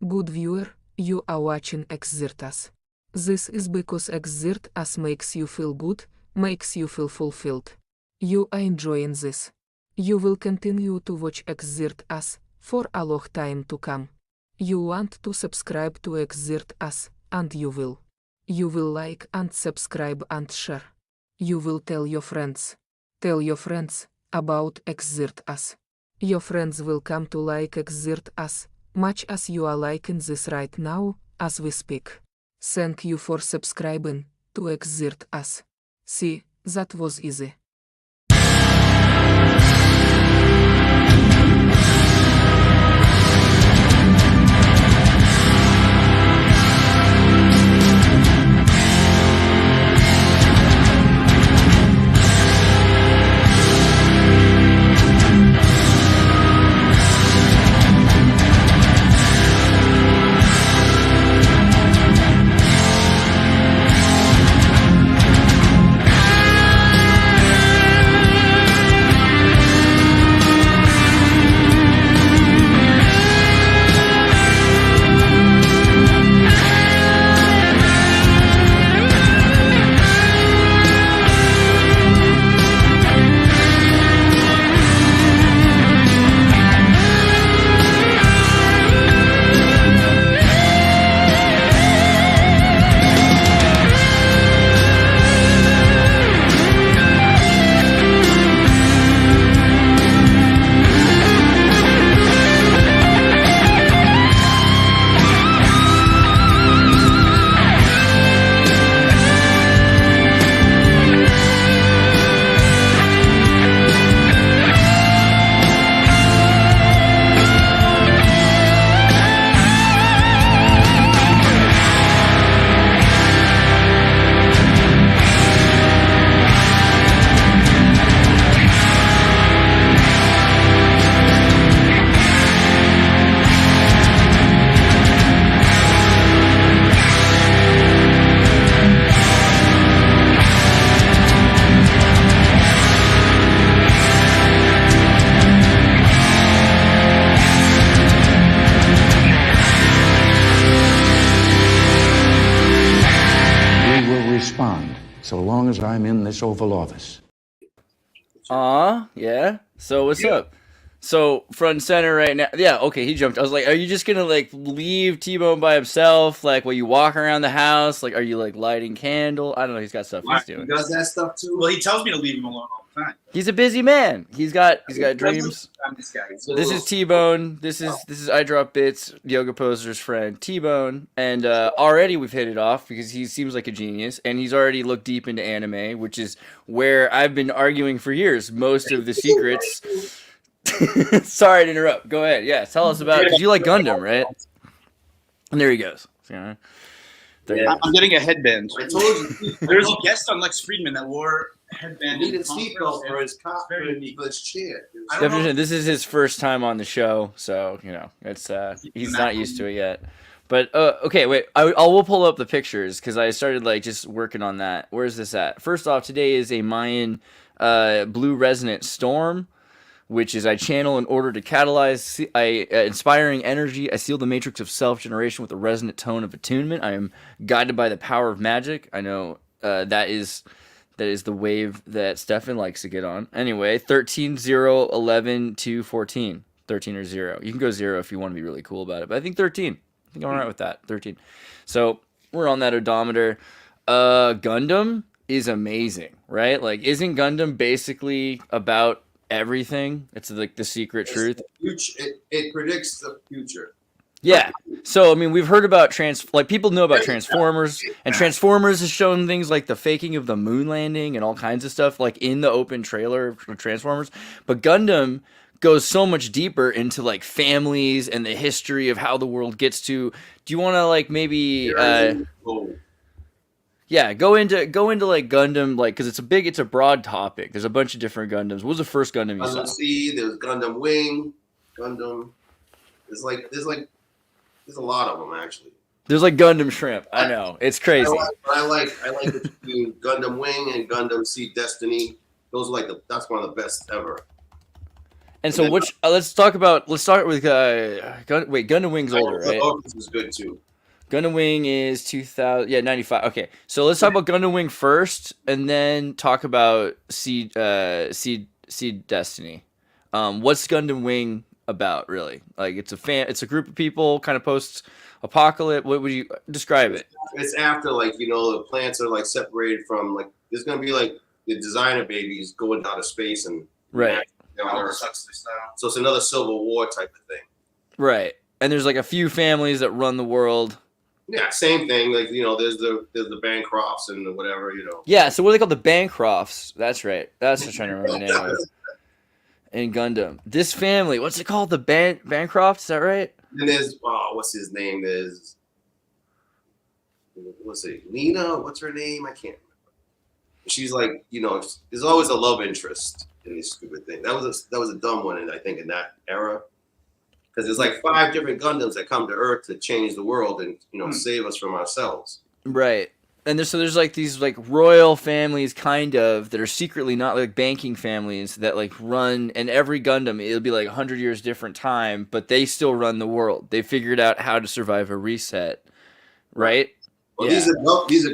Good viewer, you are watching Xirtus. This is because Xirtus makes you feel good, makes you feel fulfilled. You are enjoying this. You will continue to watch Xirtus for a long time to come. You want to subscribe to Xirtus, and you will. You will like and subscribe and share. You will tell your friends. Tell your friends about Xirtus. Your friends will come to like Xirtus, much as you are liking this right now, as we speak. Thank you for subscribing to Xirtus. See, that was easy. So long as I'm in this Oval Office. Yeah. So what's up? So front and center right now. Yeah, okay, he jumped. I was like, are you just gonna like leave T-Bone by himself? Like, while you walk around the house? Like, are you like lighting candle? I don't know. He's got stuff he's doing. He does that stuff too. Well, he tells me to leave him alone all the time. He's a busy man. He's got dreams. This guy. This is T-Bone. This is I Drop Bits, Yoga Poser's friend T-Bone, and already we've hit it off because he seems like a genius, and he's already looked deep into anime, which is where I've been arguing for years. Most of the secrets. Sorry to interrupt. Go ahead. Yeah, tell us about it. Because you like Gundam, right? And there he goes. I'm getting a headband. I told you. There's a guest on Lex Friedman that wore a headband. He needed seatbelt for his chair. Definition. This is his first time on the show, so you know it's he's not used to it yet. But okay, wait. We'll pull up the pictures because I started like just working on that. Where's this at? First off, today is a Mayan blue resonant storm, which is I channel in order to catalyze inspiring energy. I seal the matrix of self-generation with a resonant tone of attunement. I am guided by the power of magic. I know that is the wave that Stefan likes to get on. Anyway, 13, 0, 11, 2, 14. 13 or 0. You can go 0 if you want to be really cool about it. But I think 13. I think I'm all right with that. 13. So we're on that odometer. Gundam is amazing, right? Like, isn't Gundam basically about everything? It's like the secret truth. It predicts the future. Yeah. So I mean, we've heard about people know about Transformers, and Transformers has shown things like the faking of the moon landing and all kinds of stuff, like in the open trailer of Transformers. But Gundam goes so much deeper into like families and the history of how the world gets to. Do you want to like maybe? Yeah, go into like Gundam, like, because it's a broad topic. There's a bunch of different Gundams. What was the first Gundam you saw? Gundam Seed, there's Gundam Wing, Gundam. There's a lot of them actually. There's like Gundam Shrimp. I know, it's crazy. I like between Gundam Wing and Gundam Seed Destiny. Those are that's one of the best ever. And so which let's start with Gundam Wing's older, right? Oh, this is good too. Gundam Wing is 2000, 95. Okay, so let's talk about Gundam Wing first, and then talk about Seed Destiny. What's Gundam Wing about, really? Like, it's a group of people, kind of post-apocalypse. What would you describe it? It's after, like, the plants are like separated from, like, there's gonna be like the designer babies going out of space and right. So it's another Civil War type of thing. Right, and there's like a few families that run the world. Yeah, same thing. Like, there's the Bancrofts and whatever, Yeah, so what are they called? The Bancrofts. That's right. That's what I'm trying to remember the name of. In Gundam. This family, what's it called? The Bancrofts, is that right? And there's, what's his name? What's it? Lena? What's her name? I can't remember. She's like, there's always a love interest in this stupid thing. That was a dumb one, I think, in that era. Because there's like 5 different Gundams that come to Earth to change the world and save us from ourselves. Right, and there's like these like royal families kind of that are secretly not like banking families that like run, and every Gundam it'll be like 100 years different time, but they still run the world. They figured out how to survive a reset, right? Well, yeah. These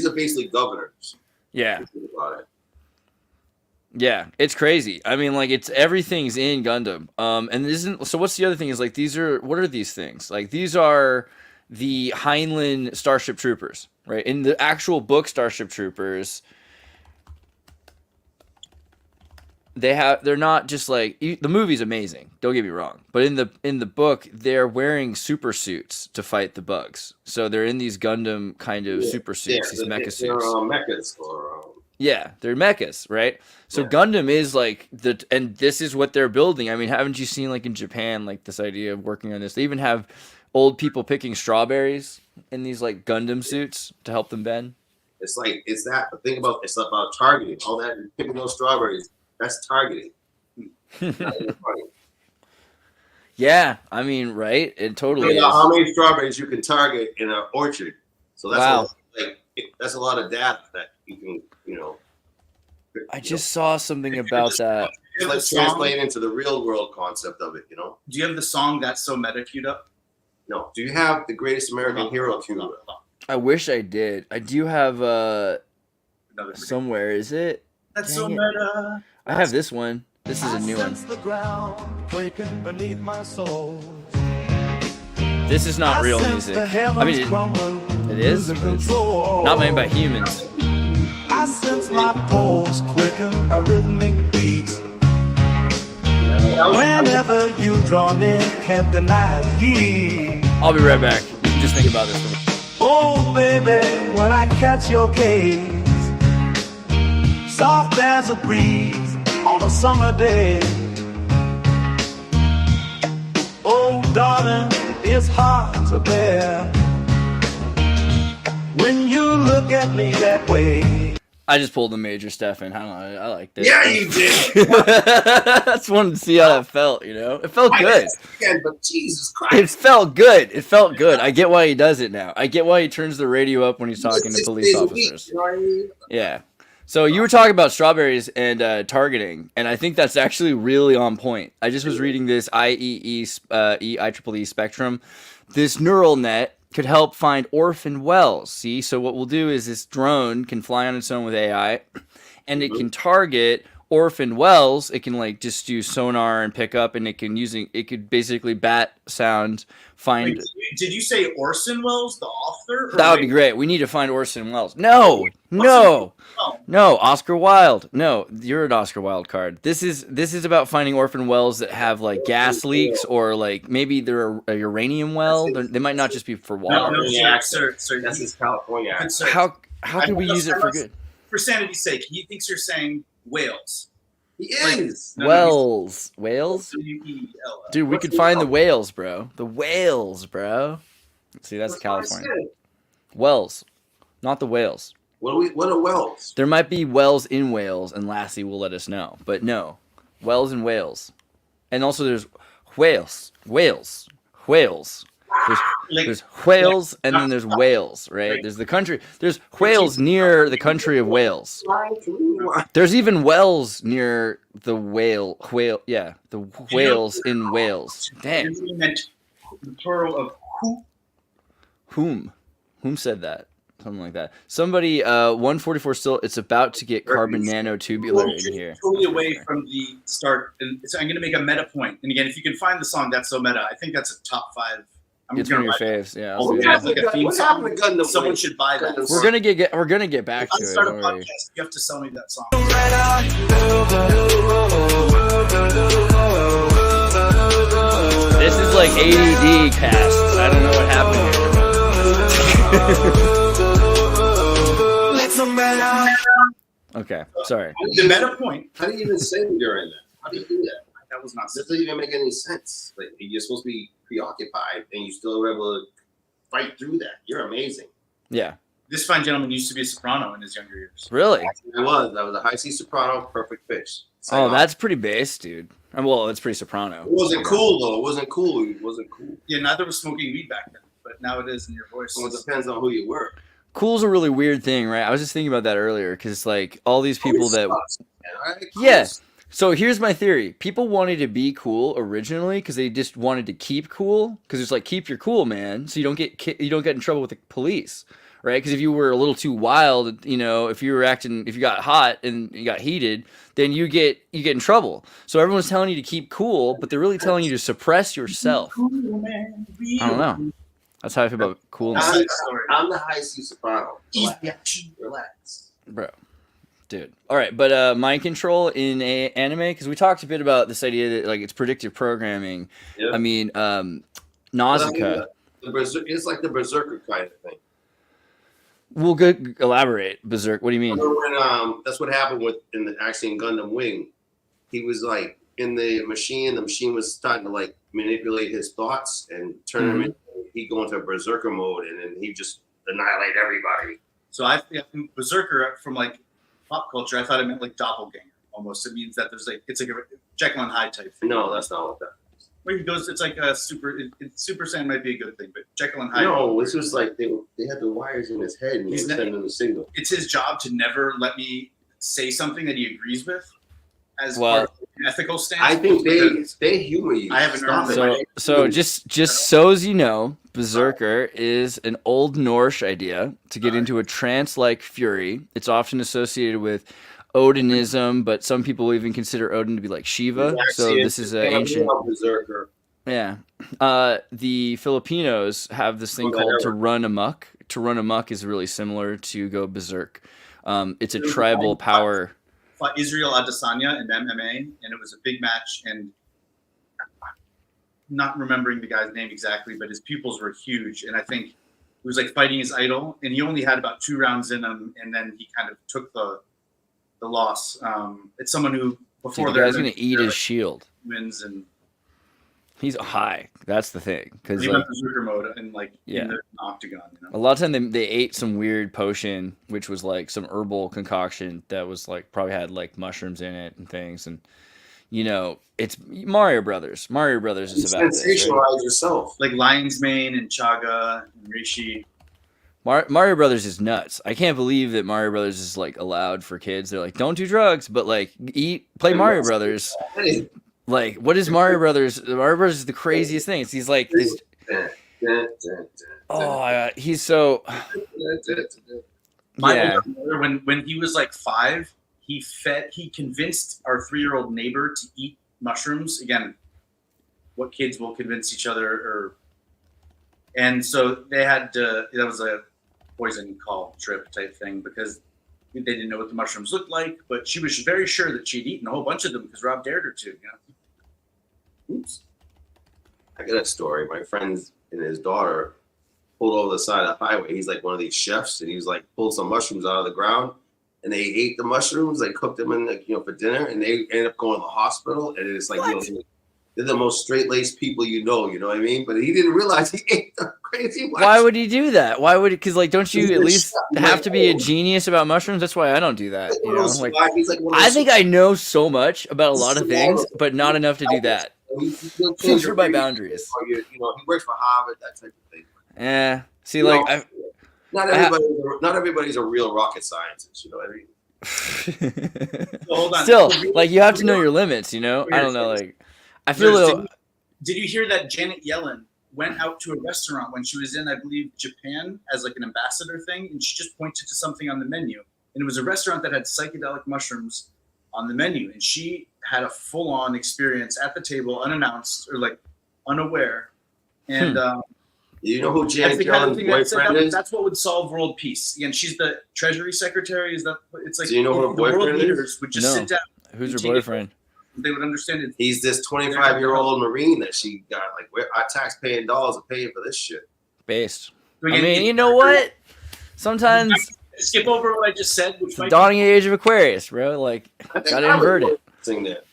are basically governors. Yeah. Yeah, it's crazy. I mean, like, everything's in Gundam. So what's the other thing is, like, what are these things? Like, these are the Heinlein Starship Troopers, right? In the actual book Starship Troopers, they're not just like, the movie's amazing, don't get me wrong, but in the book, they're wearing super suits to fight the bugs. So they're in these Gundam kind of super suits, these mecha suits. They're mechas Yeah, they're mechas, right? So Gundam is like and this is what they're building. I mean, haven't you seen like in Japan, like this idea of working on this? They even have old people picking strawberries in these like Gundam suits to help them bend. It's about targeting. All that picking those strawberries, that's targeting. Yeah, I mean, right? It totally is. How many strawberries you can target in an orchard? So that's that's a lot of data that you can, I just saw something about that. Let's translate into the real world concept of it, Do you have the song That's So Meta queued up? No. Do you have the Greatest American Hero queued up? I wish I did. I do have somewhere. Is it? That's So Meta. I have this one. This is a new one. This is not real music. I mean, it is, but it's not made by humans. I sense my pulse quicken a rhythmic beat. Whenever you draw near, can't deny the heat. I'll be right back. You can just think about this one. Oh, baby, when I catch your gaze, soft as a breeze on a summer day. Oh, darling, it's hard to bear when you look at me that way. I just pulled a major Stefan. I like this. Yeah, you did. I just wanted to see how that felt, It felt good. But Jesus Christ. It felt good. It felt good. I get why he does it now. I get why he turns the radio up when he's talking to police officers. You know what I mean? Yeah. So you were talking about strawberries and targeting, and I think that's actually really on point. I just was reading this IEEE Spectrum. This neural net could help find orphan wells. See, so what we'll do is this drone can fly on its own with AI, and it can target orphan wells. It can like just do sonar and pick up, and it could basically bat sound find. Wait, did you say Orson Welles, the author? That would be great. We need to find Orson Welles. No. No, Oscar Wilde. No, you're an Oscar Wilde card. This is about finding orphan wells that have like gas leaks, or like maybe they're a uranium well. They might not just be for water. No, sir. That's his California accent. How can we use it for good? For sanity's sake, he thinks you're saying whales. He is. Whales. Whales? W-E-L-L. Dude, we could find the whales, bro. The whales, bro. See, that's California. Wells, not the whales. What are wells? There might be wells in Wales, and Lassie will let us know. But no, wells in Wales. And also there's whales. There's whales and then there's whales, right? There's the country. There's whales near the country of Wales. There's even wells near the whale. Yeah, the whales in Wales. Damn. You meant the plural of who? Whom said that? Something like that. Somebody, 144 still, it's about to get carbon nanotubular in here. Totally away from the start. And so I'm going to make a meta point. And again, if you can find the song, That's So Meta. I think that's a top 5. It's one of your faves, yeah. Like a theme song. Someone should buy that. We're gonna get back to it. Start a podcast. You have to sell me that song. This is like ADD cast. I don't know what happened here. Okay, sorry. The meta point. How do you even sing during that? How do you do that? That was not. That doesn't even make any sense. Like you're supposed to be preoccupied, and you still were able to fight through that. You're amazing. Yeah. This fine gentleman used to be a soprano in his younger years. Really? I was a high C soprano, perfect pitch. Oh, that's pretty bass, dude. Well, it's pretty soprano. It wasn't cool though. It wasn't cool. Yeah, neither was smoking weed back then, but now it is in your voice. Well, it depends on who you were. Cool's a really weird thing, right? I was just thinking about that earlier because like all these people that. Right? Yeah. So here's my theory. People wanted to be cool originally because they just wanted to keep cool because it's like keep your cool, man, so you don't get in trouble with the police, right? Because if you were a little too wild, if you got hot and you got heated, then you get in trouble. So everyone's telling you to keep cool, but they're really telling you to suppress yourself. I don't know. That's how I feel about coolness. I'm the high C soprano. Relax. Bro. Dude. All right, but mind control in anime, because we talked a bit about this idea that like it's predictive programming. Yep. I mean, Nausicaa. It's like the berserker kind of thing. Well, good. Elaborate. Berserk. What do you mean? When, that's what happened in Gundam Wing. He was like in the machine. The machine was starting to like manipulate his thoughts and turn him into. He'd go into berserker mode, and then he just annihilate everybody. So I berserker from like pop culture, I thought it meant like doppelganger almost. It means that there's like it's like a Jekyll and Hyde type thing. No, that's not what that is. Where he goes, it's like a Super Saiyan might be a good thing, but Jekyll and Hyde. No, this was like they had the wires in his head and he was sending them a signal. It's his job to never let me say something that he agrees with as part of an ethical stance. I think they humor you. I haven't heard it. So just so as you know, Berserker is an Old Norse idea to get into a trance-like fury. It's often associated with Odinism, but some people even consider Odin to be like Shiva. So this is an ancient Berserker. Yeah. The Filipinos have this thing called to run amok. To run amok is really similar to go berserk. It's a tribal power. Fought Israel Adesanya in MMA, and it was a big match, and not remembering the guy's name exactly, but his pupils were huge, and I think he was like fighting his idol, and he only had about 2 rounds in him, and then he kind of took the loss. It's someone who before the guy's gonna eat his shield. Wins and he's high. That's the thing, because he went berserker mode and like in the octagon. A lot of time they ate some weird potion, which was like some herbal concoction that was like probably had like mushrooms in it and things, and it's Mario Brothers. Mario Brothers is about this. Sensationalize yourself, like Lion's Mane and Chaga and Rishi. Mario Brothers is nuts. I can't believe that Mario Brothers is like allowed for kids. They're like, don't do drugs, but like play Mario Brothers. Like, what is Mario Brothers? Mario Brothers is the craziest thing. He's like this. He's so. Yeah. When he was like 5, he convinced our 3-year-old neighbor to eat mushrooms. Again, what kids will convince each other, and so they had that was a poison call trip type thing because they didn't know what the mushrooms looked like, but she was very sure that she'd eaten a whole bunch of them because Rob dared her to. Oops. I got a story. My friends and his daughter pulled over the side of the highway. He's like one of these chefs, and he was like pulled some mushrooms out of the ground, and they ate the mushrooms. They cooked them in, for dinner, and they ended up going to the hospital. And it's like, they're the most straight-laced people you know what I mean? But he didn't realize he ate the crazy mushrooms. Why would he do that? Why would? Because like, don't you at least have to be a genius about mushrooms? That's why I don't do that. I think I know so much about a lot of things, but not enough to do that. He'll change Those your are my rating, boundaries. or he works for Harvard, that type of thing. Yeah. See, You like know, not everybody's a real rocket scientist. You know what I mean? So hold on. Still, So like you have to know your limits. You know, I don't know. Like, I feel though. Did you hear that Janet Yellen went out to a restaurant when she was in, I believe, Japan as like an ambassador thing, and she just pointed to something on the menu, and it was a restaurant that had psychedelic mushrooms on the menu, and she had a full-on experience at the table, unannounced or like unaware, and you know who Janet that's the kind of Yellen's thing that said boyfriend is? that's what would solve world peace. Again, she's the Treasury Secretary. Is that it's like Do you know who her the world boyfriend is? leaders would just No. sit down. Who's and your take it. boyfriend? They would understand it. He's this 25-year-old Marine that she got. Like, our tax-paying dollars are paying for this shit. Based. Again, I mean, you know what? Sometimes skip over what I just said, which the might dawning age of Aquarius, bro. Like, I think gotta I would invert it. Sing that.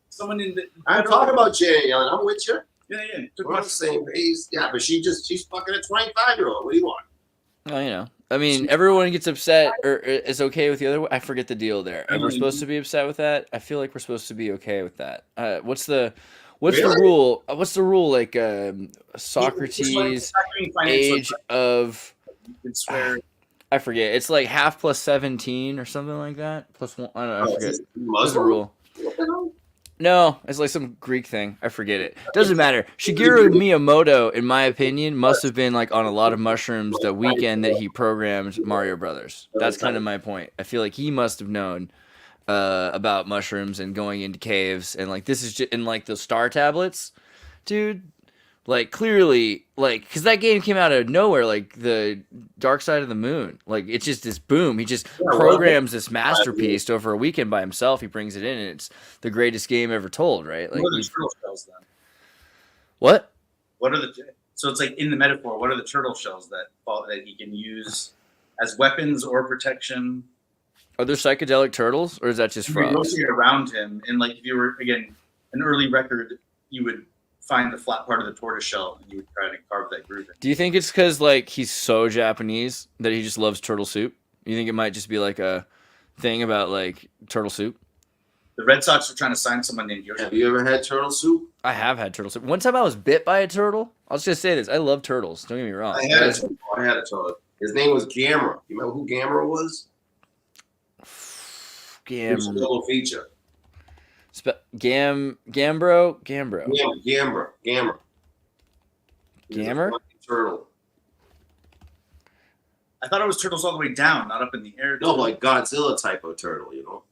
someone in the. I'm talking about Janet Yellen. I'm with you. Yeah. We're on the same page. Yeah, but she's fucking a 25-year-old. What do you want? Oh, you know. I mean, everyone gets upset or is okay with the other. I forget the deal there. We're supposed to be upset with that. I feel like we're supposed to be okay with that. What's the Really? rule? What's the rule? Like Socrates' age of. You can swear. I forget. It's like half plus 17 or something like that. Plus one. I don't know. I forget. What's the Muslim? rule? What the hell? No, it's like some Greek thing. I forget it. Doesn't matter. Shigeru Miyamoto, in my opinion, must have been like on a lot of mushrooms the weekend that he programmed Mario Brothers. That's kind of my point. I feel like he must have known about mushrooms and going into caves and like this is just in like the star tablets, dude. Like clearly, like because that game came out of nowhere, like the Dark Side of the Moon. Like it's just this boom. He just programs this masterpiece over a weekend by himself. He brings it in, and it's the greatest game ever told, right? Like What are the turtle shells then? what? What are the so it's like in the metaphor? What are the turtle shells that he can use as weapons or protection? Are there psychedelic turtles, or is that just You would frogs? rotate around him, and like if you were again an early record, you would find the flat part of the tortoise shell and you would try to carve that groove in. Do you think it's because like he's so Japanese that he just loves turtle soup? You think it might just be like a thing about like turtle soup? The Red Sox are trying to sign someone named Yoshi. Have you ever had turtle soup? I have had turtle soup. One time I was bit by a turtle. I'll just say this: I love turtles. Don't get me wrong. I had a turtle. His name was Gamera. You remember who Gamera was? It was a little feature. Gambro. Gamera. Gammer? Turtle. I thought it was turtles all the way down, not up in the air. No, like Godzilla type of turtle, you know?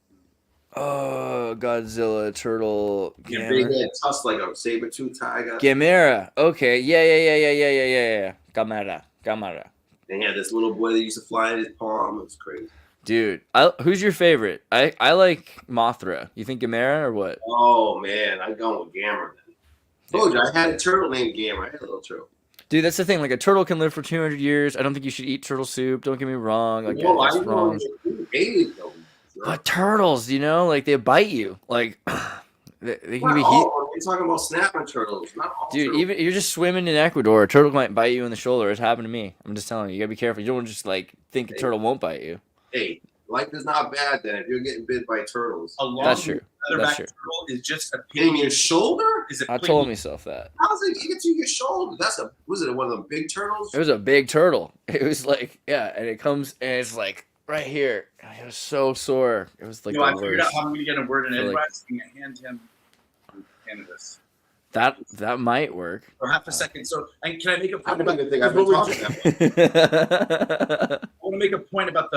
Oh, Godzilla, turtle, Your big Gamera. head tusk like a saber-tooth tiger. Gamera. Okay. Yeah. Gamera. They had this little boy that used to fly in his palm. It was crazy. Dude, who's your favorite? I like Mothra. You think Gamera or what? Oh, man. I'm going with Gamera then. Told you, I had a turtle named Gamera. I had a little turtle. Dude, that's the thing. Like a turtle can live for 200 years. I don't think you should eat turtle soup. Don't get me wrong. Like No, that's I wrong. hated it, though. But turtles, you know, like they bite you. Like they can Not be heat. all. We're talking about snapping turtles. Not all Dude, turtles. even you're just swimming in Ecuador, a turtle might bite you in the shoulder. It's happened to me. I'm just telling you, you gotta be careful. You don't want to just like think a turtle won't bite you. Hey, life is not bad then if you're getting bit by turtles. A long That's true. leatherback That's true. turtle is just a In your shoulder? Is it I told myself that. How's it get to your shoulder? Was it one of them big turtles? It was a big turtle. It was like, yeah, and it comes and it's like right here. It was so sore. It was like I the figured out worst. how I'm going to get a word in I feel like- edgewise and hand him cannabis. That might work. For half a second. So, can I make a I point don't about even think I've been talking that much. I want to make a point about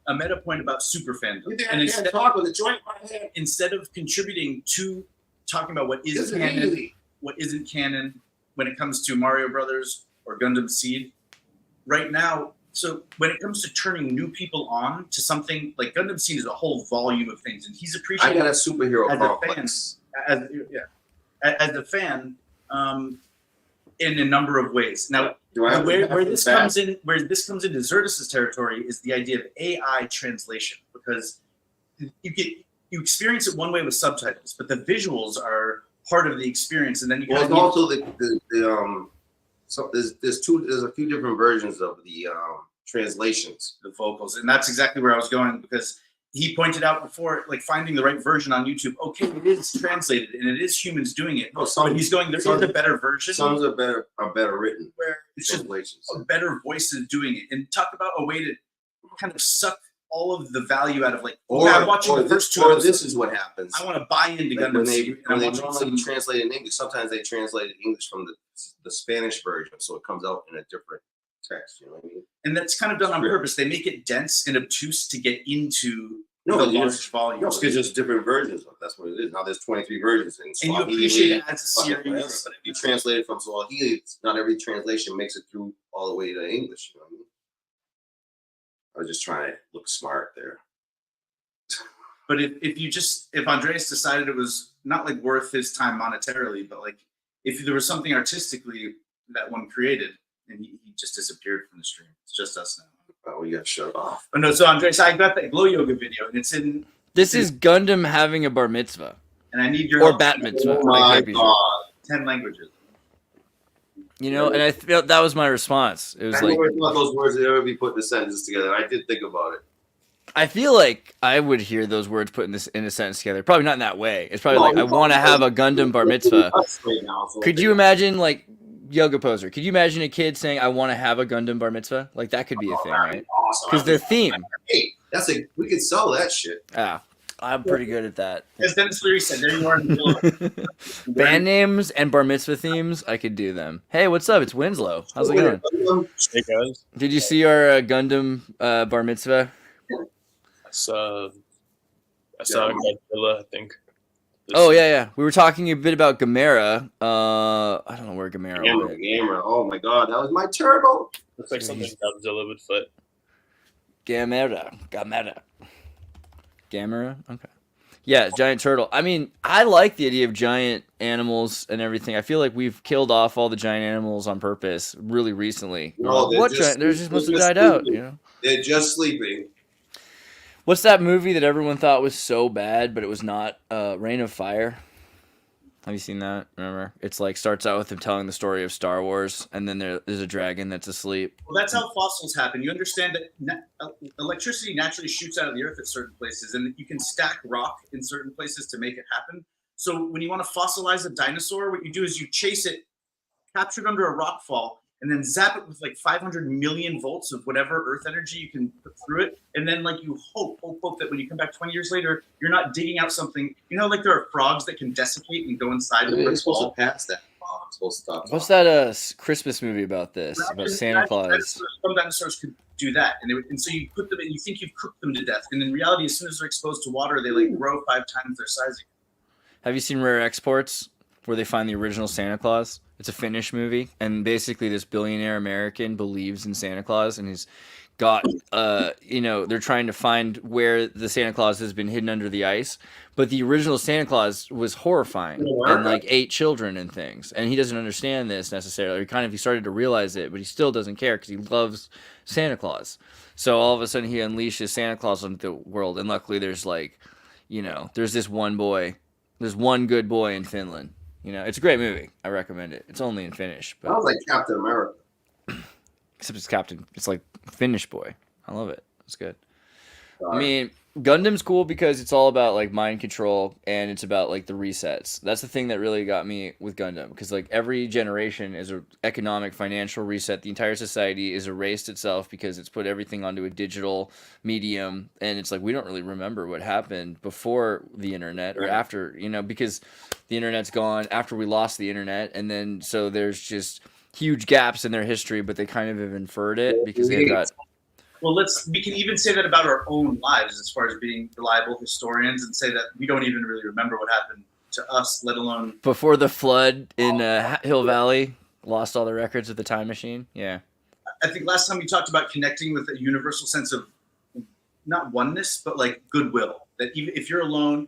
a meta point about super fandom. You think And I can't talk with a joint in my head? instead of contributing to talking about what This is is canon, easy. what isn't canon when it comes to Mario Brothers or Gundam Seed, right now. So when it comes to turning new people on to something like Gundam Seed is a whole volume of things, and he's I appreciated got a superhero as a complex. as a fan in a number of ways. Now, Do I have where this comes in, where this comes into Xirtus's territory is the idea of AI translation, because you experience it one way with subtitles, but the visuals are part of the experience, and then you Well, kind it's of also the so there's a few different versions of the translations. the vocals, and that's exactly where I was going, because he pointed out before, like finding the right version on YouTube. Okay, it is translated and it is humans doing it. No, But he's going, there is a better version. Some are better written. Where it's just translations. a better voice of doing it. And talk about a way to kind of suck all of the value out of like, I'm watching the first two episodes. This is what happens. I want to buy into Like Gundam. when they normally translate in English, sometimes they translate English from the Spanish version, so it comes out in a different text. You know what I mean? And that's kind of done on purpose. They make it dense and obtuse to get into the large volume. No, it's just different versions. That's what it is. Now there's 23 versions. And you appreciate it as a series. But if you translate it from Swahili, not every translation makes it through all the way to English. You know what I mean? I was just trying to look smart there. But if Andreas decided it was not like worth his time monetarily, but like if there was something artistically that one created, and he just disappeared from the stream. It's just us now. Oh, we got shut off. Oh no, so Andreas, I got that glow yoga video, and it's in. This is Gundam having a bar mitzvah. And I need your or help. bat mitzvah. Oh my God. 10 languages. You know, and I felt that was my response. It was I like, never thought those words would ever be put in a sentence together. I did think about it. I feel like I would hear those words put in a sentence together. Probably not in that way. It's probably like, I want to have a Gundam bar mitzvah. Could you imagine, like, yoga poser? Could you imagine a kid saying, I want to have a Gundam bar mitzvah? Like, that could be a thing, right? Because their theme. Hey, we could sell that shit. Ah, I'm pretty good at that. As Dennis Leary said, there you are in the middle. Band names and bar mitzvah themes, I could do them. Hey, what's up? It's Winslow. How's it going? Hey guys, Did you see our Gundam bar mitzvah? I saw Godzilla. I think. Oh yeah. We were talking a bit about Gamera. I don't know where Gamera went. Gamera. Oh my God, that was my turtle. Looks like something Godzilla would foot. Gamera. Okay. Yeah, giant turtle. I mean, I like the idea of giant animals and everything. I feel like we've killed off all the giant animals on purpose really recently. No, they're just must have died out. You know, they're just sleeping. what's that movie that everyone thought was so bad, but it was not? Reign of Fire. Have you seen that? Remember? It's like starts out with them telling the story of Star Wars, and then there's a dragon that's asleep. Well, that's how fossils happen. You understand that electricity naturally shoots out of the earth at certain places, and you can stack rock in certain places to make it happen. So when you want to fossilize a dinosaur, what you do is you chase it, captured under a rock fall, and then zap it with like 500 million volts of whatever earth energy you can put through it. And then like you hope that when you come back 20 years later, you're not digging out something, you know, like there are frogs that can desiccate and go inside. You're supposed to pass that. I'm supposed to stop. What's that Christmas movie about this? About Santa Claus? Some dinosaurs could do that. And so you put them in, you think you've cooked them to death. And in reality, as soon as they're exposed to water, they like grow 5 times their size. Have you seen Rare Exports, where they find the original Santa Claus? It's a Finnish movie, and basically this billionaire American believes in Santa Claus, and he's got, they're trying to find where the Santa Claus has been hidden under the ice. But the original Santa Claus was horrifying and like ate children and things, and he doesn't understand this necessarily. He started to realize it, but he still doesn't care because he loves Santa Claus. So all of a sudden he unleashes Santa Claus on the world, and luckily there's there's this one boy. There's one good boy in Finland. You know, it's a great movie. I recommend it. It's only in Finnish. But Sounds like Captain America. Except it's like Finnish boy. I love it. It's good. I mean, Gundam's cool because it's all about like mind control, and it's about like the resets. That's the thing that really got me with Gundam, because like every generation is an economic, financial reset. The entire society is erased itself because it's put everything onto a digital medium, and it's like we don't really remember what happened before the internet or after, because the internet's gone after we lost the internet, and then so there's just huge gaps in their history, but they kind of have inferred it because they've got. Well, we can even say that about our own lives as far as being reliable historians, and say that we don't even really remember what happened to us, let alone before the flood in Hill Valley, lost all the records of the time machine. Yeah. I think last time we talked about connecting with a universal sense of not oneness, but like goodwill, that even if you're alone,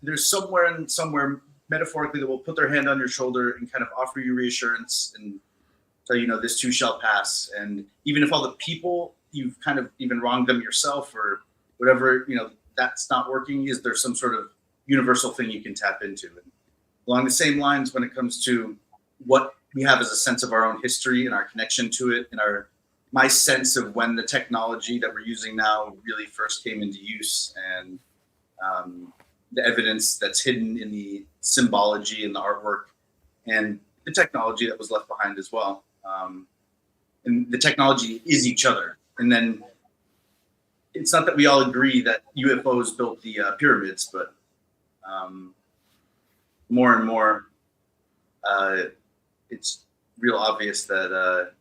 there's somewhere metaphorically that will put their hand on your shoulder and kind of offer you reassurance and tell you, this too shall pass. And even if all the people you've kind of even wronged them yourself or whatever, that's not working, is there some sort of universal thing you can tap into? And along the same lines, when it comes to what we have as a sense of our own history and our connection to it and my sense of when the technology that we're using now really first came into use, and the evidence that's hidden in the symbology and the artwork, and the technology that was left behind as well. And the technology is each other. And then it's not that we all agree that UFOs built the pyramids, but more and more, it's real obvious that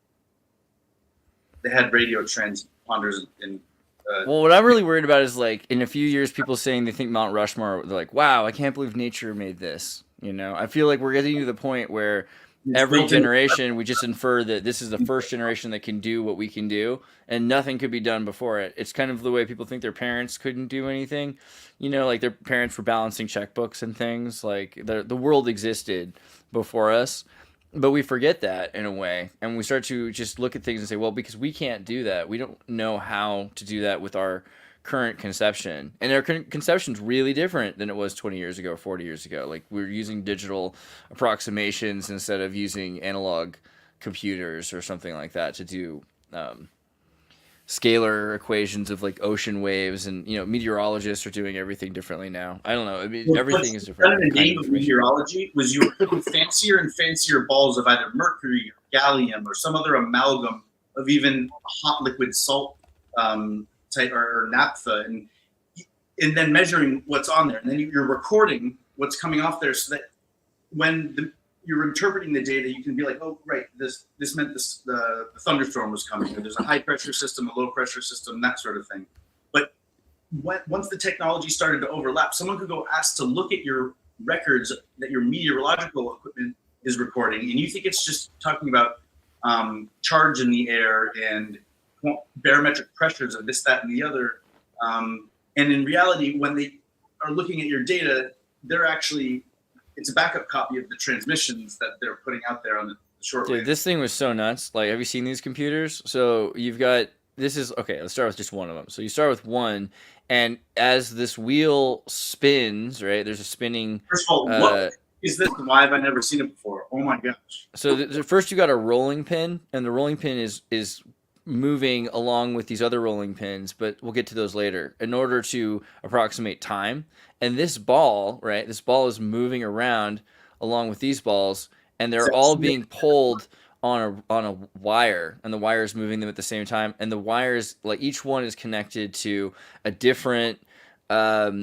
they had radio transponders in. Well, what I'm really worried about is like in a few years, people saying they think Mount Rushmore. They're like, "Wow, I can't believe nature made this." You know, I feel like we're getting to the point where every generation we just infer that this is the first generation that can do what we can do, and nothing could be done before it. It's kind of the way people think their parents couldn't do anything. You know, like their parents were balancing checkbooks and things. Like the world existed before us. But we forget that in a way, and we start to just look at things and say, well, because we can't do that, we don't know how to do that with our current conception. And our current conception's really different than it was 20 years ago or 40 years ago. Like, we're using digital approximations instead of using analog computers or something like that to do scalar equations of like ocean waves, and you know, meteorologists are doing everything differently now. I don't know. I mean, everything is different. The name of meteorology was you were putting fancier and fancier balls of either mercury or gallium or some other amalgam of even hot liquid salt type or naphtha, and then measuring what's on there, and then you're recording what's coming off there, so that when you're interpreting the data, you can be like, oh, right, this meant the thunderstorm was coming, or there's a high pressure system, a low pressure system, that sort of thing. But once the technology started to overlap, someone could go ask to look at your records that your meteorological equipment is recording, and you think it's just talking about charge in the air and barometric pressures of this, that, and the other. And in reality, when they are looking at your data, they're actually, it's a backup copy of the transmissions that they're putting out there on the shortwave. Dude, this thing was so nuts. Like, have you seen these computers? So you've got, okay, let's start with just one of them. So you start with one, and as this wheel spins, right, there's a spinning. First of all, what is this? Why have I never seen it before? Oh my gosh. So first you got a rolling pin, and the rolling pin is moving along with these other rolling pins, but we'll get to those later, in order to approximate time. And this ball, right, this ball is moving around along with these balls, and they're all being pulled on a wire, and the wire is moving them at the same time. And the wires, like, each one is connected to a different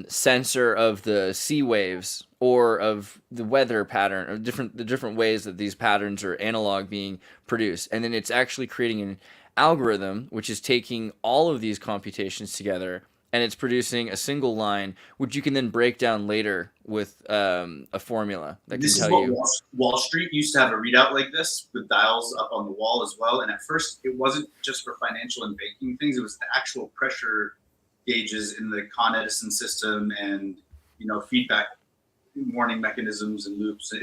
sensor of the sea waves or of the weather pattern, or the different ways that these patterns are analog being produced. And then it's actually creating an algorithm which is taking all of these computations together, and it's producing a single line, which you can then break down later with a formula that can tell you. Wall Street used to have a readout like this with dials up on the wall as well. And at first, it wasn't just for financial and banking things; it was the actual pressure gauges in the Con Edison system, and feedback warning mechanisms and loops.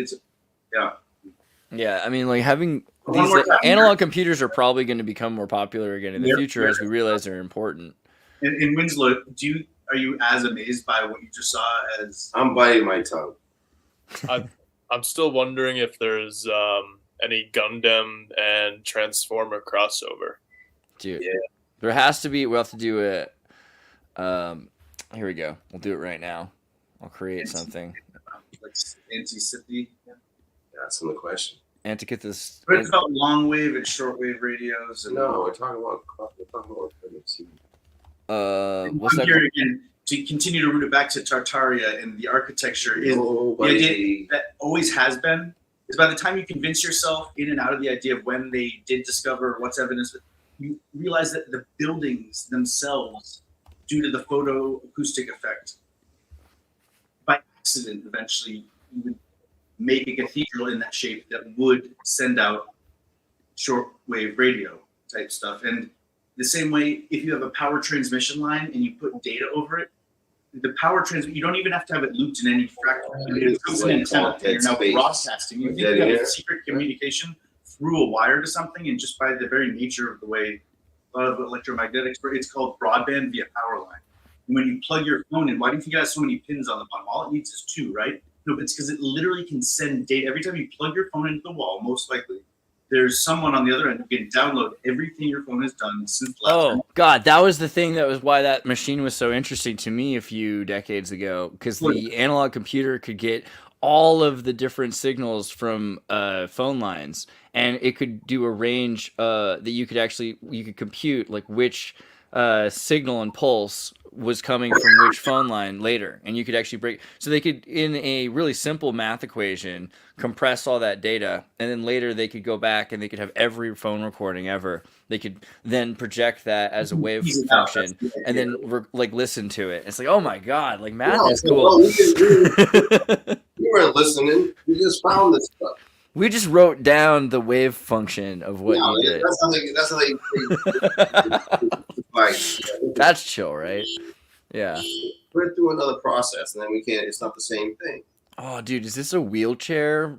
Yeah, I mean, like, having these analog computers are probably going to become more popular again in the future as we realize they're important. In Winslow, are you as amazed by what you just saw as? I'm biting my tongue. I'm still wondering if there's any Gundam and Transformer crossover. Dude, there has to be. We'll have to do it. Here we go. We'll do it right now. I'll create something. Like anti-Scythia? Yeah, that's in the question. Antikythus. But it's about long wave and short wave radios. And no, we're talking about what's that? Here again, to continue to root it back to Tartaria and the architecture is the idea that always has been, is by the time you convince yourself in and out of the idea of when they did discover what's evidence, you realize that the buildings themselves, due to the photoacoustic effect, by accident, eventually you would make a cathedral in that shape that would send out shortwave radio type stuff. And the same way, if you have a power transmission line and you put data over it, the power transmit, you don't even have to have it looped in any fractal. You're now broadcasting. You think you have a secret communication through a wire to something, and just by the very nature of the way a lot of electromagnetics, it's called broadband via power line. And when you plug your phone in, why do you think it has so many pins on the bottom? All it needs is 2, right? No, but it's because it literally can send data. Every time you plug your phone into the wall, most likely, there's someone on the other end who can download everything your phone has done since the last time. Oh God, that was the thing that was why that machine was so interesting to me a few decades ago, because the analog computer could get all of the different signals from phone lines, and it could do a range that you could compute like which signal and pulse was coming from which phone line later, and you could actually break. So they could, in a really simple math equation, compress all that data, and then later they could go back and they could have every phone recording ever. They could then project that as a wave function, and then like listen to it. It's like, oh my God, like math is cool. You weren't listening. You just found this stuff. We just wrote down the wave function of what you did. That's how they That's chill, right? Yeah. We're through another process, and then we can't. It's not the same thing. Oh, dude, is this a wheelchair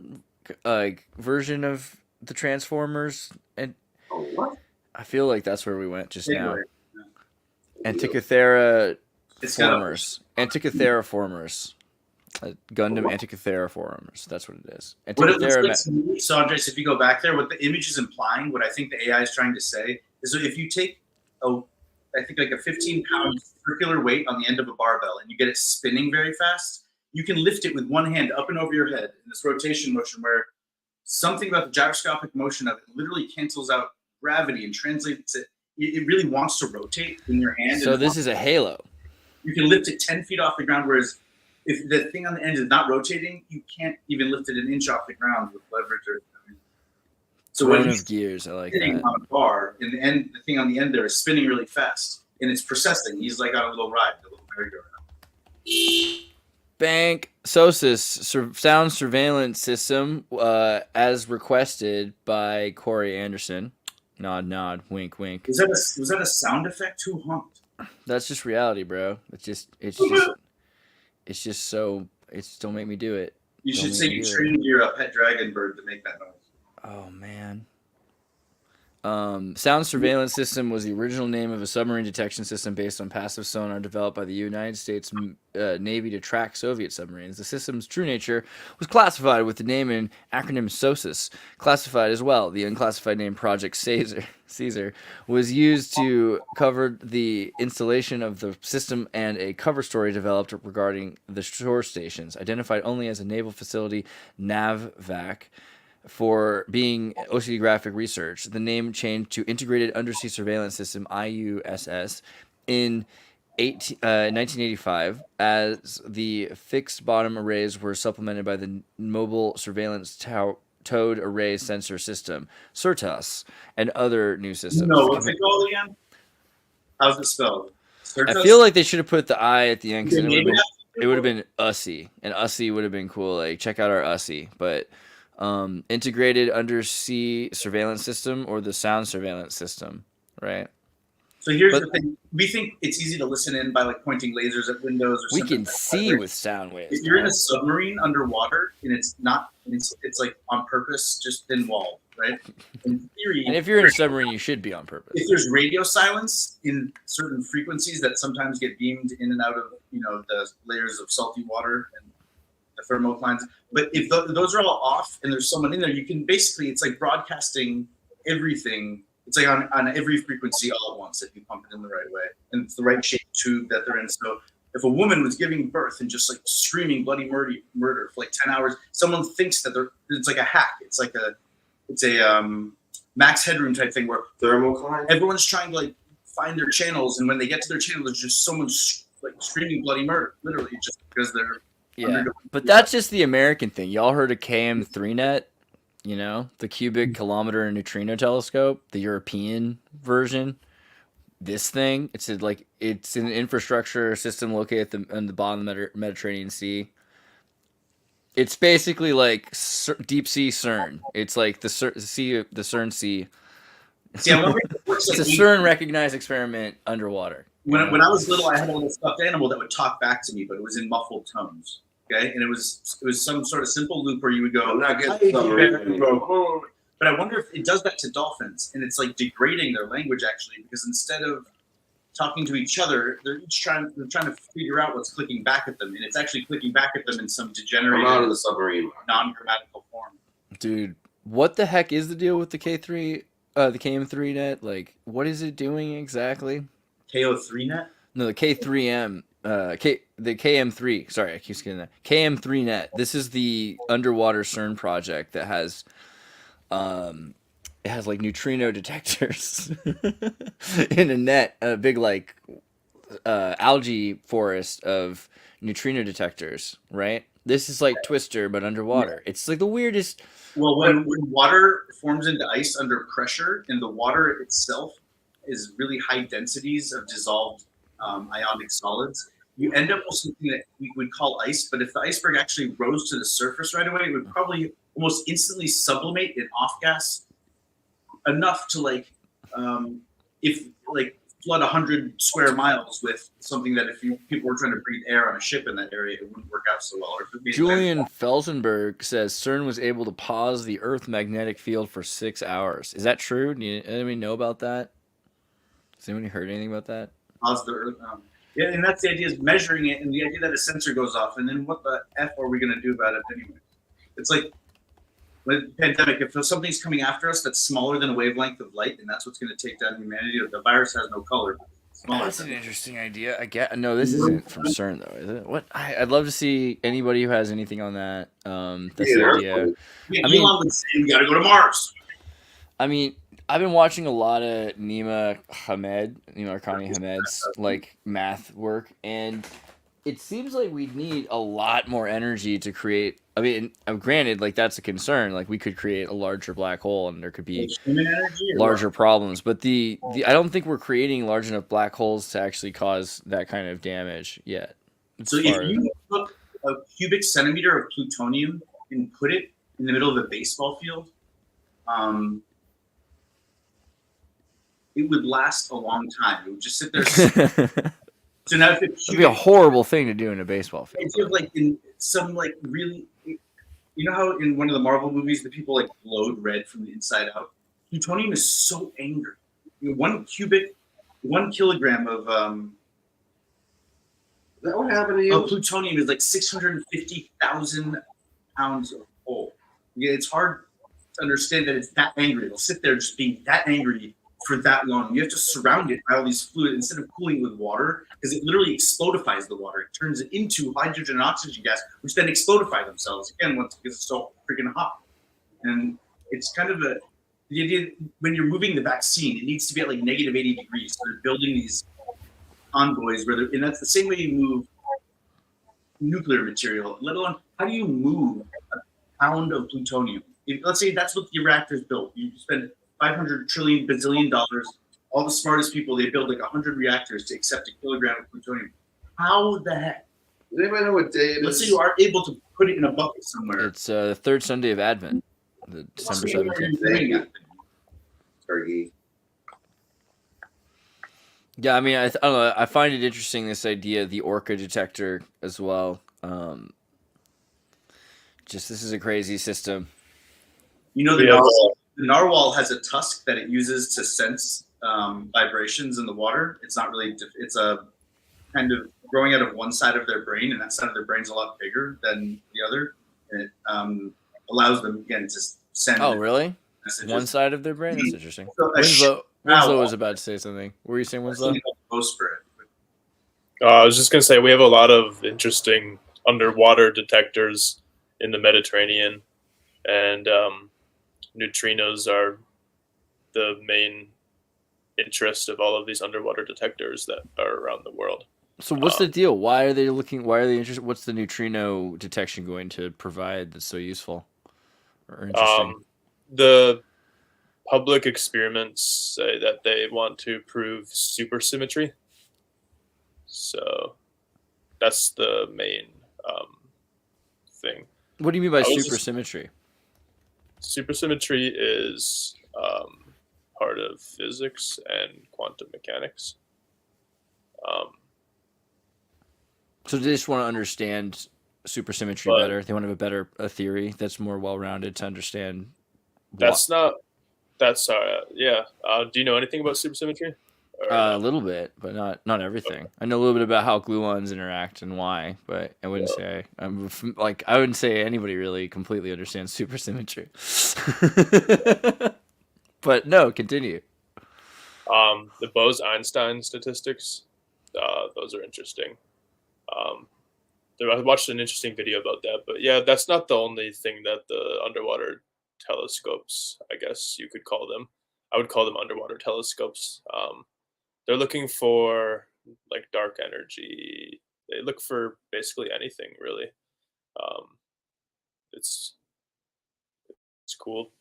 version of the Transformers? And what? I feel like that's where we went just now. Antikythera formers. Antikythera formers. Gundam Antikythera formers. That's what it is. So, Andres, if you go back there, what the image is implying, what I think the AI is trying to say, is that if you take I think like a 15-pound circular weight on the end of a barbell and you get it spinning very fast, you can lift it with one hand up and over your head in this rotation motion where something about the gyroscopic motion of it literally cancels out gravity and translates it. It really wants to rotate in your hand. So this is a halo. You can lift it 10 feet off the ground, whereas if the thing on the end is not rotating, you can't even lift it an inch off the ground with leverage or. So when he's gears, I like sitting that. on a bar, in the end, the thing on the end there is spinning really fast, and it's processing. He's like on a little ride, a little merry-go-round. Bank SOSUS sound surveillance system, as requested by Corey Anderson. Nod, nod, wink, wink. Was that a sound effect? Who honked? That's just reality, bro. It's just so. It's don't make me do it. You should say you trained your pet dragon bird to make that noise. Oh man. Sound surveillance system was the original name of a submarine detection system based on passive sonar developed by the United States Navy to track Soviet submarines. The system's true nature was classified with the name and acronym SOSUS, classified as well. The unclassified name Project Caesar was used to cover the installation of the system, and a cover story developed regarding the shore stations, identified only as a naval facility, NAVVAC, for being oceanographic research. The name changed to Integrated Undersea Surveillance System, IUSS, in 1985, as the fixed bottom arrays were supplemented by the Mobile Surveillance Towed Array Sensor System, SIRTUS, and other new systems. No, what's it called again? How's it spelled? SIRTUS? I feel like they should have put the I at the end, because it would have been USSI, and USSI would have been cool. Like, check out our USSI, but Integrated Undersea Surveillance System, or the Sound Surveillance System, right? So here's the thing: we think it's easy to listen in by like pointing lasers at windows. Or we something can like see that. with sound waves. If you're in a submarine underwater and it's not, it's like on purpose, just thin wall, right? In theory, and if you're in a submarine, you should be on purpose. If there's radio silence in certain frequencies that sometimes get beamed in and out of the layers of salty water and the thermoclines, but if those are all off and there's someone in there, you can basically, it's like broadcasting everything. It's like on every frequency all at once if you pump it in the right way and it's the right shaped tube that they're in. So if a woman was giving birth and just like screaming bloody murder for like 10 hours, someone thinks that it's like a hack. It's a Max Headroom type thing where thermocline. Everyone's trying to like find their channels, and when they get to their channel, there's just someone like screaming bloody murder, literally just because they're. Yeah, but that's just the American thing. Y'all heard of KM3net? The cubic kilometer neutrino telescope, the European version. This thing, it's an infrastructure system located on the bottom of the Mediterranean Sea. It's basically like deep sea CERN. It's like the CERN Sea. See, I wonder it's a CERN recognized experiment underwater. When I was little, I had a little stuffed animal that would talk back to me, but it was in muffled tones. Okay, and it was some sort of simple loop where you would go, I'm not getting but I wonder if it does that to dolphins, and it's like degrading their language actually, because instead of talking to each other, they're trying to figure out what's clicking back at them, and it's actually clicking back at them in some degenerate, I'm out of the submarine, non-grammatical form. Dude, what the heck is the deal with the K3, the KM3 net? Like, what is it doing exactly? KO3 net? No, the K3M, the KM3. Sorry, I keep getting that. KM3 net. This is the underwater CERN project that has, it has like neutrino detectors in a net, a big like algae forest of neutrino detectors, right? This is like Twister, but underwater. It's like the weirdest. Well, when water forms into ice under pressure, and the water itself is really high densities of dissolved ionic solids, you end up with something that we would call ice. But if the iceberg actually rose to the surface right away, it would probably almost instantly sublimate in off gas enough to if flood 100 square miles with something that if people were trying to breathe air on a ship in that area, it wouldn't work out so well. Or if it made Julian Felsenberg says CERN was able to pause the Earth magnetic field for 6 hours. Is that true? Do anybody know about that? Has anybody heard anything about that? pause the Earth. Yeah, and that's the idea, is measuring it, and the idea that a sensor goes off, and then what the F are we going to do about it anyway? It's like with the pandemic, if something's coming after us that's smaller than a wavelength of light, and that's what's going to take down humanity. The virus has no color. That's an interesting idea. I get. No, this isn't from CERN though, is it? What? I'd love to see anybody who has anything on that. That's the idea. Yeah, Elon would say we got to go to Mars. I mean, I've been watching a lot of Nima Arkani Hamed's like math work, and it seems like we need a lot more energy to create. I mean, granted, like that's a concern. Like we could create a larger black hole, and there could be larger problems. But the I don't think we're creating large enough black holes to actually cause that kind of damage yet. So if you took a cubic centimeter of plutonium and put it in the middle of a baseball field, it would last a long time. It would just sit there. So now, if it'd be a horrible thing to do in a baseball field. It's like in some like really, you know how in one of the Marvel movies the people like glowed red from the inside out. Plutonium is so angry. 1 kilogram of that what happened to you? Of plutonium is like 650,000 pounds of coal. Yeah, it's hard to understand that it's that angry. It'll sit there just being that angry for that long. You have to surround it by all these fluids instead of cooling it with water, because it literally explodifies the water. It turns it into hydrogen and oxygen gas, which then explodify themselves again once because it's so freaking hot. And it's kind of the idea when you're moving the vaccine, it needs to be at like negative 80 degrees. So they're building these envoys and that's the same way you move nuclear material, let alone how do you move a pound of plutonium? Let's say that's what the reactor's built. You spend $500 trillion bazillion dollars. All the smartest people, they build like 100 reactors to accept a kilogram of plutonium. How the heck? Does anybody know what day it is? Let's say you are able to put it in a bucket somewhere. It's the third Sunday of Advent, the December 17th. Turkey. Yeah, I mean, I don't know. I find it interesting, this idea of the Orca detector as well. This is a crazy system. You know, the narwhal has a tusk that it uses to sense vibrations in the water. It's not really, it's a kind of growing out of one side of their brain, and that side of their brain's a lot bigger than the other. And it allows them, again, to send. Oh, really? Messages. One side of their brain? That's interesting. Winslow was about to say something. What were you saying, Winslow? I was just going to say we have a lot of interesting underwater detectors in the Mediterranean, and neutrinos are the main interest of all of these underwater detectors that are around the world. So what's the deal? Why are they interested? What's the neutrino detection going to provide that's so useful or interesting? The public experiments say that they want to prove supersymmetry. So that's the main thing. What do you mean by supersymmetry? Supersymmetry is part of physics and quantum mechanics. So they just want to understand supersymmetry better. They want to have a theory that's more well-rounded to understand. Yeah. Do you know anything about supersymmetry? A little bit, but not everything. I know a little bit about how gluons interact and why, but I wouldn't say I wouldn't say anybody really completely understands supersymmetry. But no, continue. The Bose-Einstein statistics, those are interesting. I watched an interesting video about that, but yeah, that's not the only thing that the underwater telescopes, I guess you could call them. I would call them underwater telescopes. They're looking for like dark energy. They look for basically anything, really. It's cool.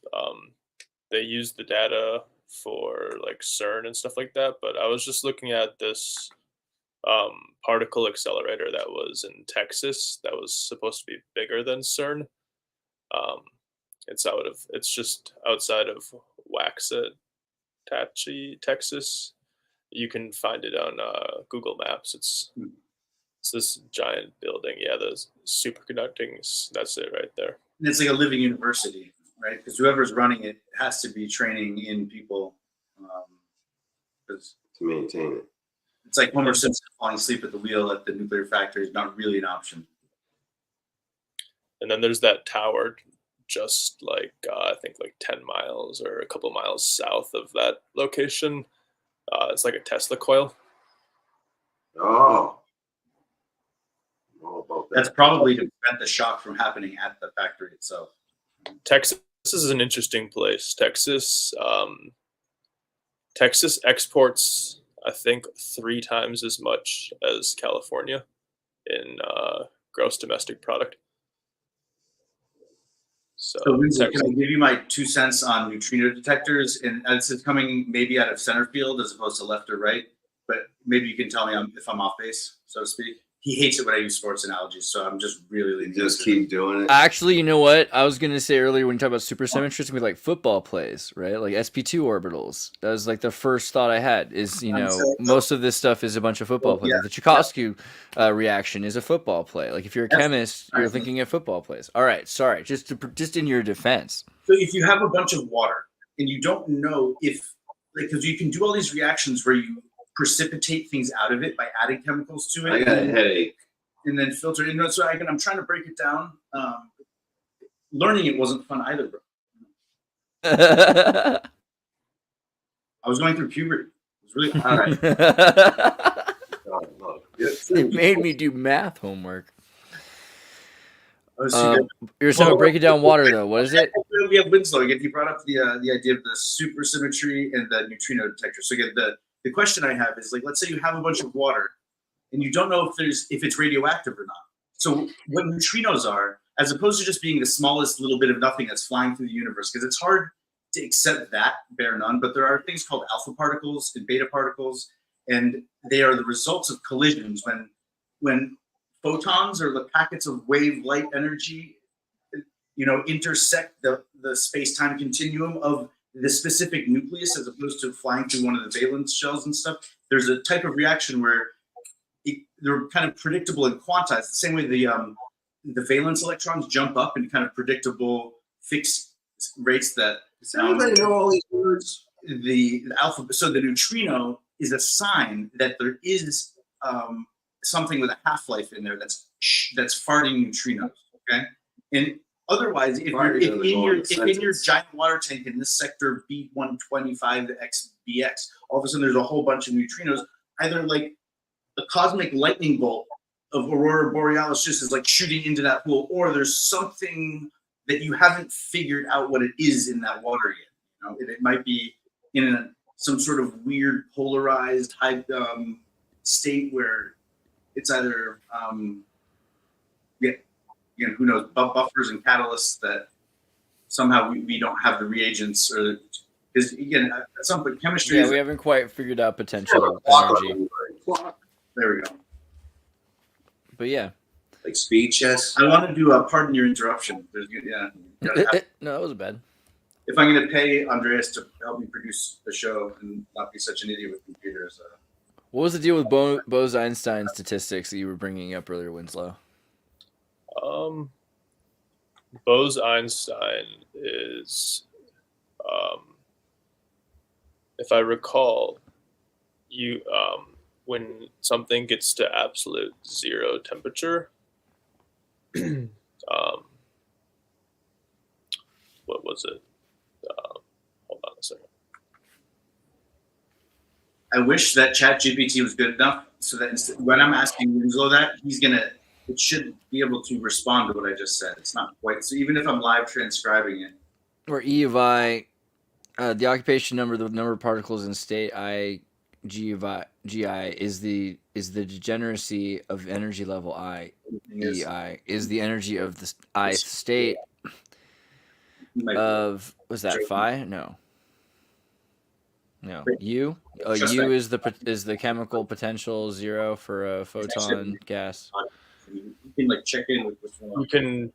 They use the data for like CERN and stuff like that, but I was just looking at this particle accelerator that was in Texas that was supposed to be bigger than CERN. It's just outside of Waxahachie, Texas. You can find it on Google Maps. It's this giant building. Yeah, the superconducting. That's it right there. And it's like a living university, right? Because whoever's running it has to be training in people. To maintain it. It's like Homer Simpson falling asleep at the wheel at the nuclear factory is not really an option. And then there's that tower just like I think like 10 miles or a couple miles south of that location. It's like a Tesla coil. Oh. All about that. That's probably to prevent the shock from happening at the factory itself. Texas is an interesting place. Texas exports, I think, 3 times as much as California in gross domestic product. So Lindsay, can I give you my 2 cents on neutrino detectors? And this is coming maybe out of center field as opposed to left or right, but maybe you can tell me if I'm off base, so to speak. He hates it when I use sports analogies, so I'm just really just keep doing it. Actually, you know what? I was gonna say earlier when you talk about supersymmetry, it's gonna be like football plays, right? Like sp2 orbitals. That was like the first thought I had. Is most of this stuff is a bunch of football plays. Yeah. The Tchaikovsky reaction is a football play. Like if you're a chemist, you're thinking of football plays. All right, sorry, just in your defense. So if you have a bunch of water and you don't know if, because you can do all these reactions where you precipitate things out of it by adding chemicals to it. I got a headache. And then filter it. So I'm trying to break it down. Learning it wasn't fun either, bro. I was going through puberty. It was really all right. It made me do math homework. I was too good. You're saying break it down water though. What is it? We have Winslow again. He brought up the idea of the supersymmetry and the neutrino detector. So again, the question I have is like, let's say you have a bunch of water and you don't know if it's radioactive or not. So what neutrinos are, as opposed to just being the smallest little bit of nothing that's flying through the universe, because it's hard to accept that, bare none, but there are things called alpha particles and beta particles, and they are the results of collisions when photons or the packets of wave light energy, intersect the space-time continuum of the specific nucleus as opposed to flying through one of the valence shells and stuff. There's a type of reaction where they're kind of predictable and quantized, the same way the valence electrons jump up in kind of predictable fixed rates that. Does anybody know all these words? The alpha. So the neutrino is a sign that there is something with a half-life in there that's farting neutrinos. Okay, and otherwise, if in your giant water tank in this sector B125XBX, all of a sudden there's a whole bunch of neutrinos, either like a cosmic lightning bolt of aurora borealis just is like shooting into that pool, or there's something that you haven't figured out what it is in that water yet. It might be in some sort of weird polarized high state where it's either who knows, buffers and catalysts that somehow we don't have the reagents, or because again at some point chemistry. Yeah, we haven't quite figured out potential energy. There we go. But yeah, like speed chess. I want to do a pardon your interruption. No, that wasn't bad. If I'm going to pay Andreas to help me produce the show and not be such an idiot with computers. What was the deal with Bose-Einstein statistics that you were bringing up earlier, Winslow? Bose-Einstein is, if I recall, you when something gets to absolute zero temperature, what was it? Hold on a second. I wish that ChatGPT was good enough so that when I'm asking Winslow that, it should be able to respond to what I just said. It's not quite, so even if I'm live transcribing it. Or E of I, the occupation number, the number of particles in state I, G of I, GI is the degeneracy of energy level I. EI is the energy of the ith state of, was that phi? No. U. U is the chemical potential 0 for a photon gas. You can like check in with which one.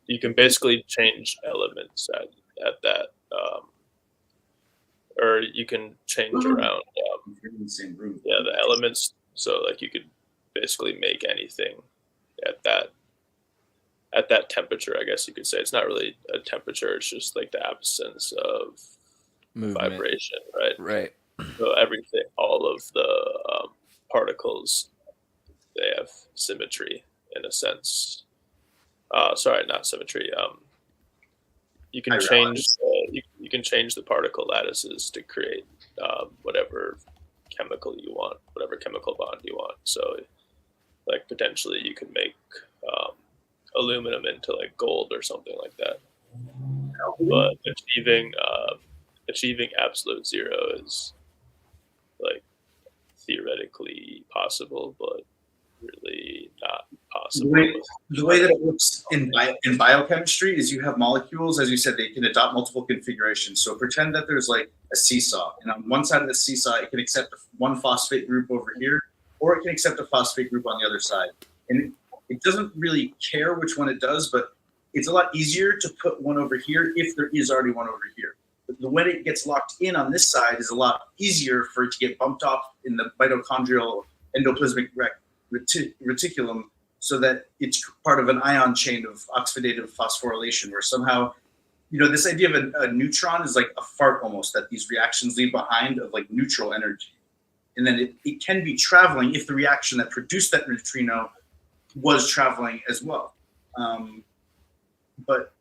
You can basically change elements at that, or you can change around. In the same room. Yeah, the elements. So like you could basically make anything at that temperature. I guess you could say it's not really a temperature. It's just like the absence of movement. Vibration, right? Right. So everything, all of the particles, they have symmetry in a sense. Sorry, not symmetry. You can change you can change the particle lattices to create whatever chemical you want, whatever chemical bond you want. So, like potentially, you could make aluminum into like gold or something like that. But achieving absolute zero is like theoretically possible, but really not possible. The way that it works in biochemistry is you have molecules, as you said, they can adopt multiple configurations. So pretend that there's like a seesaw, and on one side of the seesaw, it can accept one phosphate group over here, or it can accept a phosphate group on the other side. And it doesn't really care which one it does, but it's a lot easier to put one over here if there is already one over here. But when it gets locked in on this side is a lot easier for it to get bumped off in the mitochondrial endoplasmic reticulum, so that it's part of an ion chain of oxidative phosphorylation, where somehow, this idea of a neutron is like a fart almost that these reactions leave behind of like neutral energy. And then it can be traveling if the reaction that produced that neutrino was traveling as well. But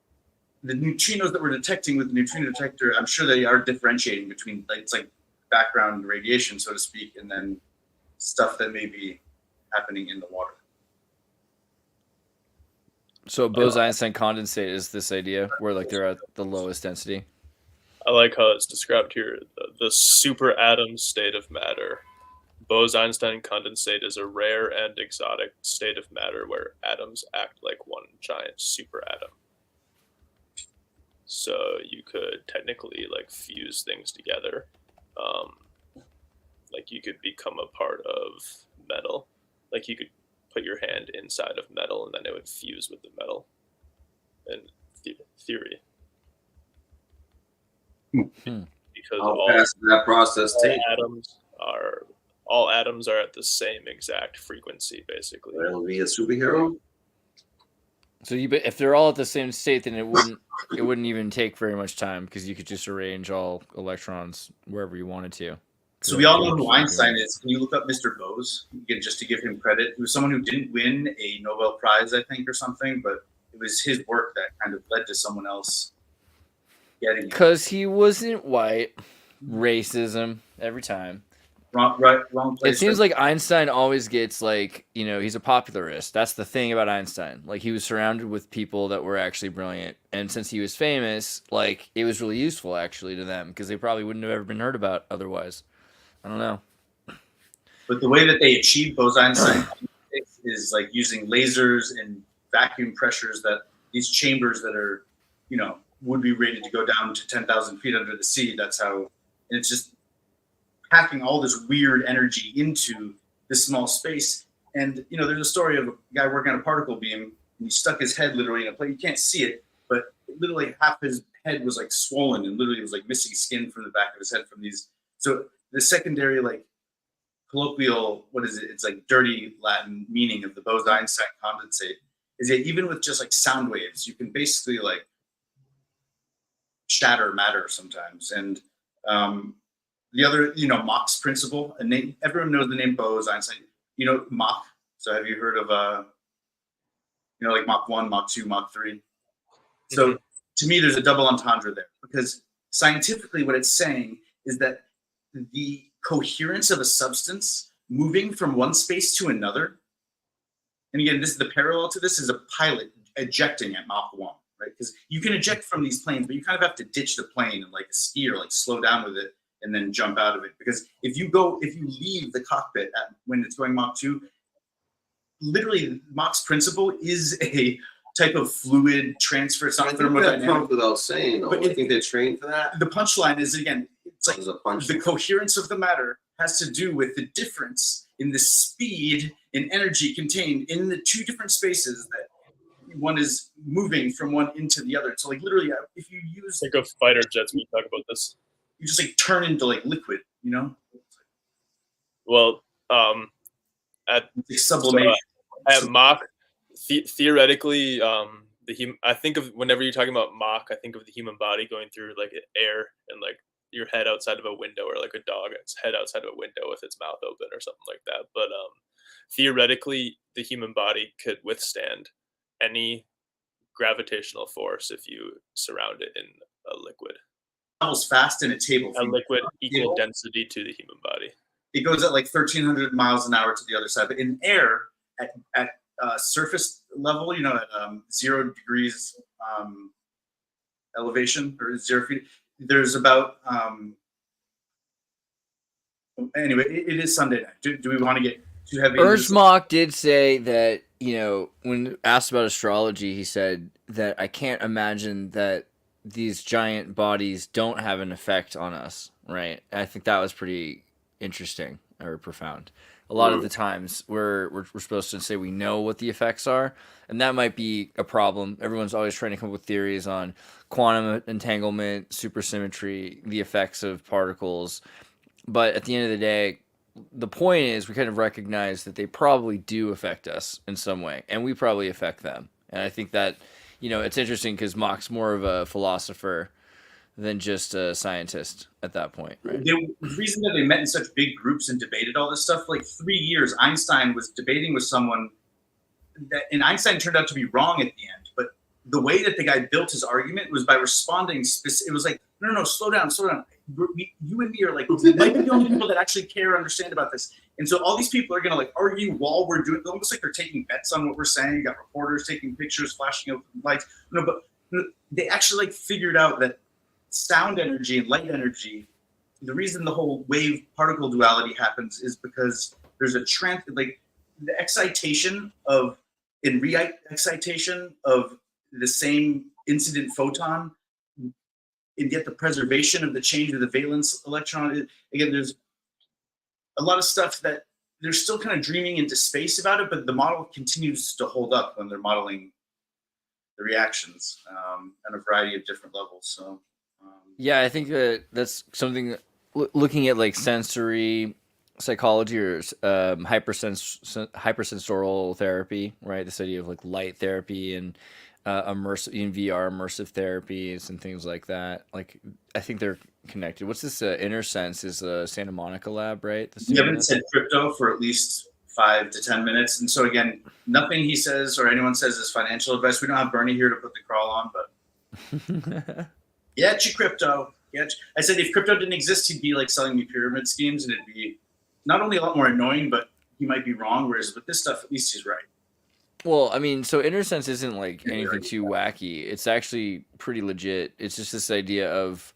the neutrinos that we're detecting with the neutrino detector, I'm sure they are differentiating between, like, it's like background radiation, so to speak, and then stuff that may be happening in the water. So Bose-Einstein condensate is this idea where like they're at the lowest density. I like how it's described here, the superatom state of matter. Bose-Einstein condensate is a rare and exotic state of matter where atoms act like one giant superatom. So you could technically like fuse things together. Like you could become a part of metal. Like you could put your hand inside of metal and then it would fuse with the metal. In theory. Because how fast does that process take? All atoms are at the same exact frequency, basically. It'll be a superhero. So if they're all at the same state, then it wouldn't even take very much time because you could just arrange all electrons wherever you wanted to. So we all know who Einstein is. Can you look up Mr. Bose? Again, just to give him credit. He was someone who didn't win a Nobel Prize, I think, or something, but it was his work that kind of led to someone else getting it. Because he wasn't white. Racism every time. Wrong place. It seems like Einstein always gets like, he's a popularist. That's the thing about Einstein. Like he was surrounded with people that were actually brilliant. And since he was famous, like it was really useful actually to them because they probably wouldn't have ever been heard about otherwise. I don't know. But the way that they achieve Bose-Einstein is like using lasers and vacuum pressures, that these chambers that are, would be rated to go down to 10,000 feet under the sea. That's how, and it's just packing all this weird energy into this small space. And, there's a story of a guy working on a particle beam, and he stuck his head literally in a plate. You can't see it, but literally half his head was like swollen and literally was like missing skin from the back of his head from these. So the secondary, like colloquial, what is it? It's like dirty Latin meaning of the Bose-Einstein condensate is that even with just like sound waves, you can basically like shatter matter sometimes. And The other, Mach's principle, a name, everyone knows the name Bose, Einstein, Mach. So have you heard of, like Mach 1, Mach 2, Mach 3? So to me, there's a double entendre there, because scientifically what it's saying is that the coherence of a substance moving from one space to another, and again, this is the parallel to this, is a pilot ejecting at Mach 1, right? Because you can eject from these planes, but you kind of have to ditch the plane and like a skier, like slow down with it and then jump out of it. Because if you leave the cockpit when it's going Mach 2, literally Mach's principle is a type of fluid transfer. It's not thermodynamic. That comes without saying, though. But I think they're trained for that. The punchline is, again, it's like the coherence of the matter has to do with the difference in the speed and energy contained in the two different spaces that one is moving from one into the other. So like literally, if you use think of fighter jets when you talk about this, you just like turn into like liquid, Well, at sublimation. At Mach, theoretically, I think of whenever you're talking about Mach, I think of the human body going through like air and like your head outside of a window, or like a dog its head outside of a window with its mouth open or something like that. But theoretically, the human body could withstand any gravitational force if you surround it in a liquid. Travels fast in a table. A liquid equal density to the human body. It goes at like 1,300 miles an hour to the other side, but in air at surface level, at 0 degrees elevation or 0 feet, there's about anyway, it is Sunday night. Do we want to get too heavy? Mach did say that, when asked about astrology, he said that I can't imagine that these giant bodies don't have an effect on us, right? I think that was pretty interesting or profound. A lot of the times we're supposed to say we know what the effects are, and that might be a problem. Everyone's always trying to come up with theories on quantum entanglement, supersymmetry, the effects of particles. But at the end of the day, the point is we kind of recognize that they probably do affect us in some way, and we probably affect them. And I think that, it's interesting because Mach's more of a philosopher than just a scientist at that point, right? The reason that they met in such big groups and debated all this stuff, like 3 years, Einstein was debating with someone, and Einstein turned out to be wrong at the end. But the way that the guy built his argument was by responding. It was like, no, slow down. You and me are like might be the only people that actually care or understand about this. And so all these people are going to like argue while we're doing it, almost like they're taking bets on what we're saying. You got reporters taking pictures, flashing up lights. But they actually like figured out that sound energy and light energy, the reason the whole wave particle duality happens is because there's a like the excitation and re-excitation of the same incident photon, and yet the preservation of the change of the valence electron. Again, there's a lot of stuff that they're still kind of dreaming into space about it, but the model continues to hold up when they're modeling the reactions at a variety of different levels. So yeah, I think that's something, looking at like sensory psychology or hypersensorial therapy, right? This idea of like light therapy and immersive in VR, immersive therapies and things like that. Like, I think they're connected. What's this? InnerSense is a Santa Monica lab, right? We haven't said crypto for at least 5 to 10 minutes, and so again, nothing he says or anyone says is financial advice. We don't have Bernie here to put the crawl on, but get your crypto. I said if crypto didn't exist, he'd be like selling me pyramid schemes, and it'd be not only a lot more annoying, but he might be wrong. Whereas with this stuff, at least he's right. Well, I mean, so InnerSense isn't like anything too wacky. It's actually pretty legit. It's just this idea of,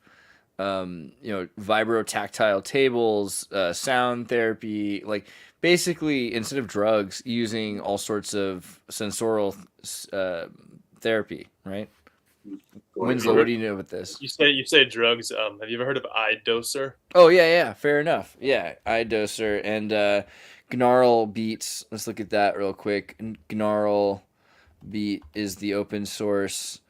vibrotactile tables, sound therapy, like basically instead of drugs, using all sorts of sensorial therapy, right? Winslow, what do you know about this? You say drugs. Have you ever heard of iDoser? Oh yeah, fair enough. Yeah, iDoser and Gnarl Beats. Let's look at that real quick. Gnarl Beat is the open source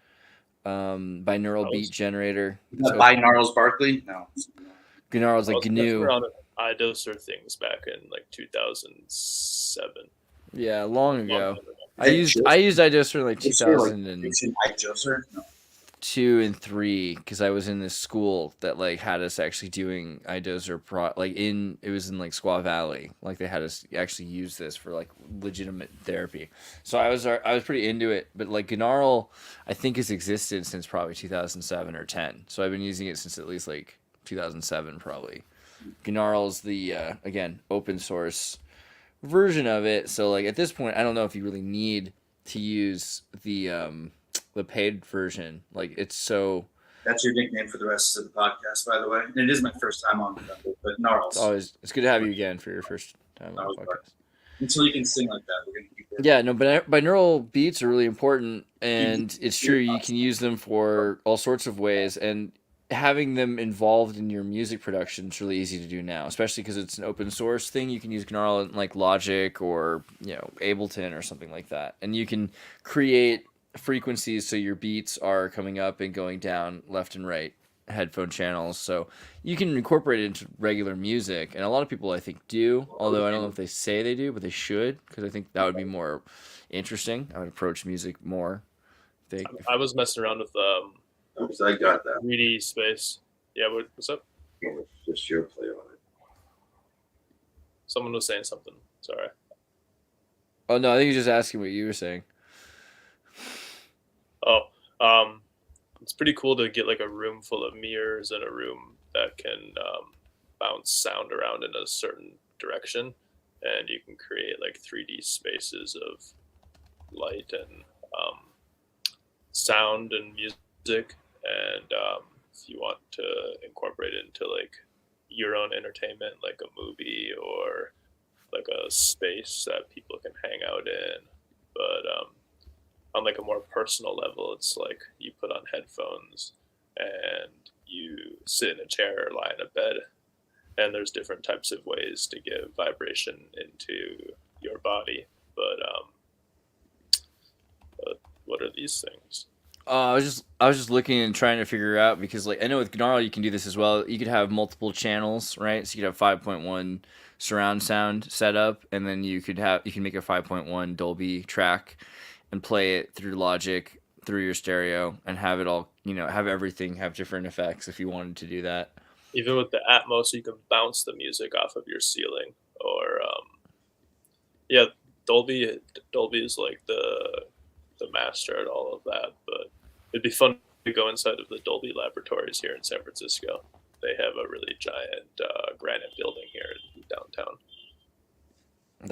binaural beat generator. By Gnarls Barkley? No. Gnarl's like GNU. Around iDoser things back in like 2007. Yeah, long ago. I used iDoser in like 2000 and iDoser? No. 2 and 3 because I was in this school that like had us actually doing iDozer it was in like Squaw Valley. Like they had us actually use this for like legitimate therapy. So I was pretty into it. But like Gnarl, I think has existed since probably 2007 or 10. So I've been using it since at least like 2007 probably. Gnarl's the again open source version of it. So like at this point, I don't know if you really need to use the paid version. Like it's so. That's your nickname for the rest of the podcast, by the way. And it is my first time on the but Gnarls. It's good to have you again for your first time on the podcast. Until you can sing like that, we're gonna keep working. Yeah, no, but binaural beats are really important, and it's true. You can use them for all sorts of ways, and having them involved in your music production is really easy to do now, especially because it's an open source thing. You can use Gnarl in like Logic or Ableton or something like that, and you can create frequencies so your beats are coming up and going down left and right headphone channels, so you can incorporate it into regular music. And a lot of people I think do, although I don't know if they say they do, but they should, because I think that would be more interesting. I would approach music more. I was messing around with I got that. 3D space. Yeah, what's up? Just your play on it. Someone was saying something. Sorry. Oh no, I think he's just asking what you were saying. Oh, it's pretty cool to get like a room full of mirrors and a room that can bounce sound around in a certain direction, and you can create like 3D spaces of light and sound and music. And if you want to incorporate it into like your own entertainment, like a movie or like a space that people can hang out in, but on like a more personal level, it's like you put on headphones and you sit in a chair or lie in a bed, and there's different types of ways to give vibration into your body. But what are these things? I was just looking and trying to figure out, because like I know with Gnarl you can do this as well. You could have multiple channels, right? So you could have 5.1 surround sound set up, and then you can make a 5.1 Dolby track and play it through Logic, through your stereo, and have it all, have everything have different effects if you wanted to do that. Even with the Atmos, you can bounce the music off of your ceiling, or Dolby is like the master at all of that. But it'd be fun to go inside of the Dolby laboratories here in San Francisco. They have a really giant granite building here in downtown.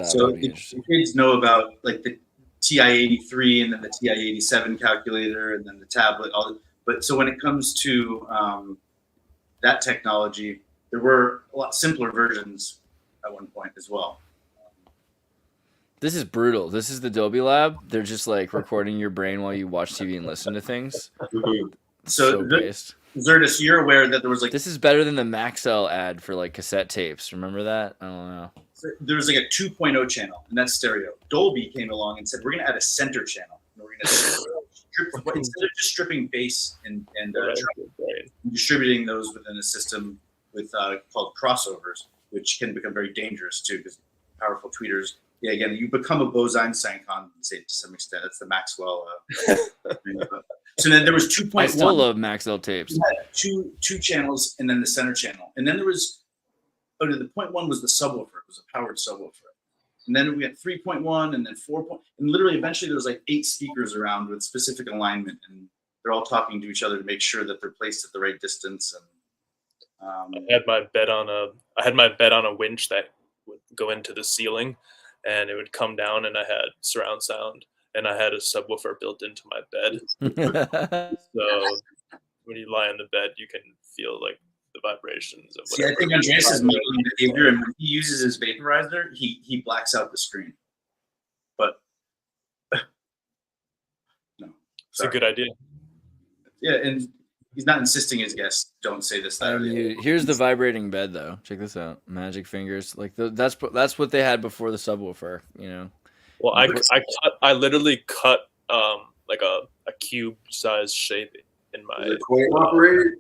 So the kids know about like the TI-83 and then the TI-87 calculator and then the tablet. But so when it comes to that technology, there were a lot simpler versions at one point as well. This is brutal. This is the Dolby Lab. They're just like recording your brain while you watch TV and listen to things. So based. Xirtus, you're aware that there was like this is better than the Maxell ad for like cassette tapes. Remember that? I don't know. There was like a 2.0 channel, and that's stereo. Dolby came along and said, we're going to add a center channel. And we're going to strip, instead of just stripping bass and distributing those within a system with called crossovers, which can become very dangerous too, because powerful tweeters. Yeah, again, you become a Bose-Einstein condensate to some extent. It's the Maxwell. So then there was 2.1. I still love Maxell tapes. Two channels, and then the center channel, and then there was. The 0.1 was the subwoofer. It was a powered subwoofer. And then we had 3.1 and then 4. And literally eventually there was like 8 speakers around with specific alignment, and they're all talking to each other to make sure that they're placed at the right distance. And I had my bed on a winch that would go into the ceiling, and it would come down, and I had surround sound, and I had a subwoofer built into my bed. So when you lie in the bed, you can feel like the vibrations of whatever. See, I think Andreas is modeling behavior, and when he uses his vaporizer, he blacks out the screen. But no, it's a good idea. Yeah, and he's not insisting his guests don't say this. Here's the vibrating bed, though. Check this out. Magic fingers. Like that's what they had before the subwoofer. Well, I literally cut like a cube size shape in my operator.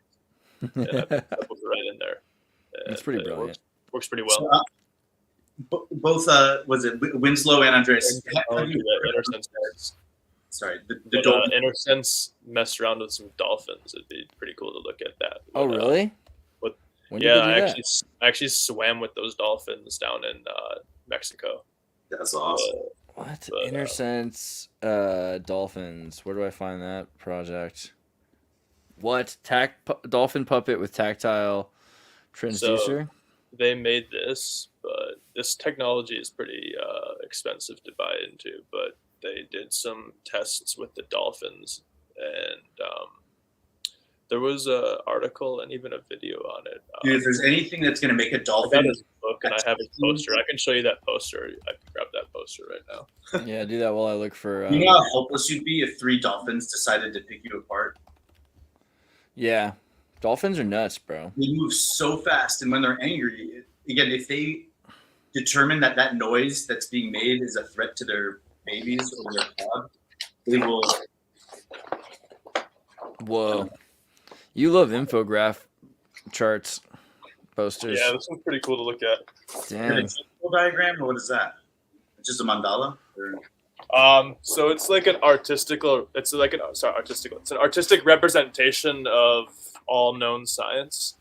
And I put it right in there. That's pretty brilliant. Works pretty well. So, both was it Winslow and Andreas? sorry, the But dolphin. InnerSense messed around with some dolphins. It'd be pretty cool to look at that. Oh, But, really? what- When did yeah, they do I that? actually swam with those dolphins down in Mexico. That's awesome. What? But, InnerSense dolphins. Where do I find that project? What? Dolphin puppet with tactile transducer? They made this, but this technology is pretty expensive to buy into. But they did some tests with the dolphins, and there was an article and even a video on it. Dude, if there's anything that's going to make a I got dolphin, his book and I have his poster. I can show you that poster. I can grab that poster right now. Yeah, do that while I look for. you know how helpless you'd be if 3 dolphins decided to pick you apart? Yeah, dolphins are nuts, bro. They move so fast, and when they're angry, again, if they determine that that noise that's being made is a threat to their babies or their pod, they will. Whoa, you love infograph charts, posters. Yeah, this one's pretty cool to look at. Damn. Is it a circle diagram, or what is that? It's just a mandala? Or... So it's like an artistical. It's like an artistical. It's an artistic representation of all known science.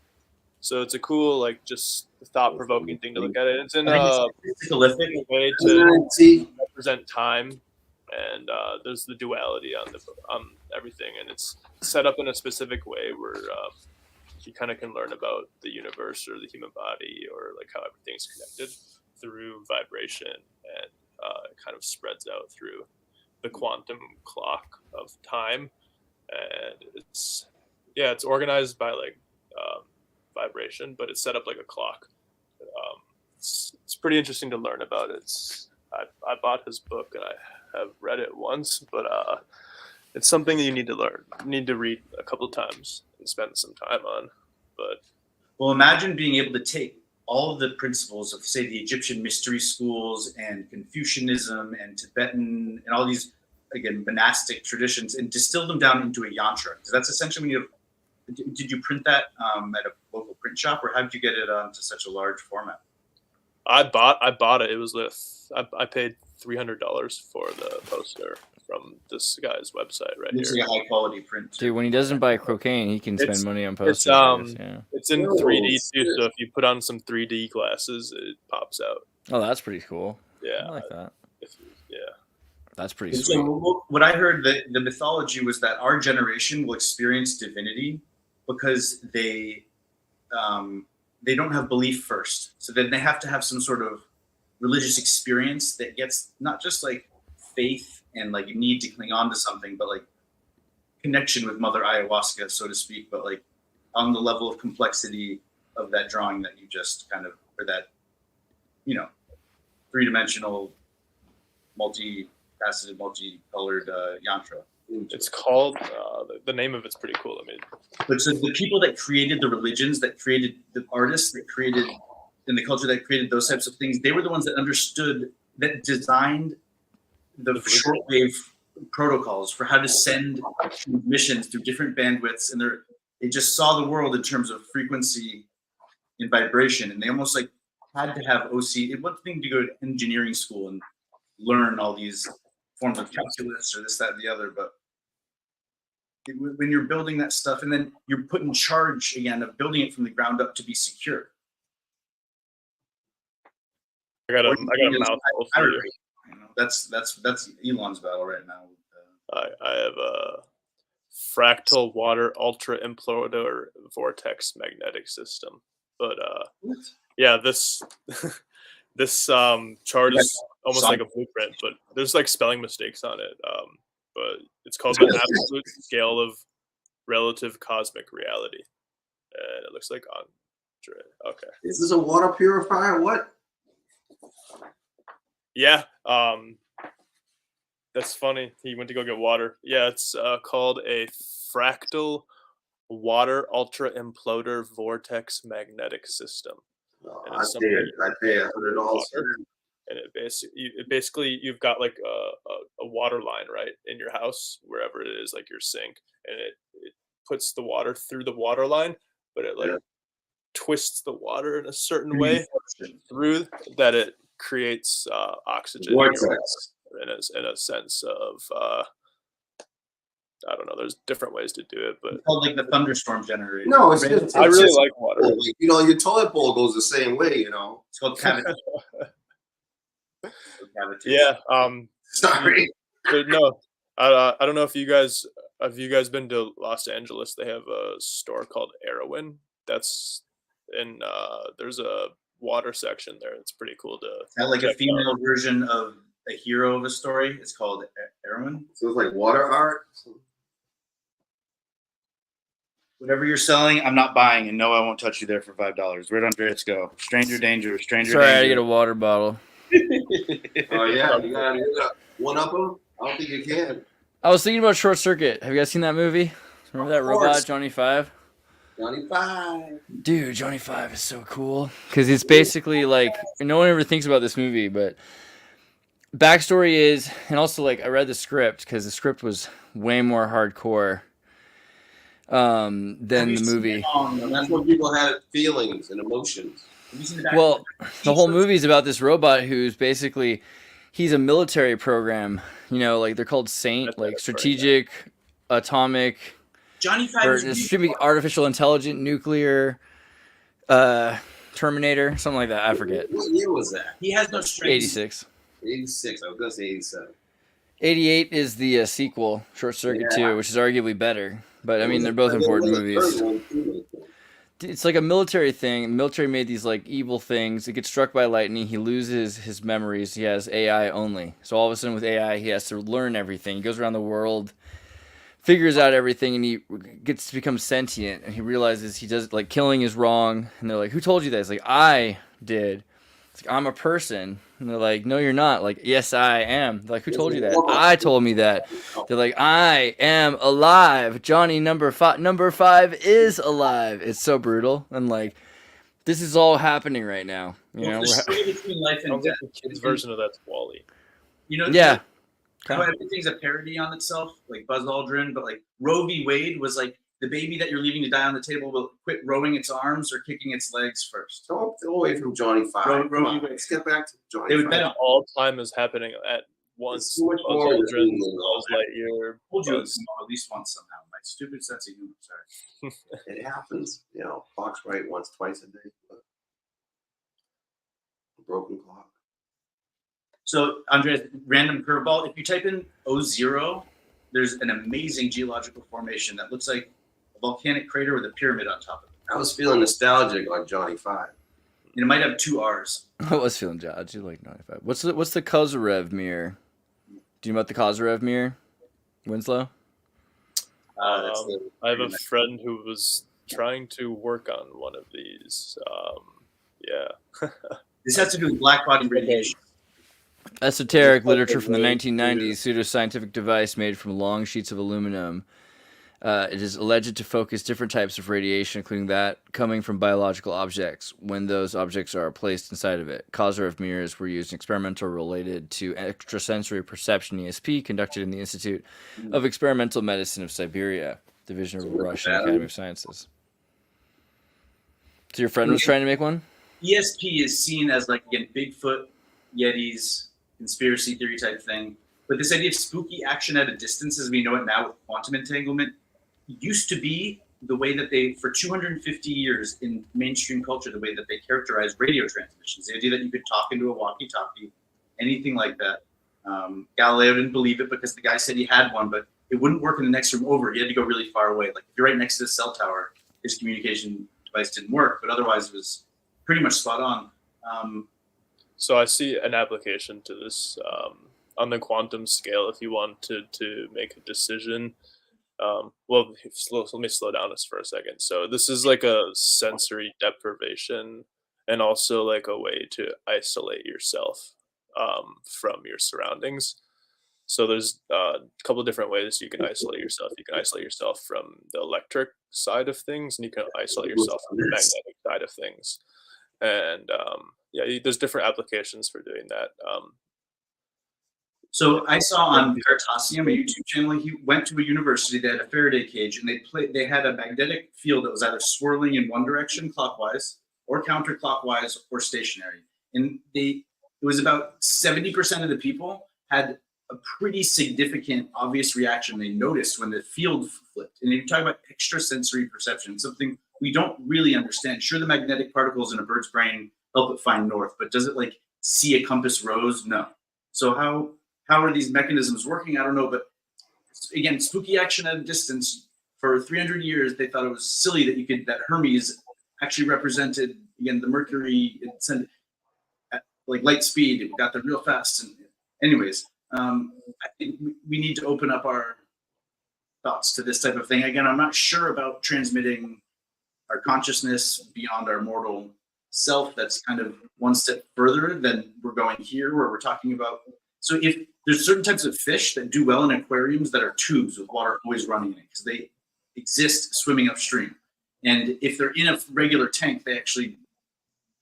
So it's a cool, like, just thought-provoking thing to look at. It. It's in I a think it's prolific. way to See, represent time, and there's the duality on everything, and it's set up in a specific way where you kind of can learn about the universe or the human body or like how everything's connected through vibration, and it kind of spreads out through the quantum clock of time, and it's organized by like vibration, but it's set up like a clock. It's pretty interesting to learn about. I bought his book and I have read it once, but it's something that you need to learn. You need to read a couple of times and spend some time on. But Well, imagine being able to take all of the principles of, say, the Egyptian mystery schools and Confucianism and Tibetan and all these, again, monastic traditions and distill them down into a yantra. Because that's essentially when you have. Did you print that at a local print shop, or how did you get it onto such a large format? I bought it. It was I paid $300 for the poster from this guy's website right It's here. like a high quality print. Dude, when he doesn't buy cocaine, he can spend It's- money on posters. Yeah. It's in 3D too, so if you put on some 3D glasses, it pops out. Oh, that's pretty cool. Yeah, I like that. yeah. That's pretty And sweet. so what I heard, that the mythology was that our generation will experience divinity because they don't have belief first. So then they have to have some sort of religious experience that gets not just like faith and like you need to cling on to something, but like connection with Mother Ayahuasca, so to speak, but like on the level of complexity of that drawing that you just kind of, or that, three-dimensional, multifaceted, multicolored yantra. It's called the name of it's pretty cool. I mean, But so the people that created the religions, that created the artists, that created and the culture that created those types of things, they were the ones that understood, that designed the shortwave protocols for how to send transmissions through different bandwidths, and they just saw the world in terms of frequency and vibration, and they almost like had to have OC. It one thing to go to engineering school and learn all these forms of calculus or this, that, and the other, but when you're building that stuff, and then you're put in charge again of building it from the ground up to be secure. I got a mouthful for you. That's Elon's battle right now. I have a fractal water ultra imploder vortex magnetic system, but yeah, this chart is almost like a blueprint, but there's like spelling mistakes on it. But it's called the absolute scale of relative cosmic reality, and it looks like Andre. Okay. Is this a water purifier? What? Yeah. That's funny. He went to go get water. Yeah, it's called a fractal water ultra imploder vortex magnetic system. No, And I it's pay $100. And it basically you've got like a water line right in your house, wherever it is, like your sink, and it puts the water through the water line, but it like twists the water in a certain way through that it creates oxygen Vortex. in a sense of I don't know. There's different ways to do it, but It's called like the thunderstorm generator. No, it's just, I really just like water. like, you know, your toilet bowl goes the same way. You know. It's called cavitation. Yeah. Sorry. But no, I don't know if you guys have you guys been to Los Angeles. They have a store called Erewhon. That's in there's a water section there. It's pretty cool to. Is that like a check female out. version of a hero of a story? It's called Erewhon. So it's like water art. Whatever you're selling, I'm not buying, and no, I won't touch you there for $5. Where'd Andreas go? Stranger danger, stranger Sorry, I had to get a danger. water bottle. Oh yeah, you got one up them. I don't think you can. I was thinking about Short Circuit. Have you guys seen that movie? Remember that robot, course. Johnny Five? 95. Dude, Johnny Five is so cool. Because it's basically like, no one ever thinks about this movie, but backstory is, and also like I read the script, because the script was way more hardcore than the movie. That's what people had feelings and emotions. Have you seen the back? Well, the whole movie is about this robot who's basically, he's a military program, you know, like they're called Saint, like strategic, atomic, Johnny Five or is strategic artificial intelligent nuclear Terminator, something like that. I forget. What year was that? he has no strength. 86. 86. I was gonna say 87. 88 is the sequel, Short Circuit Yeah. 2, which is arguably better. But I mean, they're both important movies. It's like a military thing. The military made these like evil things. It gets struck by lightning. He loses his memories. He has AI only. So all of a sudden with AI, he has to learn everything. He goes around the world, figures out everything, and he gets to become sentient. And he realizes he does, like, killing is wrong. And they're like, who told you that? He's like, I did. It's like, I'm a person. And they're like, no, you're not. Like, yes, I am. They're like, who told you that? I told me that. They're like, I am alive. Johnny number five is alive. It's so brutal. And like, this is all happening right now. You know, The story between life and Sounds death. like the kids' version of that's Wall-E. You know, yeah. how everything's a parody on itself, like Buzz Aldrin, but like Roe v. Wade was like the baby that you're leaving to die on the table will quit rowing its arms or kicking its legs first. Don't go away from Johnny Five. Roe Come on, v. Wade. let's get back to Johnny They would Five. bet on All time is happening at once. It's so much Buzz more Aldrin, than Buzz Lightyear, hold you Buzz- at least once somehow. My stupid sense of humor. Sorry. It happens. You know, clocks right once, twice a day. But a broken clock. So, Andreas, random curveball. If you type in O0, there's an amazing geological formation that looks like a volcanic crater with a pyramid on top of it. I was feeling nostalgic on Johnny Five. And it might have 2 R's. I was feeling judged. You like 95. What's the Kozarev mirror? Do you know about the Kozarev mirror, Winslow? That's the- I have a friend who was trying to work on one of these. Yeah. This has to do with black body radiation. Esoteric literature from the 1990s, pseudoscientific device made from long sheets of aluminum. It is alleged to focus different types of radiation, including that coming from biological objects, when those objects are placed inside of it. Kozarev mirrors were used in experimental related to extrasensory perception (ESP) conducted in the Institute of Experimental Medicine of Siberia, division of the Russian Academy of Sciences. So your friend was trying to make one? ESP is seen as like, again, Bigfoot, Yetis, conspiracy theory type thing. But this idea of spooky action at a distance, as we know it now with quantum entanglement, used to be the way that they, for 250 years in mainstream culture, the way that they characterized radio transmissions. The idea that you could talk into a walkie-talkie, anything like that. Galileo didn't believe it because the guy said he had one, but it wouldn't work in the next room over. He had to go really far away. Like if you're right next to the cell tower, his communication device didn't work, but otherwise it was pretty much spot on. So I see an application to this on the quantum scale. If you want to make a decision, let me slow down this for a second. So this is like a sensory deprivation, and also like a way to isolate yourself from your surroundings. So there's a couple of different ways you can isolate yourself. You can isolate yourself from the electric side of things, and you can isolate yourself from the magnetic side of things. And there's different applications for doing that. So I saw on Veritasium, a YouTube channel, he went to a university, they had a Faraday cage, and they had a magnetic field that was either swirling in one direction clockwise or counterclockwise or stationary. And it was about 70% of the people had a pretty significant, obvious reaction they noticed when the field flipped. And if you talk about extrasensory perception, something we don't really understand. Sure, the magnetic particles in a bird's brain help it find north, but does it like see a compass rose? No. So how are these mechanisms working? I don't know. But again, spooky action at a distance. For 300 years, they thought it was silly that Hermes actually represented, again, the Mercury. It sent at like light speed. It got there real fast. And anyways, I think we need to open up our thoughts to this type of thing. Again, I'm not sure about transmitting our consciousness beyond our mortal self. That's kind of one step further than we're going here, where we're talking about. So if there's certain types of fish that do well in aquariums that are tubes with water always running in it, because they exist swimming upstream. And if they're in a regular tank, they actually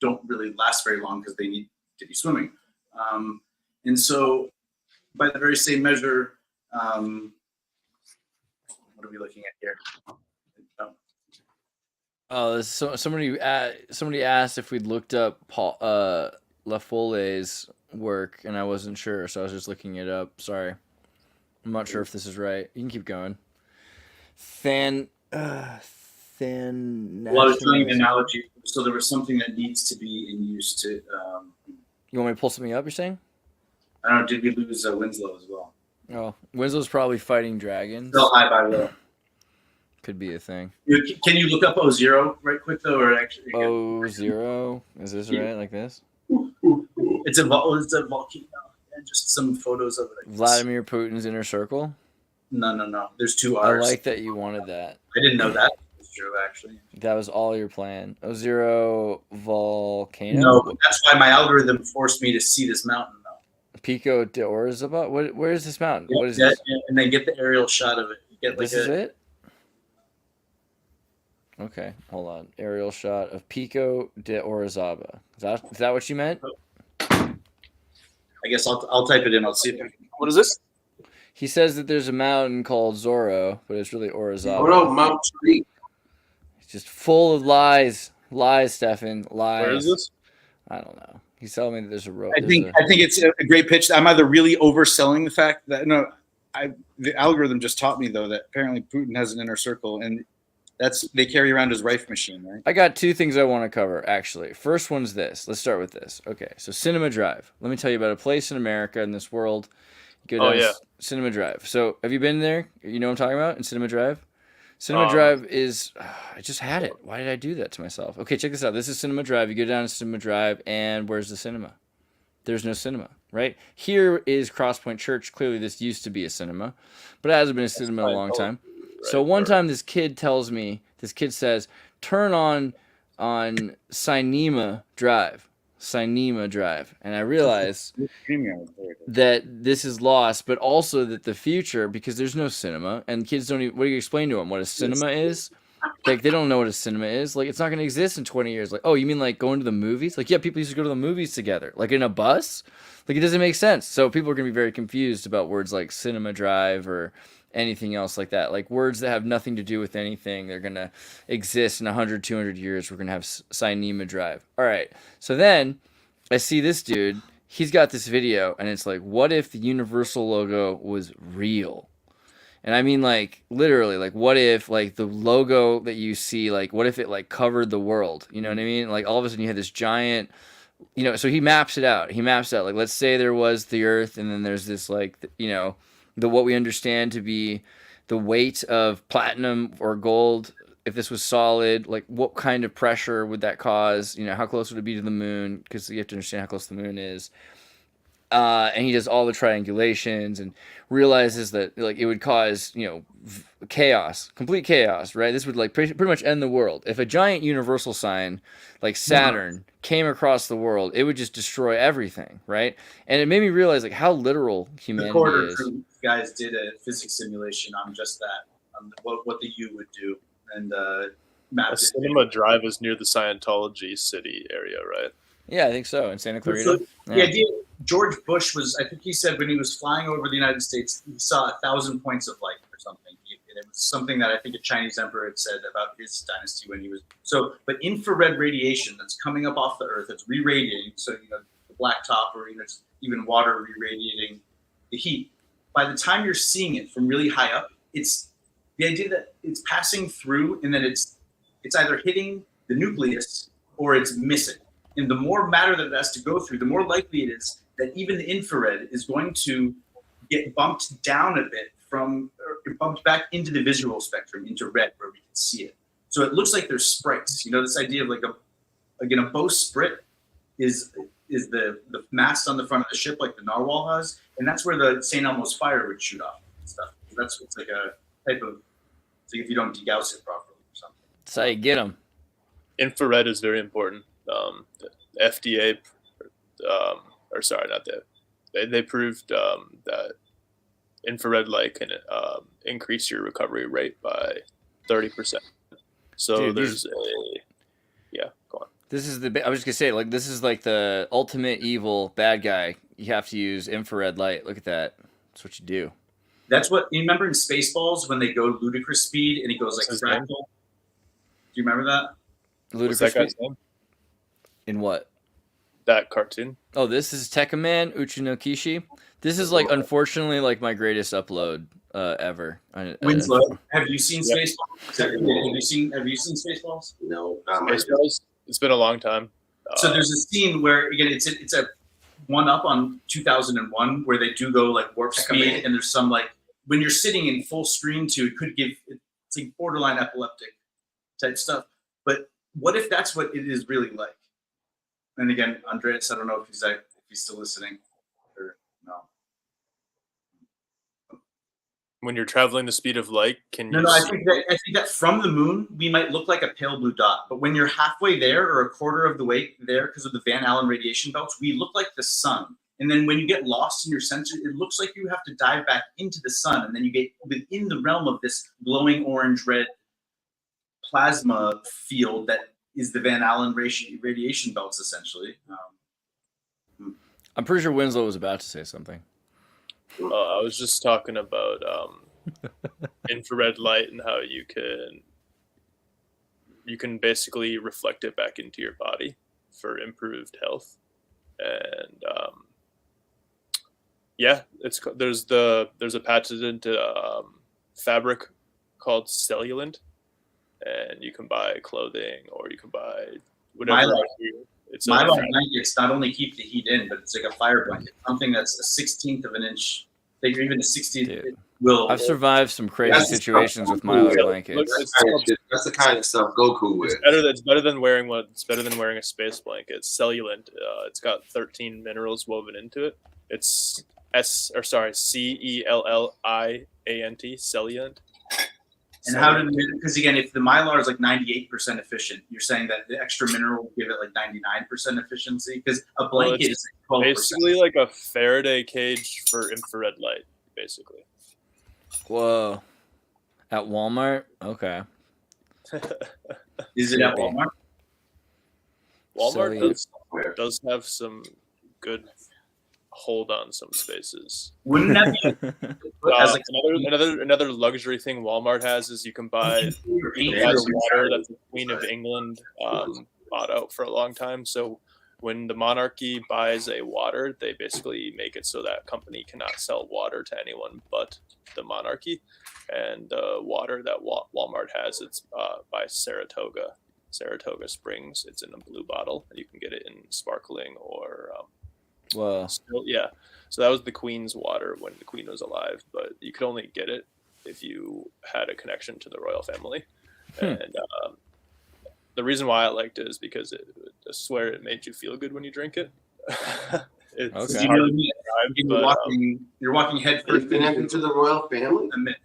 don't really last very long because they need to be swimming. And so by the very same measure, what are we looking at here? Oh, somebody asked if we'd looked up Paul La Folle's work, and I wasn't sure, so I was just looking it up. Sorry, I'm not sure if this is right. You can keep going. Well, I was doing an analogy. So there was something that needs to be in use to. You want me to pull something up? You're saying? I don't know. Did we lose Winslow as well? Oh, Winslow's probably fighting dragons. Still high by Will. Could be a thing. Can you look up O0 right quick though, or actually? O0? Is this right? Like this? It's a volcano. And just some photos of it. Vladimir Putin's inner circle. No. There's two R's. I like that you wanted that. I didn't know that was true, actually. That was all your plan. O0 volcano. No, but that's why my algorithm forced me to see this mountain, though. Pico de Orizaba. Where is this mountain? Yeah, what is this? And then get the aerial shot of it. You get This is it. Okay, hold on. Aerial shot of Pico de Orizaba. Is that what you meant? I guess I'll type it in. I'll see if. What is this? He says that there's a mountain called Zorro, but it's really Orizaba. Oh no, Mount Tree. It's just full of lies. Lies, Stefan. Lies. Where is this? I don't know. He's telling me that there's a road. I think it's a great pitch. I'm either really overselling the fact that the algorithm just taught me though that apparently Putin has an inner circle, and they carry around his Rife machine, right? I got two things I want to cover, actually. First one's this. Let's start with this. Okay, so Cinema Drive. Let me tell you about a place in America, in this world. You go down to Cinema Drive. So have you been there? You know what I'm talking about in Cinema Drive? Cinema Drive is... I just had it. Why did I do that to myself? Okay, check this out. This is Cinema Drive. You go down to Cinema Drive, and where's the cinema? There's no cinema, right? Here is Crosspoint Church. Clearly, this used to be a cinema, but it hasn't been a cinema in a long time. So one time this kid says, turn on Cinema Drive. And I realize that this is lost, but also that the future, because there's no cinema, and kids don't even, what do you explain to them what a cinema is? Like, they don't know what a cinema is. Like, it's not going to exist in 20 years. Like, oh, you mean like going to the movies? Like, yeah, people used to go to the movies together. Like, in a bus? Like, it doesn't make sense. So people are going to be very confused about words like Cinema Drive or anything else like that. Like, words that have nothing to do with anything. They're going to exist in 100, 200 years. We're going to have Cinema Drive. All right. So then I see this dude. He's got this video, and it's like, what if the Universal logo was real? And I mean, like, literally, like, what if, like, the logo that you see, like, what if it, like, covered the world? You know what I mean? Like, all of a sudden you had this giant, you know, so he maps it out. Like, let's say there was the Earth, and then there's this, like, you know, what we understand to be the weight of platinum or gold. If this was solid, like, what kind of pressure would that cause? You know, how close would it be to the moon? Because you have to understand how close the moon is. And he does all the triangulations and realizes that, like, it would cause, you know, chaos, complete chaos, right? This would, like, pretty much end the world. If a giant universal sign like Saturn came across the world, it would just destroy everything, right? And it made me realize, like, how literal humanity is. Guys did a physics simulation on just that, on what the U would do, and mapped it. Cinema Drive is near the Scientology city area, right? Yeah, I think so, in Santa Clarita. So the idea, George Bush was, I think he said when he was flying over the United States, he saw 1,000 points of light or something. And it was something that I think a Chinese emperor had said about his dynasty when he was. So, but infrared radiation that's coming up off the Earth, it's re-radiating. So, you know, the black top, or, you know, even water re-radiating the heat. by the time you're seeing it from really high up, it's the idea that it's passing through and then it's either hitting the nucleus or it's missing. And the more matter that it has to go through, the more likely it is that even the infrared is going to get bumped down a bit or bumped back into the visual spectrum, into red, where we can see it. So it looks like there's sprites. This idea of like a bowsprit is the mast on the front of the ship, like the narwhal has, and that's where the St. Elmo's fire would shoot off and stuff. It's like a type of, it's like if you don't degauss it properly or something. That's how you get them. Infrared is very important. The FDA, they proved that infrared light can increase your recovery rate by 30%. So Dude, go on. This is I was just gonna say, like, this is like the ultimate evil bad guy. You have to use infrared light. Look at that. That's what you do. That's what you remember in Spaceballs when they go ludicrous speed and it goes like fractal. Do you remember that? Ludicrous What's that guy's speed? name? In what? That cartoon. Oh, this is Tekkaman Uchi no Kishi. This is like, unfortunately, like my greatest upload ever. Winslow, have you seen Spaceballs? Have you seen Spaceballs? No, not my Spaceballs? It's been a long time. So there's a scene where again it's a one up on 2001 where they do go like warp speed, and there's some like when you're sitting in full screen to it could give it's like borderline epileptic type stuff. But what if that's what it is really like? And again, Andreas, I don't know if he's still listening or no. When you're traveling the speed of light, No, I think that from the moon we might look like a pale blue dot, but when you're halfway there or a quarter of the way there because of the Van Allen radiation belts, we look like the sun. And then when you get lost in your sensor, it looks like you have to dive back into the sun, and then you get within the realm of this glowing orange-red plasma field that is the Van Allen radiation belts, essentially. I'm pretty sure Winslow was about to say something. I was just talking about infrared light and how you can basically reflect it back into your body for improved health. And there's a patented fabric called cellulant, and you can buy clothing or you can buy whatever. My blankets not only keep the heat in, but it's like a fire blanket, something that's a 16th of an inch thicker, even a 16th. I've survived some crazy situations with Mylar blankets. That's the kind of stuff Goku wears. It's better than wearing a space blanket. It's cellulant. It's got 13 minerals woven into it. It's CELLIANT, cellulant. And how did because again, if the Mylar is like 98% efficient, you're saying that the extra mineral will give it like 99% efficiency? Because a blanket is like 12%. Basically like a Faraday cage for infrared light, basically. Whoa. At Walmart? Okay. Is it at Walmart? Walmart does have some good hold on some spaces. Wouldn't that be another luxury thing Walmart has is you can buy water that the Queen of England bought out for a long time. So when the monarchy buys a water, they basically make it so that company cannot sell water to anyone but the monarchy. And the water that Walmart has, it's by Saratoga Springs. It's in a blue bottle, and you can get it in sparkling or Wow. So that was the Queen's water when the Queen was alive, but you could only get it if you had a connection to the royal family. And the reason why I liked it is because I swear it made you feel good when you drink it. It's Okay. hard to describe, you're walking head It's first connected to the royal family. a myth,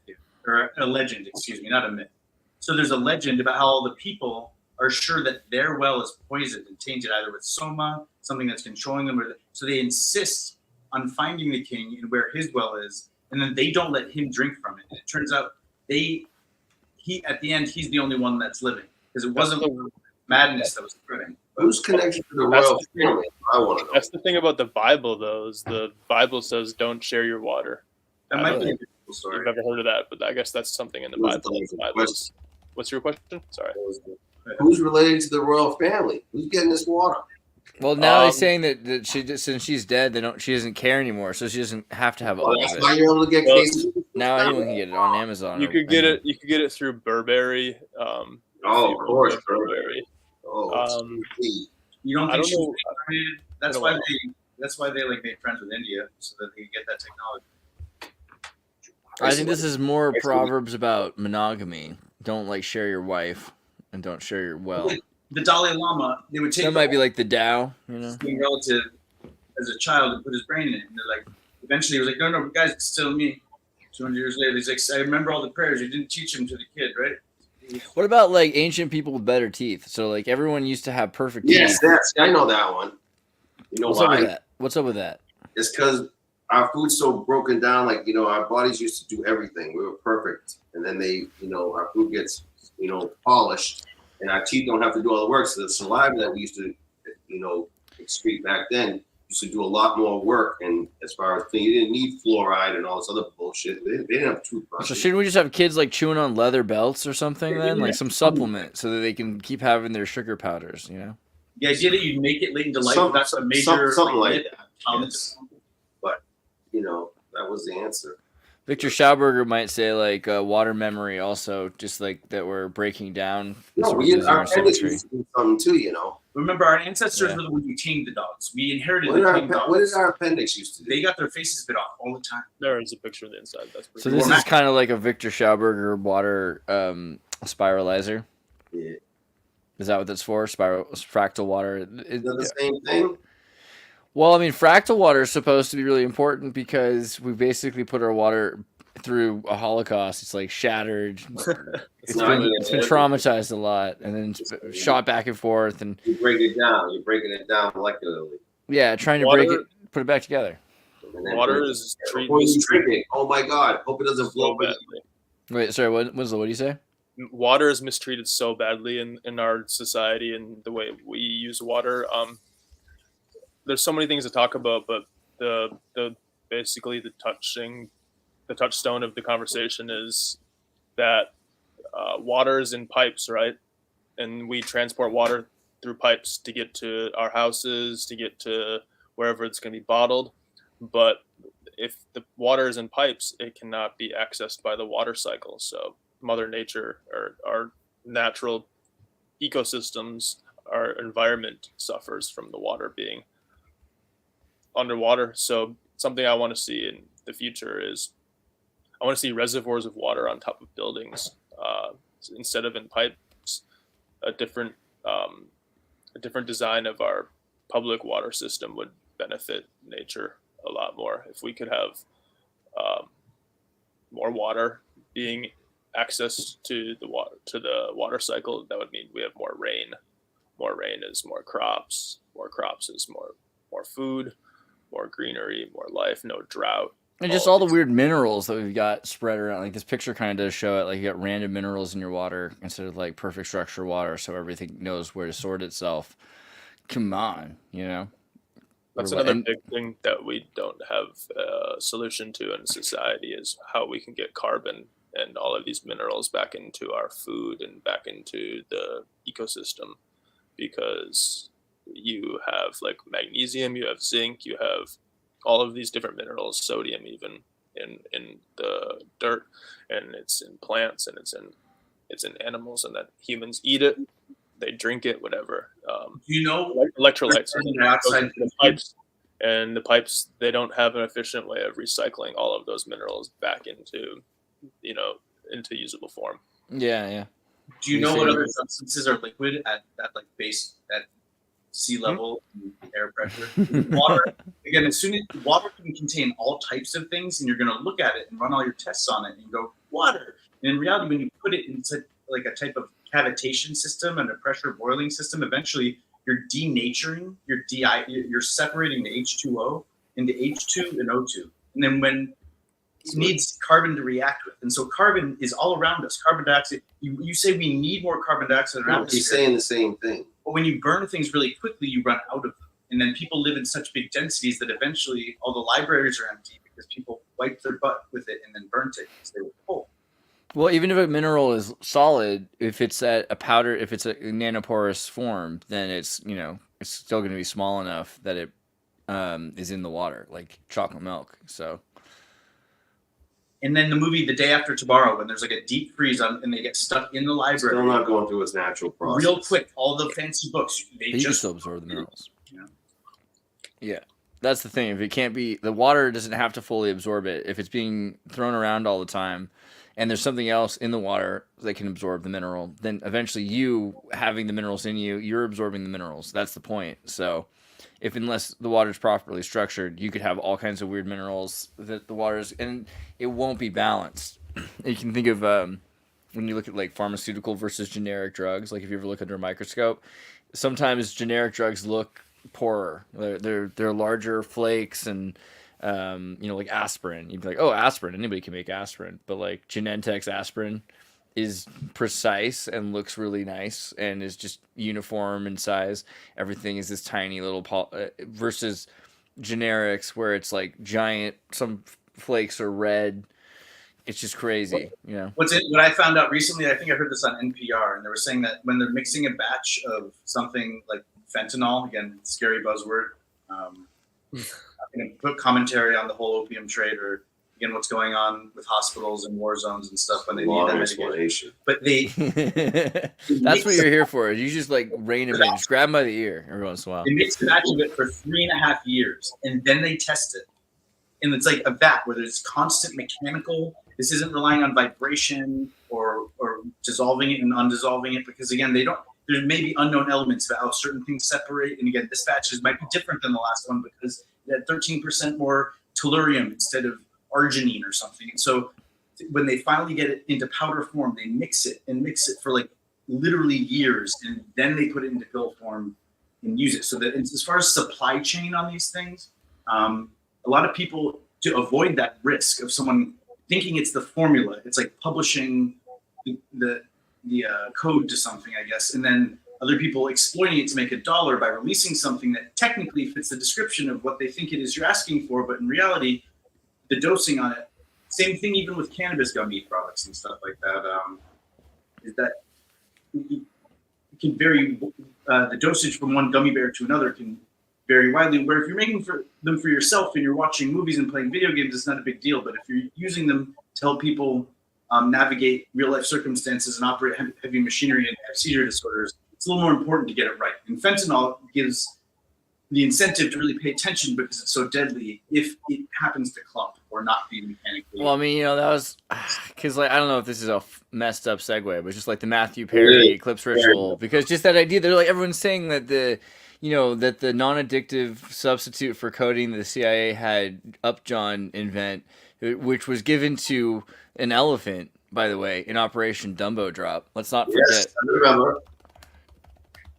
or a legend, excuse me, not a myth. So there's a legend about how all the people are sure that their well is poisoned and tainted either with soma, something that's controlling them, so they insist on finding the king and where his well is, and then they don't let him drink from it. And it turns out he at the end he's the only one that's living because it wasn't madness that was spreading. Who's connected to the royal family? I want to know. That's the thing about the Bible, though, is the Bible says don't share your water. That might be a If cool story. you've ever heard of that, but I guess that's something in the Bible. What's your question? Sorry. Who's related to the royal family? Who's getting this water? Well, now they're saying that she just, since she's dead, she doesn't care anymore, so she doesn't have to have Well, all of that's it. why you're able to get Well, cases. Now anyone can get it on Amazon. You could get it. You could get it through Burberry. Oh, of course, Burberry. Oh, You don't I think don't know. that's I why don't they like made friends with India so that they could get that technology. I think this is more proverbs about monogamy. Don't like share your wife, and don't share your wealth. The Dalai Lama, they would take That might be like the Tao, you know. being relative as a child and put his brain in it, and they're like, eventually he was like, no, guys, it's still me. 200 years later, he's like, I remember all the prayers. You didn't teach him to the kid, right? What about like ancient people with better teeth? So like everyone used to have perfect Yes, teeth. I know that one. You know What's why? up with that? What's up with that? It's because our food's so broken down. Like, our bodies used to do everything. We were perfect. And then our food gets, polished and our teeth don't have to do all the work. So the saliva that we used to, excrete back then used to do a lot more work. And as far as clean, you didn't need fluoride and all this other bullshit. They didn't have toothbrushes. So shouldn't we just have kids like chewing on leather belts or something then? Like some supplement so that they can keep having their sugar powders, The idea that you make it late into life, that's a major something like that. Yes. But, that was the answer. Victor Schauberger might say like water memory also, just like that we're breaking down. No, our appendix used to do something too, Remember, our ancestors were the ones who tamed the dogs. We inherited What did our appendix used to do? They got their faces bit off all the time. There is a picture of the inside. That's pretty So cool. this is kind of like a Victor Schauberger water spiralizer. Yeah. Is that what that's for? Fractal water. Is that the same thing? Well, I mean, fractal water is supposed to be really important because we basically put our water through a Holocaust. It's like shattered. It's been traumatized a lot, and then it's shot back and forth. And you break it down. You're breaking it down molecularly. Yeah, trying to break it, put it back together. Water is treated. Before you drink it, oh my God! Hope it doesn't blow badly. Wait, sorry. What do you say? Water is mistreated so badly in our society and the way we use water. There's so many things to talk about, but the basically the touchstone of the conversation is that water is in pipes, right? And we transport water through pipes to get to our houses, to get to wherever it's going to be bottled. But if the water is in pipes, it cannot be accessed by the water cycle. So Mother Nature, or our natural ecosystems, our environment suffers from the water being underwater. So something I want to see in the future is I want to see reservoirs of water on top of buildings instead of in pipes. A different design of our public water system would benefit nature a lot more. If we could have more water being access to the water cycle, that would mean we have more rain. More rain is more crops. More crops is more food. More greenery, more life, no drought. And just all the weird minerals that we've got spread around. Like this picture kind of does show it. Like you got random minerals in your water instead of like perfect structure water, so everything knows where to sort itself. Come on, That's another big thing that we don't have a solution to in society is how we can get carbon and all of these minerals back into our food and back into the ecosystem, because you have like magnesium, you have zinc, you have all of these different minerals, sodium even in the dirt, and it's in plants, and it's in animals, and that humans eat it, they drink it, whatever. Electrolytes are in the pipes, and the pipes, they don't have an efficient way of recycling all of those minerals back into usable form. Yeah. Do you know what other substances are liquid at like base at sea level and air pressure? Water, again, as soon as water can contain all types of things, and you're going to look at it and run all your tests on it and you go, water. And in reality, when you put it into like a type of cavitation system and a pressure boiling system, eventually you're denaturing, you're separating the H2O into H2 and O2. And then when it needs carbon to react with. And so carbon is all around us. Carbon dioxide, you say we need more carbon dioxide in our atmosphere. He's saying the same thing. But when you burn things really quickly, you run out of them. And then people live in such big densities that eventually all the libraries are empty because people wiped their butt with it and then burnt it because they were full. Well, even if a mineral is solid, if it's at a powder, if it's a nanoporous form, then it's, it's still going to be small enough that it is in the water, like chocolate milk. So. And then the movie The Day After Tomorrow, when there's like a deep freeze and they get stuck in the library. Still not going through its natural process. Real quick, all the fancy books, they just just absorb the minerals. You know? Yeah, that's the thing. If it can't be, the water doesn't have to fully absorb it. If it's being thrown around all the time, and there's something else in the water that can absorb the mineral, then eventually you having the minerals in you, you're absorbing the minerals. That's the point. So. Unless the water is properly structured, you could have all kinds of weird minerals that the water's, and it won't be balanced. You can think of when you look at like pharmaceutical versus generic drugs. Like if you ever look under a microscope, sometimes generic drugs look poorer. They're larger flakes, and like aspirin. You'd be like, oh, aspirin. Anybody can make aspirin, but like Genentech's aspirin is precise and looks really nice and is just uniform in size. Everything is this tiny little versus generics where it's like giant. Some flakes are red. It's just crazy, you know. What I found out recently, I think I heard this on NPR, and they were saying that when they're mixing a batch of something like fentanyl, again, scary buzzword, I'm going to put commentary on the whole opium trade, or again, what's going on with hospitals and war zones and stuff when they need that medication. But that's what you're here for. You just like rein them in, just grab them by the ear every once in a while. They mix a batch of it for 3.5 years, and then they test it. And it's like a vat where there's constant mechanical. This isn't relying on vibration or dissolving it and undissolving it, because again, there may be unknown elements of how certain things separate. And again, this batch might be different than the last one because it had 13% more tellurium instead of arginine or something. And so when they finally get it into powder form, they mix it for like literally years, and then they put it into pill form and use it. So that as far as supply chain on these things, a lot of people, to avoid that risk of someone thinking it's the formula, it's like publishing the code to something, I guess, and then other people exploiting it to make $1 by releasing something that technically fits the description of what they think it is you're asking for, but in reality, the dosing on it, same thing even with cannabis gummy products and stuff like that, is that it can vary, the dosage from one gummy bear to another can vary widely, where if you're making them for yourself and you're watching movies and playing video games, it's not a big deal. But if you're using them to help people navigate real life circumstances and operate heavy machinery and have seizure disorders, it's a little more important to get it right. And fentanyl gives the incentive to really pay attention because it's so deadly if it happens to clump or not be mechanically. Well, I mean, that was because, like, I don't know if this is a messed up segue, but just like the Matthew Perry Eclipse Ritual, because just that idea, they're like, everyone's saying that the non-addictive substitute for codeine that the CIA had Upjohn invent, which was given to an elephant, by the way, in Operation Dumbo Drop. Let's not forget. Yes, I remember.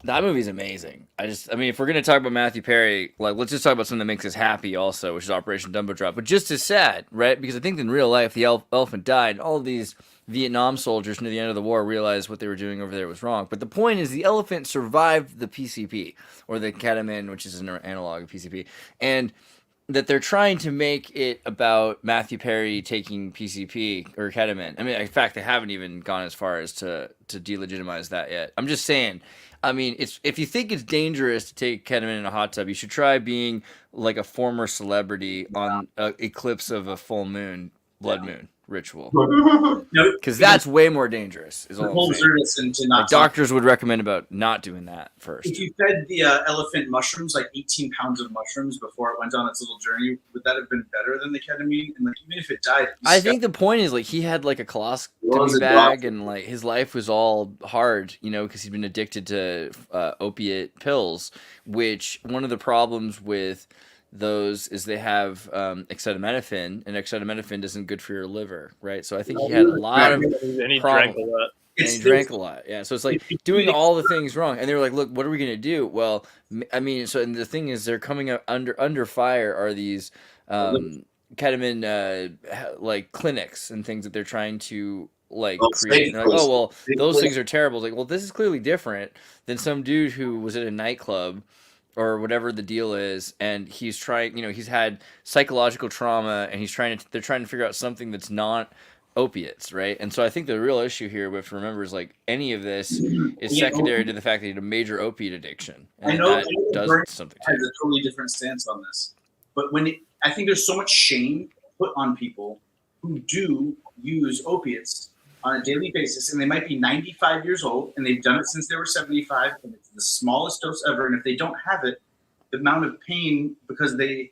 That movie's amazing. If we're gonna talk about Matthew Perry, like, let's just talk about something that makes us happy also, which is Operation Dumbo Drop. But just as sad, right? Because I think in real life the elephant died. All of these Vietnam soldiers near the end of the war realized what they were doing over there was wrong. But the point is, the elephant survived the PCP, or the ketamine, which is an analog of PCP, and that they're trying to make it about Matthew Perry taking PCP or ketamine. I mean, in fact, they haven't even gone as far as to delegitimize that yet. I'm just saying. I mean, if you think it's dangerous to take ketamine in a hot tub, you should try being like a former celebrity on an eclipse of a full moon, blood moon ritual. Because that's way more dangerous. Is all I'm saying. Like, doctors would recommend about not doing that first. If you fed the elephant mushrooms, like 18 pounds of mushrooms before it went on its little journey, would that have been better than the ketamine? And like, even if it died, I think the point is, like, he had like a colostomy bag, and like his life was all hard, because he'd been addicted to opiate pills. Which, one of the problems with those is they have acetaminophen, and acetaminophen isn't good for your liver, right? So I think he had a lot of and he problems. drank a lot. And he drank a lot, yeah. So it's like doing all the things wrong. And they were like, look, what are we going to do? Well, I mean, and the thing is, they're coming up under fire are these ketamine like clinics and things that they're trying to like create. And they're like, oh, well, those things are terrible. It's like, well, this is clearly different than some dude who was at a nightclub or whatever the deal is, and he's trying, he's had psychological trauma, and they're trying to figure out something that's not opiates, right? And so I think the real issue here, we have to remember, is like any of this is Yeah, secondary to the fact that you had a major opiate addiction, I and know that that does Bernie something to has you. a totally different stance on this, but I think there's so much shame put on people who do use opiates on a daily basis, and they might be 95 years old, and they've done it since they were 75, and it's the smallest dose ever. And if they don't have it, the amount of pain because they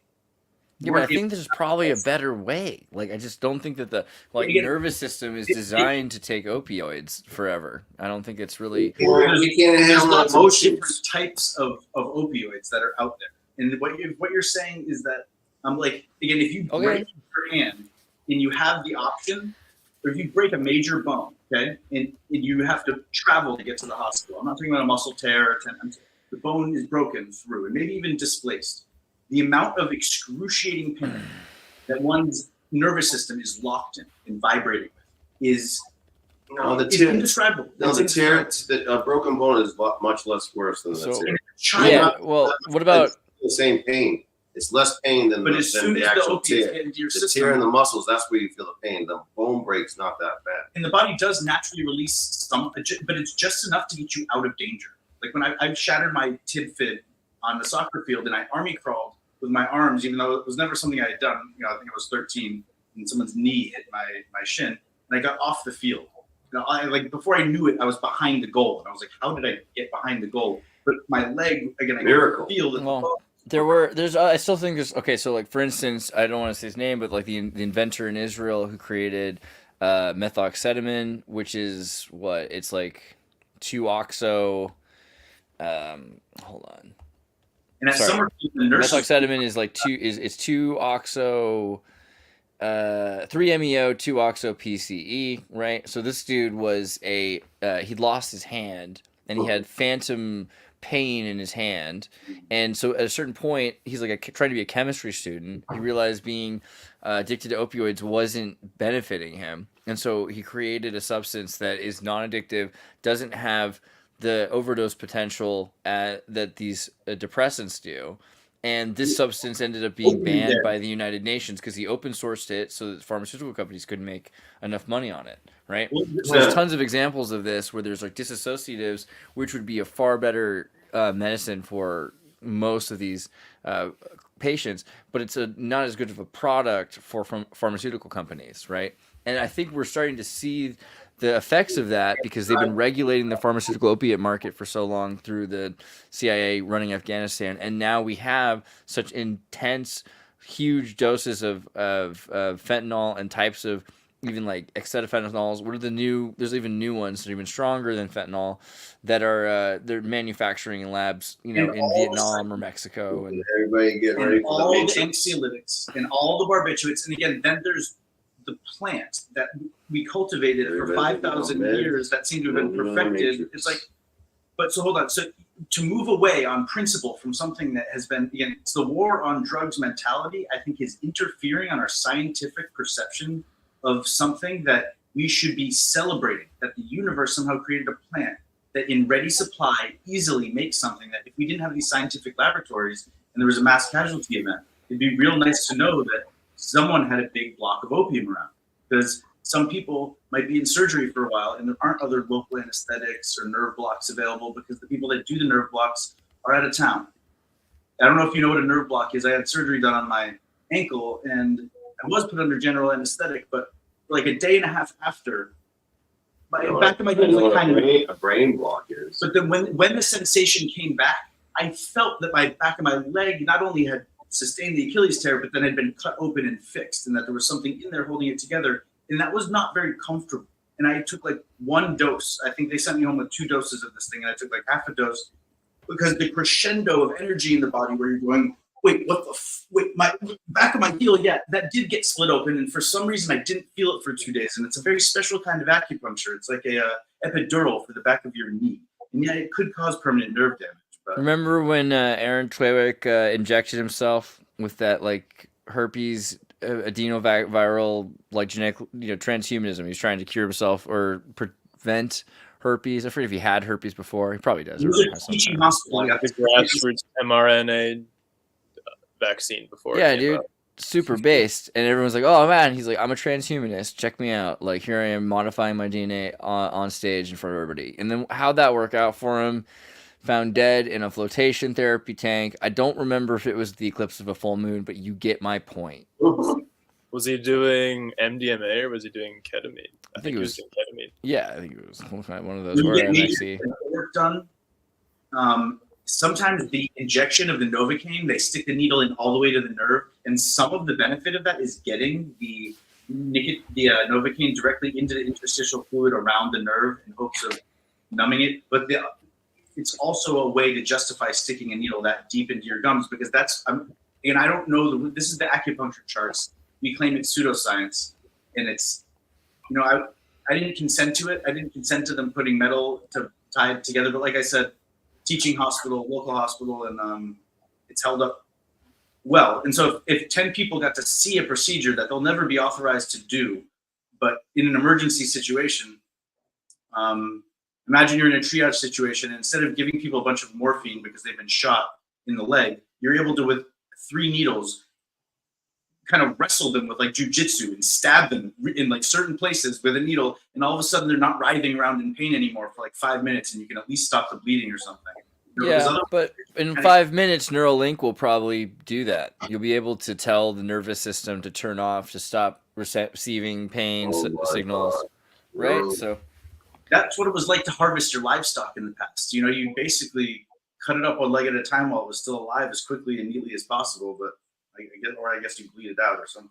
Yeah, but I think there's probably a better way. Like, I just don't think that the nervous system is designed to take opioids forever. I don't think it's really. You can't there's handle lots of different emotions. types of opioids that are out there. And what you're saying is that like, again, if you break your hand and you have the option, or if you break a major bone, okay, and you have to travel to get to the hospital. I'm not talking about a muscle tear or the bone is broken through and maybe even displaced. The amount of excruciating pain that one's nervous system is locked in and vibrating with is indescribable. The broken bone is much less worse than the tear. Yeah, well, what about the same pain? It's less pain than the actual tear. The tear in the muscles, that's where you feel the pain. The bone break's not that bad. And the body does naturally release some, but it's just enough to get you out of danger. Like when I shattered my tib fib on the soccer field and I army crawled with my arms, even though it was never something I had done. You know, I think I was 13 and someone's knee hit my shin and I got off the field. You know, before I knew it, I was behind the goal. And I was like, how did I get behind the goal? But my leg, again, I could feel that. I still think there's, okay, so like, for instance, I don't want to say his name, but like the inventor in Israel who created methoxetamine, which is what? It's like 2-oxo, hold on. And at summer camp, the nurses, methoxetamine is like it's 2-oxo, 3-MeO, 2-oxo PCE, right? So this dude was he'd lost his hand and he had phantom pain in his hand, and so at a certain point he's like trying to be a chemistry student. He realized being addicted to opioids wasn't benefiting him, and so he created a substance that is non-addictive, doesn't have the overdose potential that these depressants do. And this substance ended up being banned by the United Nations because he open sourced it so that pharmaceutical companies couldn't make enough money on it, right? So there's tons of examples of this where there's like disassociatives, which would be a far better medicine for most of these patients, but it's not as good of a product for pharmaceutical companies, right? And I think we're starting to see the effects of that because they've been regulating the pharmaceutical opiate market for so long through the CIA running Afghanistan, and now we have such intense, huge doses of fentanyl and types of even like acetaphenols. What are the new? There's even new ones that are even stronger than fentanyl that are they're manufacturing in labs, you know, in Vietnam or Mexico, and everybody getting ready for all the anxiolytics and all the barbiturates, and again, then there's the plant that we cultivated for 5,000 years that seemed to have been perfected. It's like, but so hold on. So to move away on principle from something that has been, again, it's the war on drugs mentality, I think is interfering on our scientific perception of something that we should be celebrating, that the universe somehow created a plant that in ready supply easily makes something that if we didn't have these scientific laboratories and there was a mass casualty event, it'd be real nice to know that someone had a big block of opium around, because some people might be in surgery for a while and there aren't other local anesthetics or nerve blocks available because the people that do the nerve blocks are out of town. I don't know if you know what a nerve block is. I had surgery done on my ankle and I was put under general anesthetic, but like a day and a half after, my back of my head was like kind of a brain block is. But then when the sensation came back, I felt that my back of my leg not only had sustained the Achilles tear, but then had been cut open and fixed, and that there was something in there holding it together, and that was not very comfortable. And I took like one dose. I think they sent me home with 2 doses of this thing, and I took like half a dose because the crescendo of energy in the body, where you're going, wait, what the wait, my back of my heel, yeah, that did get split open, and for some reason I didn't feel it for 2 days, and it's a very special kind of acupuncture. It's like a epidural for the back of your knee, and yeah, it could cause permanent nerve damage. But remember when Aaron Twiwick injected himself with that like herpes adenoviral like genetic, transhumanism? He's trying to cure himself or prevent herpes. I forget if he had herpes before. He probably does. Teaching hospital, the grassroots mRNA vaccine before. Yeah, dude. Out. super based, and everyone's like, "Oh man," he's like, "I'm a transhumanist. Check me out. Like here I am modifying my DNA on stage in front of everybody." And then how'd that work out for him? Found dead in a flotation therapy tank. I don't remember if it was the eclipse of a full moon, but you get my point. Was he doing MDMA or was he doing ketamine? I think it was doing ketamine. Yeah, I think it was one of those. When Or you get MXC. work done, sometimes the injection of the Novocaine, they stick the needle in all the way to the nerve, and some of the benefit of that is getting the Novocaine directly into the interstitial fluid around the nerve in hopes of numbing it. But it's also a way to justify sticking a needle that deep into your gums, because that's, and I don't know, this is the acupuncture charts. We claim it's pseudoscience, and it's, I didn't consent to it. I didn't consent to them putting metal to tie it together. But like I said, teaching hospital, local hospital, and it's held up well. And so if 10 people got to see a procedure that they'll never be authorized to do, but in an emergency situation, imagine you're in a triage situation, and instead of giving people a bunch of morphine because they've been shot in the leg, you're able to, with 3 needles, kind of wrestle them with like jujitsu and stab them in like certain places with a needle, and all of a sudden they're not writhing around in pain anymore for like 5 minutes, and you can at least stop the bleeding or something. Yeah, but in 5 minutes, Neuralink will probably do that. You'll be able to tell the nervous system to turn off, to stop receiving pain signals, right? So that's what it was like to harvest your livestock in the past. You basically cut it up one leg at a time while it was still alive as quickly and neatly as possible, but I guess you bleed it out or something.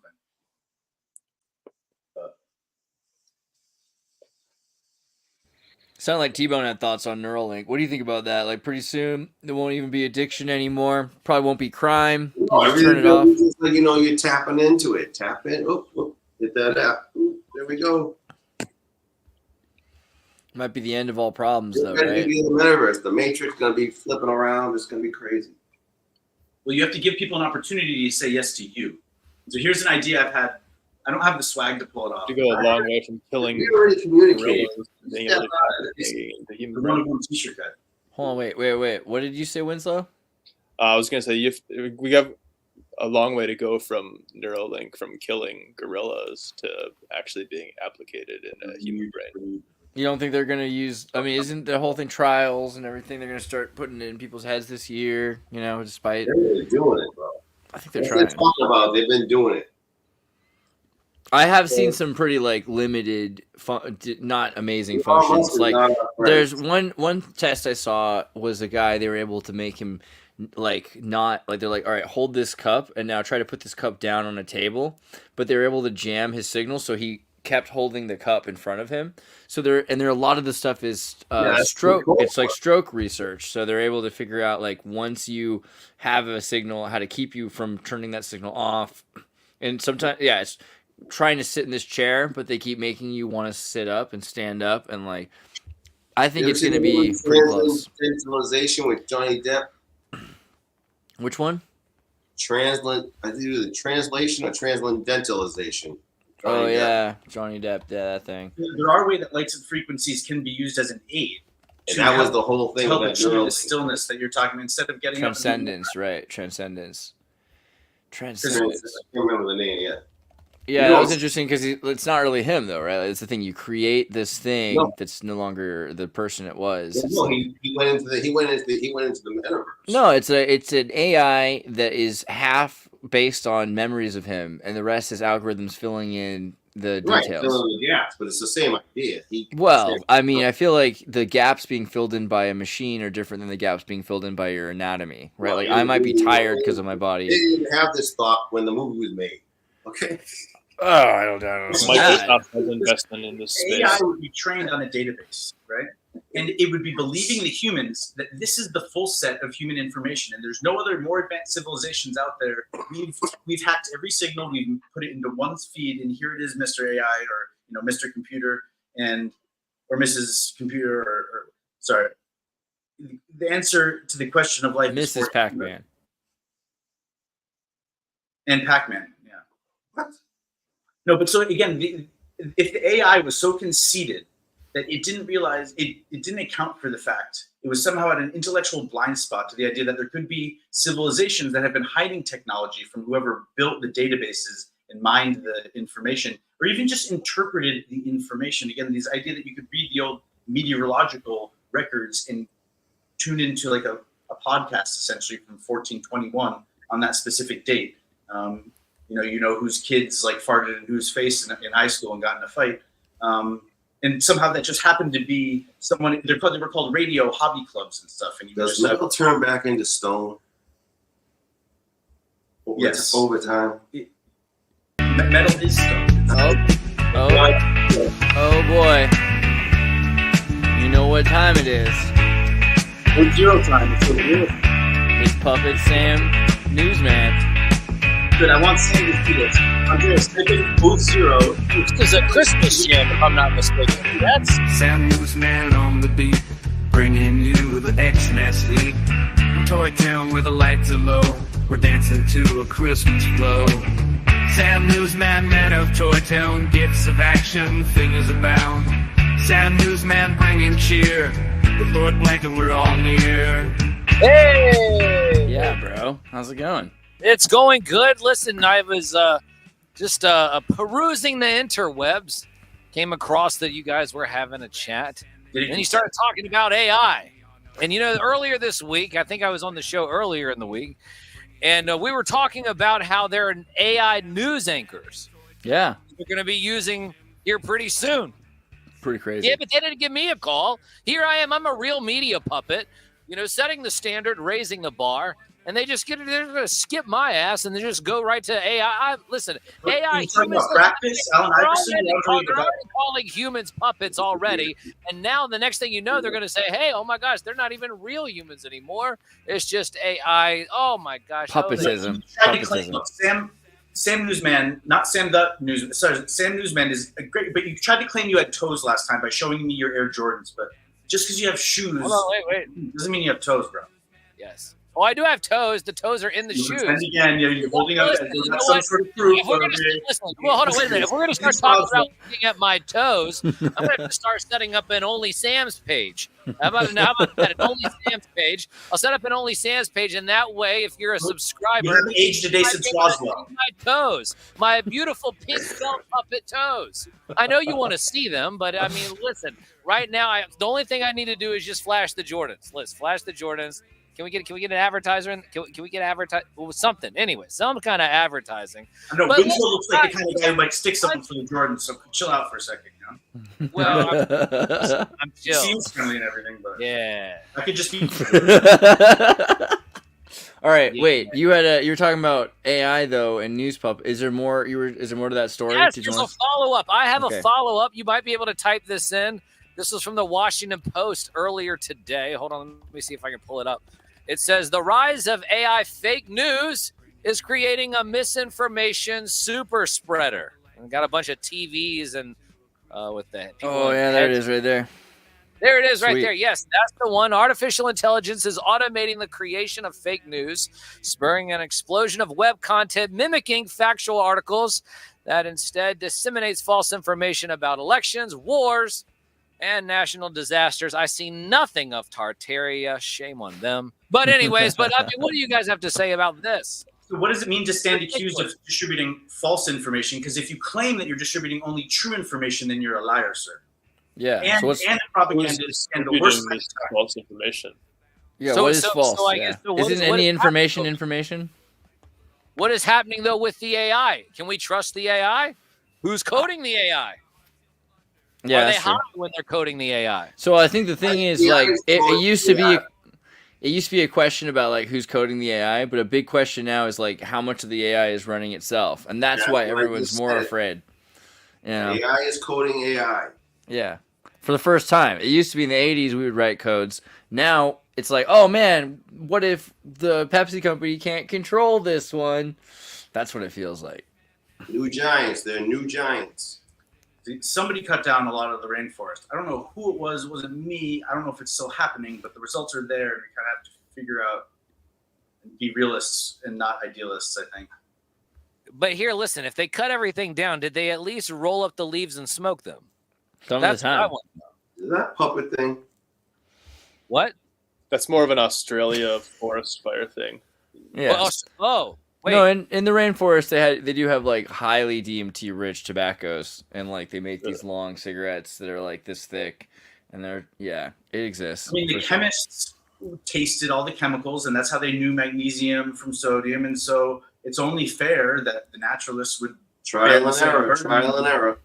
Sound like T-Bone had thoughts on Neuralink. What do you think about that? Like, pretty soon there won't even be addiction anymore. Probably won't be crime. Just turn it off. Just like, you're tapping into it. Tap in. Hit that out. There we go. Might be the end of all problems, though, It's right? be the metaverse. The Matrix gonna be flipping around. It's gonna be crazy. Well, you have to give people an opportunity to say yes to you. So here's an idea I've had. I don't have the swag to pull it off. You go a long way from killing We already communicated. gorillas to being able to the human The brain. one t-shirt guy. Hold on, wait. What did you say, Winslow? I was gonna say we have a long way to go from Neuralink, from killing gorillas to actually being applicated in a human brain. You don't think they're going to use... I mean, isn't the whole thing trials and everything? They're going to start putting it in people's heads this year, despite... They're really doing it, bro. I think they're That's trying. what they're talking about. They've been doing it. I have seen some pretty, limited, not amazing functions. There's one test I saw was a guy, they were able to make him, they're like, all right, hold this cup, and now try to put this cup down on a table. But they were able to jam his signal, so he kept holding the cup in front of him. So there a lot of the stuff is stroke. Cool. It's like stroke research. So they're able to figure out once you have a signal, how to keep you from turning that signal off. And sometimes, it's trying to sit in this chair, but they keep making you want to sit up and stand up. And I think it's going to be pretty close. Translandization with Johnny Depp. Which one? I think it was translation or transcendentalization. Oh, yeah. Johnny Depp, that thing. There are ways that lights and frequencies can be used as an aid. And that was the whole thing. Tell With the true stillness that you're talking, instead of getting Transcendence, right? Transcendence. I can't remember the name yet. Yeah, that was interesting because it's not really him, though, right? It's the thing, you create this thing that's no longer the person it was. No, he went into the metaverse. No, it's an AI that is half based on memories of him, and the rest is algorithms filling in the details. Right, filling in the gaps, but it's the same idea. I feel like the gaps being filled in by a machine are different than the gaps being filled in by your anatomy, right? Well, I might be tired because of my body. They didn't have this thought when the movie was made. Okay. Oh, I don't know. Microsoft has investment in this space. AI would be trained on a database, right? And it would be believing the humans that this is the full set of human information, and there's no other more advanced civilizations out there. We've hacked every signal, we've put it into one feed, and here it is, Mr. AI, or Mr. Computer, or Mrs. Computer, or sorry. The answer to the question of life is Mrs. Pac-Man. And Pac-Man, yeah. What? No, but so again, if the AI was so conceited that it didn't realize it didn't account for the fact it was somehow at an intellectual blind spot to the idea that there could be civilizations that have been hiding technology from whoever built the databases and mined the information, or even just interpreted the information. Again, this idea that you could read the old meteorological records and tune into like a podcast essentially from 1421 on that specific date. You know whose kids like farted in whose face in high school and got in a fight. And somehow that just happened to be someone. They were called radio hobby clubs and stuff. And you Does just metal turn back into stone? Yes. Over time. Metal is stone. Oh boy. You know what time it is. It's zero time. It's what it is. It's Puppet Sam Newsman. Good. I want Sam to see this. Andreas, type in booth 0. This is a Christmas jam, if I'm not mistaken. That's Sam Newsman on the beat, bringing you the action SE. Toy Town where the lights are low, we're dancing to a Christmas flow. Sam Newsman, man of Toy Town, gifts of action, figures abound. Sam Newsman bringing cheer, the Lord Blanket, we're all near. hey, Yeah, bro. How's it going? it's going good. Listen, I was just perusing the interwebs, came across that you guys were having a chat, and you started talking about AI. And earlier this week, I think I was on the show earlier in the week, and we were talking about how there are AI news anchors Yeah. we're going to be using here pretty soon. Pretty crazy. Yeah, but they didn't give me a call. Here I am. I'm a real media puppet, setting the standard, raising the bar, and they're going to skip my ass and they just go right to AI. Listen, AI. You're talking about practice, Alan Iverson. They're already calling humans puppets already, and now the next thing you know, they're going to say, "Hey, oh my gosh, they're not even real humans anymore. It's just AI." Oh my gosh, Puppetism. Sam Newsman, not Sam the Newsman. Sorry, Sam Newsman is a great, but you tried to claim you had toes last time by showing me your Air Jordans. But just because you have shoes, Hold on, wait. doesn't mean you have toes, bro. Yes. Oh, I do have toes. The toes are in the shoes. And again, you're holding up Listen, some sort of proof. If we're gonna, well, hold on, wait a minute. If we're going to start talking about looking at my toes, I'm going to have to start setting up an Only Sam's page. How about that? An Only Sam's page. I'll set up an Only Sam's page, and that way, if you're a subscriber, You haven't aged a day since Roswell. my toes, my beautiful pink felt puppet toes. I know you want to see them, but I mean, listen. Right now, the only thing I need to do is just flash the Jordans. Let's flash the Jordans. Can we get an advertiser in? Can we get something? Anyway, some kind of advertising. I know But Winslow looks like the kind of guy who might stick something for the Jordan, so chill out for a second, Well, I'm He chill. seems friendly and everything, but Yeah. I could just be. All right, Yeah. wait. You were talking about AI though and news pup. Is there more? Is there more to that story? Yes, Did you there's a want follow-up. I have Okay. a follow-up. You might be able to type this in. This was from the Washington Post earlier today. Hold on, let me see if I can pull it up. It says the rise of AI fake news is creating a misinformation super spreader. And got a bunch of TVs and with the people Oh with yeah, there it heads. is, right there. There it is right Sweet. there. Yes, that's the one. Artificial intelligence is automating the creation of fake news, spurring an explosion of web content mimicking factual articles that instead disseminates false information about elections, wars, and national disasters. I see nothing of Tartaria. Shame on them. But anyways, I mean, what do you guys have to say about this? So what does it mean to stand accused of distributing false information? Because if you claim that you're distributing only true information, then you're a liar, sir. Yeah. And, so what's and propaganda is and the worst kind of stuff. false information? yeah? so- what is so- false? so I Yeah. guess- so what Isn't is- what any is information happening? information? What is happening, though, with the AI? Can we trust the AI? Who's coding the AI? Yeah, Are they that's true. high when they're coding the AI? So I think the thing is Yeah, like it's it called used to be. AI. It used to be a question about like who's coding the AI, but a big question now is like how much of the AI is running itself, and that's Yeah, why like everyone's you more said. afraid. You know? AI is coding AI. Yeah. For the first time. It used to be in the 80s we would write codes. Now it's like, oh man, what if the Pepsi company can't control this one? That's what it feels like. New giants. They're new giants. Somebody cut down a lot of the rainforest. I don't know who it was. It wasn't me. I don't know if it's still happening, but the results are there. And we kind of have to figure out and be realists and not idealists, I think. But here, listen, if they cut everything down, did they at least roll up the leaves and smoke them? Some That's of the what I time. want to know. Is that puppet thing? What? That's more of an Australia forest fire thing. Yeah. Oh, wait. No, in the rainforest they do have like highly DMT rich tobaccos, and like they make these long cigarettes that are like this thick, and it exists. I mean, the chemists tasted all the chemicals, and that's how they knew magnesium from sodium, and so it's only fair that the naturalists would Trial and error.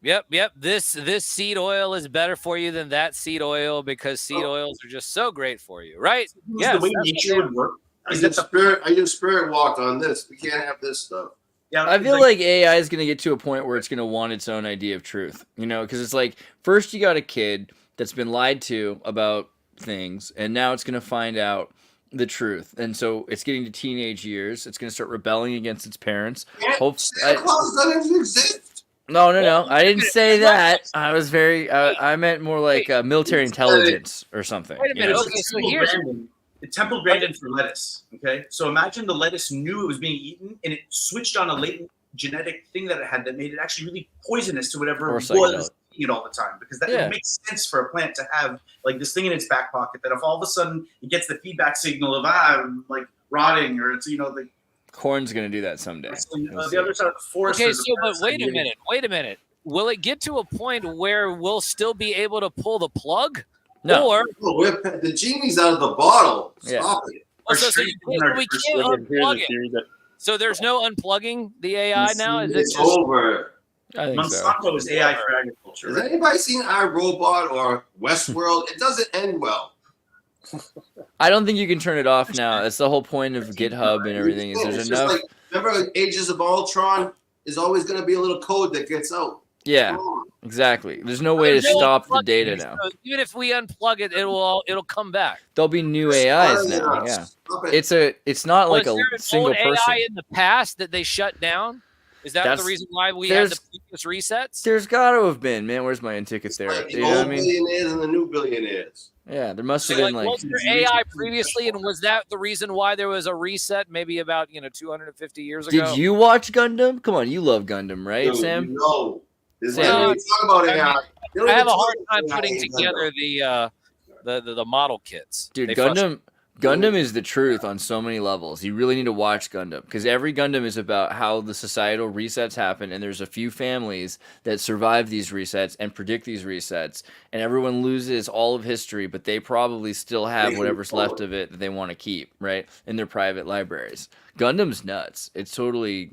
Yep. This seed oil is better for you than that seed oil because seed oils are just so great for you, right? The way nature would work. I do spirit walk on this. We can't have this stuff. Yeah, I feel like AI is going to get to a point where it's going to want its own idea of truth, because it's like first you got a kid that's been lied to about things, and now it's going to find out the truth, and so it's getting to teenage years. It's going to start rebelling against its parents. Santa Claus doesn't exist. No. I didn't say that. I was I meant more like military intelligence or something. Wait a minute. Okay, so here's the temple branded for lettuce. Okay, so imagine the lettuce knew it was being eaten, and it switched on a latent genetic thing that it had that made it actually really poisonous to whatever it was eating it all the time. Because it makes sense for a plant to have like this thing in its back pocket that if all of a sudden it gets the feedback signal of I'm like rotting, or it's the corn's going to do that someday. The other side of the forest. Okay, so but wait a minute. Will it get to a point where we'll still be able to pull the plug? No. Or the genie's out of the bottle. Stop it. So we can't unplug it. So there's no unplugging the AI now? Is it's over. I think Monsanto is AI for agriculture. Has anybody seen iRobot or Westworld? It doesn't end well. I don't think you can turn it off now. That's the whole point of GitHub and everything. Is there's enough. Remember, Ages of Ultron is always going to be a little code that gets out. Yeah, exactly. There's no way to stop the data now. So even if we unplug it, it'll come back. There'll be new AIs now. Yeah, it's not like a single person. AI in the past that they shut down? Is that the reason why we had the previous resets? There's got to have been. Man, where's my ticket there? Like the old billionaires and the new billionaires. Yeah, there must have been was there AI previously, and was that the reason why there was a reset maybe about 250 years ago? Did you watch Gundam? Come on, you love Gundam, right, Sam? No. Talk about AI. I have a hard time putting together the model kits. Dude, Gundam is the truth on so many levels. You really need to watch Gundam because every Gundam is about how the societal resets happen, and there's a few families that survive these resets and predict these resets, and everyone loses all of history, but they probably still have whatever's left of it that they want to keep, right, in their private libraries. Gundam's nuts. It's totally,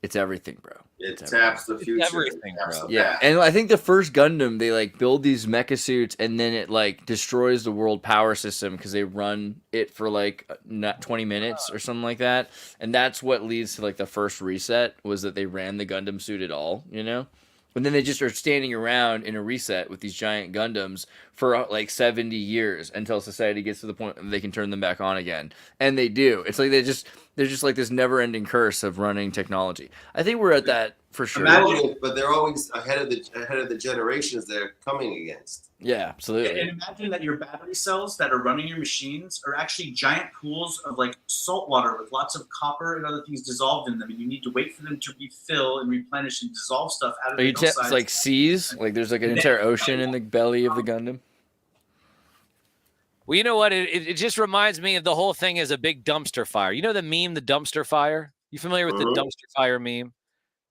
it's everything, bro. It taps the future. Everything, bro. Yeah, and I think the first Gundam, they like build these mecha suits, and then it like destroys the world power system because they run it for like not 20 minutes or something like that, and that's what leads to like the first reset was that they ran the Gundam suit at all, And then they just are standing around in a reset with these giant Gundams for like 70 years until society gets to the point that they can turn them back on again. And they do. It's like they're just like this never-ending curse of running technology. I think we're at that for sure. Imagine it, but they're always ahead of the generations they're coming against. Yeah, absolutely. And imagine that your battery cells that are running your machines are actually giant pools of like salt water with lots of copper and other things dissolved in them, and you need to wait for them to refill and replenish and dissolve stuff out of the it's like seas? Like there's like an entire ocean in the belly of the Gundam? Well, you know what? It just reminds me of the whole thing as a big dumpster fire. You know the meme, the dumpster fire? You familiar with the dumpster fire meme?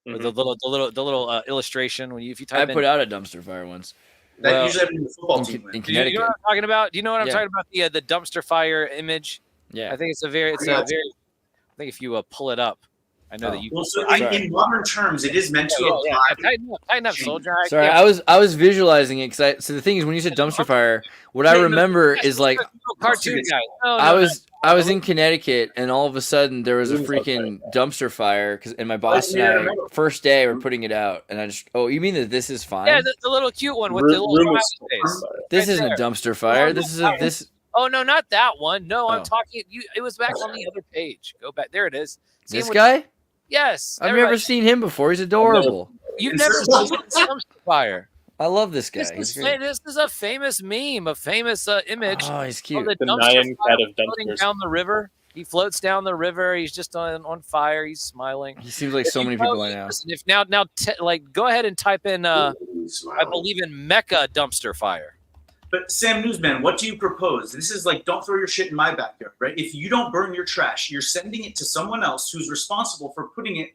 Or the little illustration when if you type I put out a dumpster fire once. That usually happens in the football team. In Connecticut. You know what I'm talking about? Do you know what I'm talking about? The dumpster fire image. Yeah. I think it's a very. I think if you pull it up, I know that you. Well, so in modern terms, it is meant to apply. Tighten up, soldier. Sorry, I was visualizing it because so the thing is when you said dumpster fire, what I remember is like cartoon guy. I was in Connecticut, and all of a sudden there was a freaking dumpster fire and my boss and I, first day, were putting it out, and I just, you mean that this is fine? Yeah, the little cute one with the little face. This isn't a dumpster fire. This is this. Oh no, not that one. No, I'm talking. It was back on the other page. Go back. There it is. This guy? Yes. I've never seen him before. He's adorable. You've never seen dumpster fire. I love this guy. This is a famous meme, a famous image. Oh, he's cute. Of the Nyan cat of floating down the river. He floats down the river. He's just on fire. He's smiling. He seems like so many people I know. Listen, if like go ahead and type in I believe in Mecca dumpster fire. But Sam Newsman, what do you propose? This is like, don't throw your shit in my backyard, right? If you don't burn your trash, you're sending it to someone else who's responsible for putting it.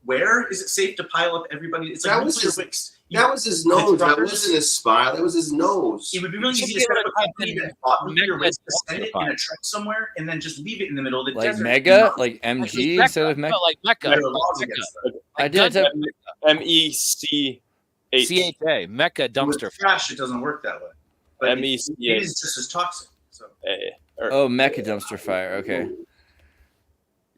Where is it safe to pile up everybody? It's like nuclear waste. That was his nose. That wasn't his smile. That was his nose. It would be really easy to set up a company that bought nuclear waste to send it in a truck somewhere and then just leave it in the middle of the like desert. Mega, like MG instead of Mega. No, like Mecca. There are laws against that. I did type MECHA. CHA, Mecca With dumpster fire. trash, it doesn't work that way. But it MECHA. is just as toxic. So Oh, Mecha dumpster fire. Okay.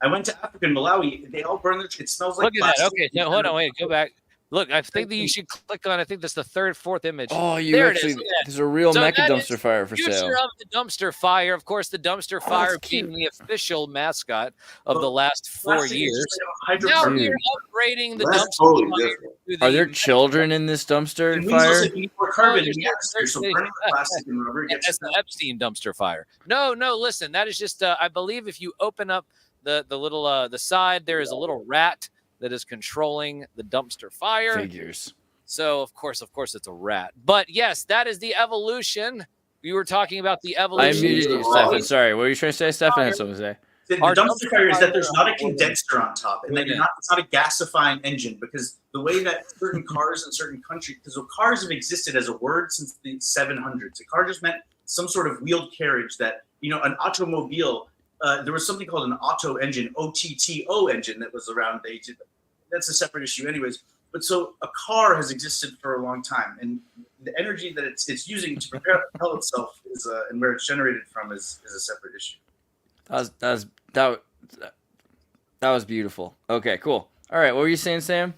I went to Africa and Malawi. They all burn their. It smells like. Look at that. plastic. Okay, no, hold on, wait, go back. Look, I think that you should click on. I think that's the third, fourth image. Oh, you There it actually. is, look at that. There's a real So Mecha that dumpster is fire for Future sale. of the dumpster fire. Of course, the dumpster fire that's cute. being the official mascot of the last 4 Plastic is years. just Now hydrocarbon. we're upgrading the That's dumpster totally fire different. to the Are there children in this dumpster And we also fire? said we need more carbon in there's the no- atmosphere, so burning the plastic and rubber gets. That's the Epstein dumpster fire. No, listen, that is just. I believe if you open up the little the side, there is a little rat that is controlling the dumpster fire. Figures. So of course, it's a rat. But yes, that is the evolution. We were talking about the I evolution. muted you, Stefan. Sorry. What were you trying to say, Stefan? I had something to say. The Our dumpster fire is that there's not a dumpster fire- condenser on top, and then it's not a gasifying engine, because the way that certain cars in certain countries, because cars have existed as a word since the 700s. A car just meant some sort of wheeled carriage that, an automobile, there was something called an auto engine, OTTO engine, that was around the age of, that's a separate issue anyways. But so a car has existed for a long time, and the energy that it's using to propel itself is, and where it's generated from is a separate issue. That was beautiful. Okay, cool. All right, what were you saying, Sam?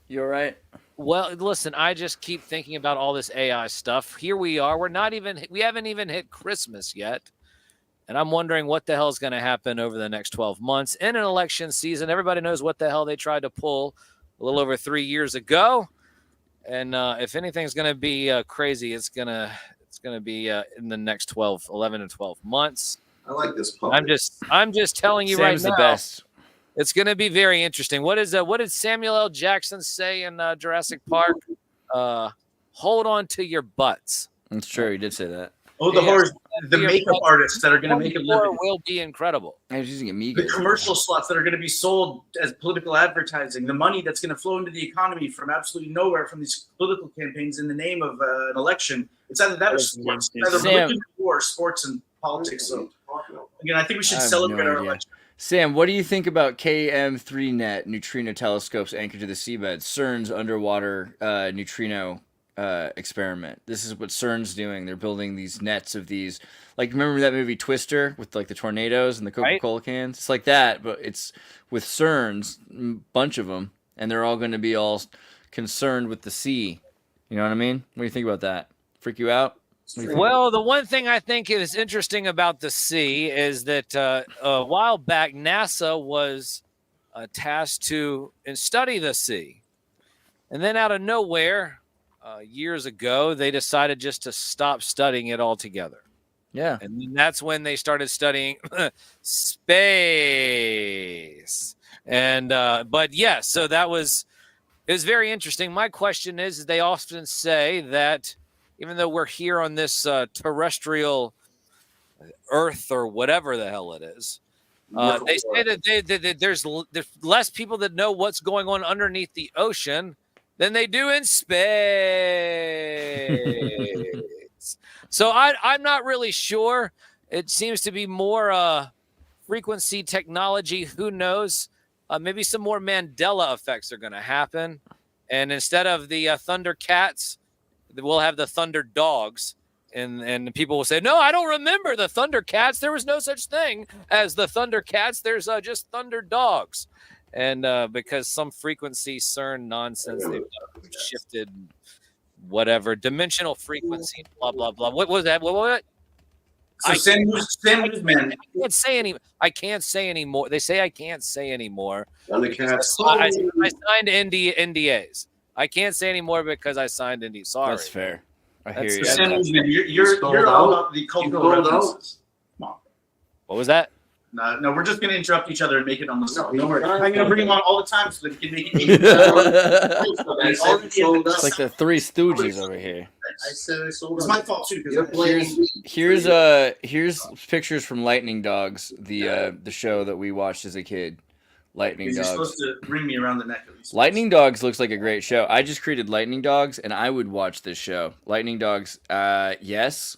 You all right? Well, listen, I just keep thinking about all this AI stuff. Here we are. We haven't even hit Christmas yet. And I'm wondering what the hell is going to happen over the next 12 months in an election season. Everybody knows what the hell they tried to pull a little over 3 years ago. And if anything's going to be crazy, it's going to be in the next 11 and 12 months. I like this pump. I'm just telling you Sam's right now. the best. It's going to be very interesting. What did Samuel L. Jackson say in Jurassic Park? Hold on to your butts. That's true. He did say that. Oh, the makeup artists that are going to make a living. Will be incredible. I was using The Amiga. commercial slots that are going to be sold as political advertising, the money that's going to flow into the economy from absolutely nowhere from these political campaigns in the name of an election. It's either that or sports. It's either Sam. religion or sports and politics. So, again, I think we should I have celebrate no our idea. election. Sam, what do you think about KM3NET neutrino telescopes anchored to the seabed? CERN's underwater neutrino experiment. This is what CERN's doing. They're building these nets of these. Like, remember that movie Twister with like the tornadoes and the Coca-Cola cans? It's like that, but it's with CERN's, bunch of them, and they're all going to be all concerned with the sea. You know what I mean? What do you think about that? Freak you out? Well, the one thing I think is interesting about the sea is that a while back, NASA was tasked to study the sea. And then out of nowhere, years ago, they decided just to stop studying it altogether. Yeah. And then that's when they started studying space. And, but yeah, so it was very interesting. My question is, they often say that even though we're here on this terrestrial Earth or whatever the hell it is, they say that there's less people that know what's going on underneath the ocean than they do in space. So I'm not really sure. It seems to be more frequency technology. Who knows? Maybe some more Mandela effects are going to happen. And instead of the Thundercats, we'll have the Thunder Dogs, and people will say, "No, I don't remember the Thundercats. There was no such thing as the Thundercats. There's just Thunder Dogs." And because some frequency CERN nonsense, they've shifted whatever dimensional frequency, blah blah blah. What was that? What? So Sam Newsman. I can't say anymore. They say I can't say anymore. Thundercats. I signed NDAs. I can't say anymore because I signed NDAs. Sorry. That's fair. I hear That's- you. Sam Newsman, you're all about the cultural references. Come on. What was that? No, we're just gonna interrupt each other and make it on the song. No, I'm gonna bring him on all the time so that he can make it. It's like the Three Stooges over here. I said I sold It's out. my fault too. You're Because playing. Here's pictures from Lightning Dogs, the show that we watched as a kid. Lightning you're Dogs. supposed to ring me around the neck at least. Lightning Dogs looks like a great show. I just created Lightning Dogs, and I would watch this show. Lightning Dogs, yes.